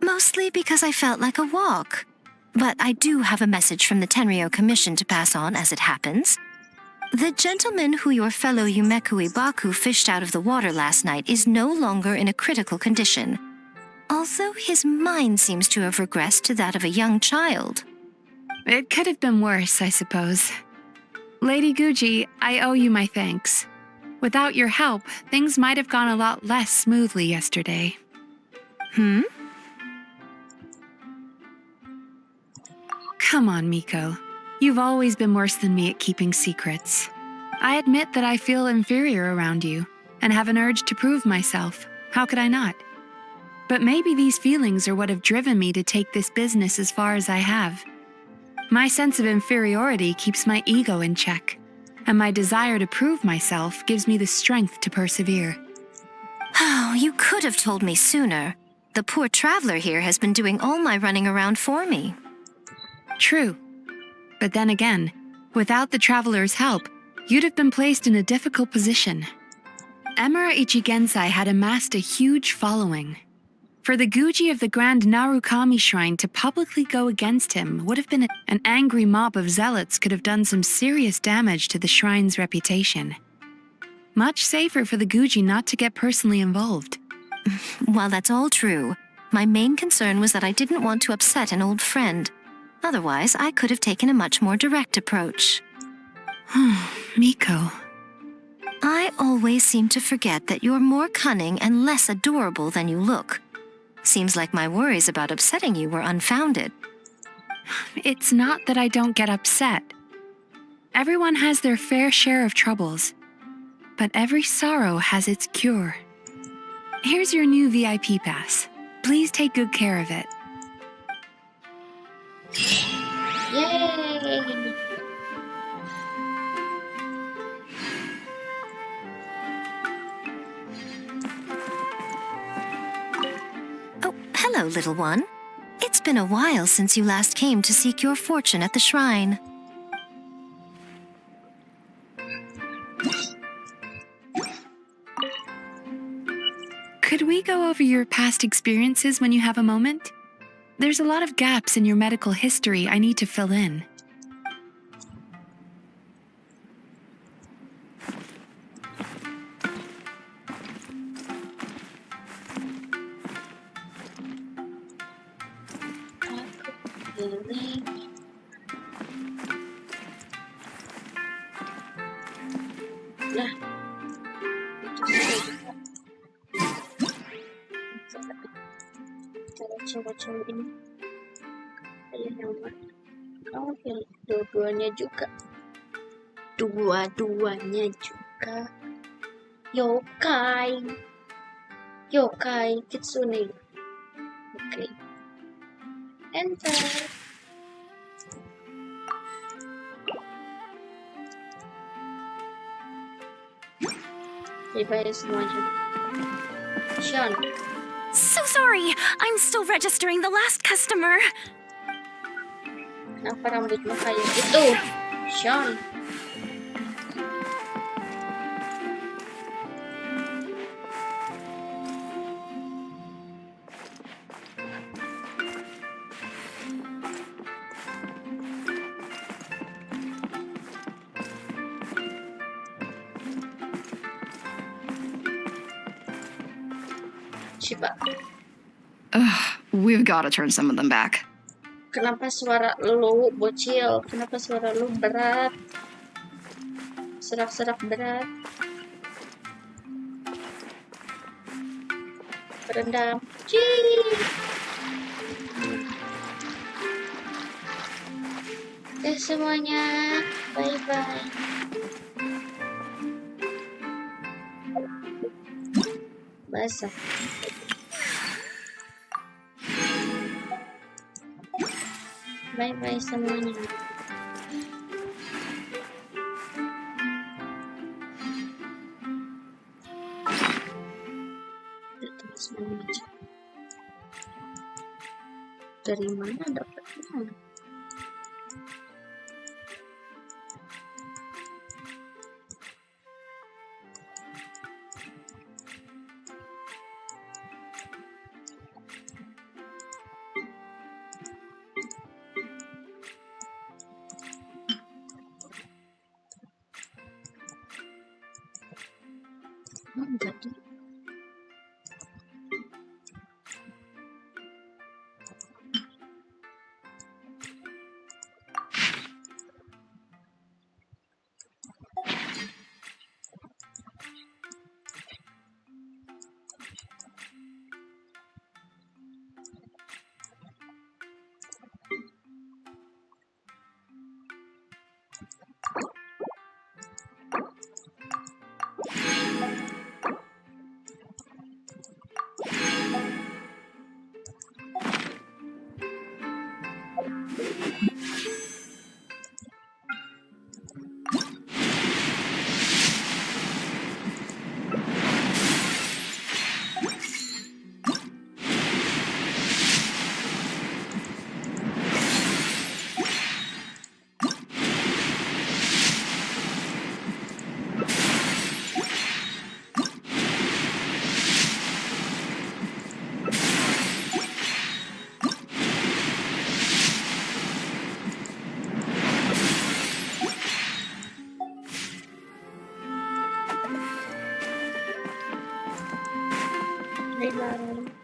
Mostly because I felt like a walk. But I do have a message from the Tenryo Commission to pass on as it happens. The gentleman who your fellow Yumemizuki Baku fished out of the water last night is no longer in a critical condition, although his mind seems to have regressed to that of a young child. It could have been worse, I suppose. Lady Guji, I owe you my thanks. Without your help, things might have gone a lot less smoothly yesterday. Come on, Miko. You've always been worse than me at keeping secrets. I admit that I feel inferior around you, and have an urge to prove myself. How could I not? But maybe these feelings are what have driven me to take this business as far as I have. My sense of inferiority keeps my ego in check, and my desire to prove myself gives me the strength to persevere. Oh, you could have told me sooner. The poor traveler here has been doing all my running around for me. True. But then again, without the traveler's help, you'd have been placed in a difficult position. Emura Ichigensai had amassed a huge following. For the Guji of the Grand Narukami Shrine to publicly go against him would have been an angry mob of zealots could have done some serious damage to the shrine's reputation. Much safer for the Guji not to get personally involved. While that's all true, my main concern was that I didn't want to upset an old friend. Otherwise, I could have taken a much more direct approach. Miko. I always seem to forget that you're more cunning and less adorable than you look. Seems like my worries about upsetting you were unfounded. It's not that I don't get upset. Everyone has their fair share of troubles, but every sorrow has its cure. Here's your new VIP pass. Please take good care of it. Yay! Oh, hello, little one. It's been a while since you last came to seek your fortune at the shrine. Could we go over your past experiences when you have a moment? There's a lot of gaps in your medical history I need to fill in. Nah. Coba ini pilih nomor. Kamu pilih dua-duanya juga. Dua-duanya juga. Yokai. Yokai Kitsune. Oke. Enter. Dibayar semuanya. Sean. So sorry. I'm still registering the last customer. Kenapa rambutmu kayak gitu, Sean? Coba. We've got to turn some of them back. Kenapa suara lu bocil? Kenapa suara lu berat? Serak-serak berat. Berendam. Cii. Semuanya, bye bye. Basah. Bye bye semuanya. Dari mana dapatnya? Jadi bye bye.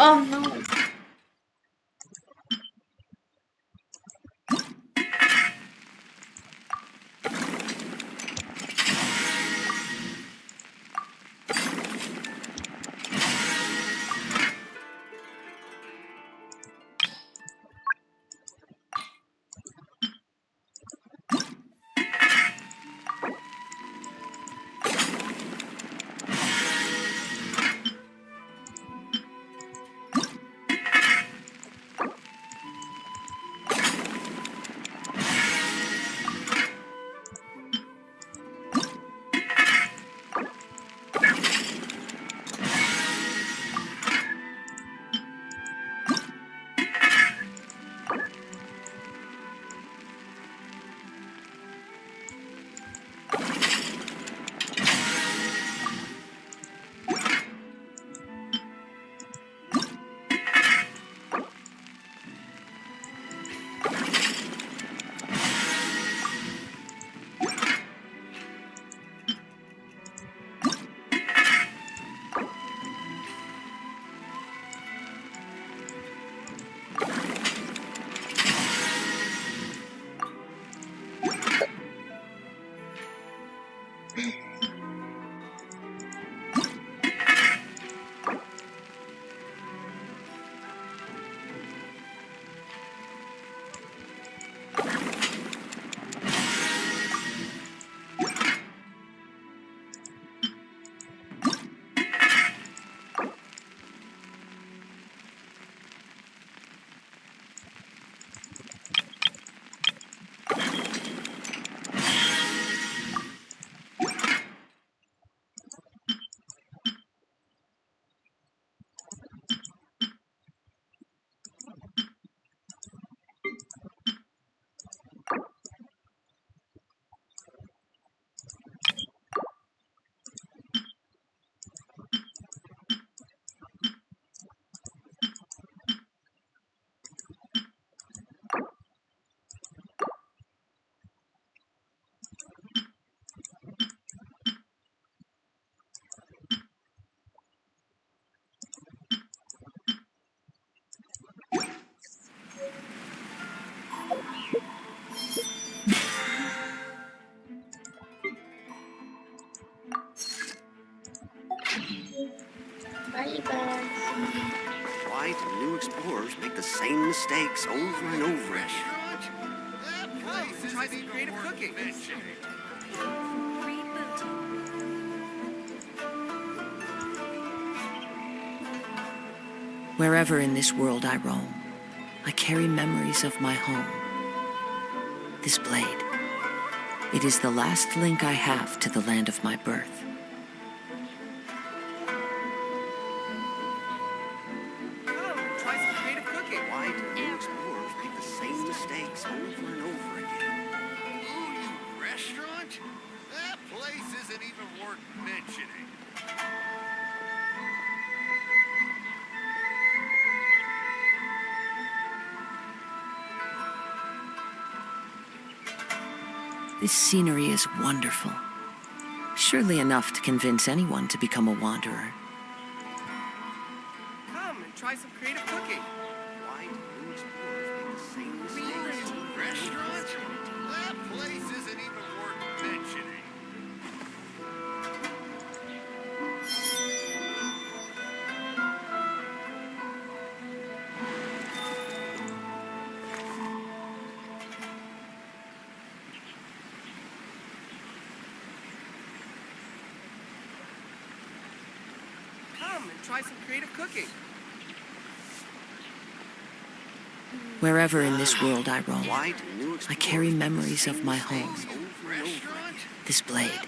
Oh no. try some creative cooking. Wherever in this world I roam, I carry memories of my home. This blade, it is the last link I have to the land of my birth. Try some creative cooking. Why do new explorers make the same mistakes over and over again? Ooh, restaurant? That place isn't even worth mentioning. This scenery is wonderful. Surely enough to convince anyone to become a wanderer. Come and try some creative cooking. Why do new explorers make the same mistakes? Restaurant? That place isn't even worth mentioning. Come and try some creative cooking. Wherever in this world I roam, Why do new I carry memories of my home. Restaurant? This blade,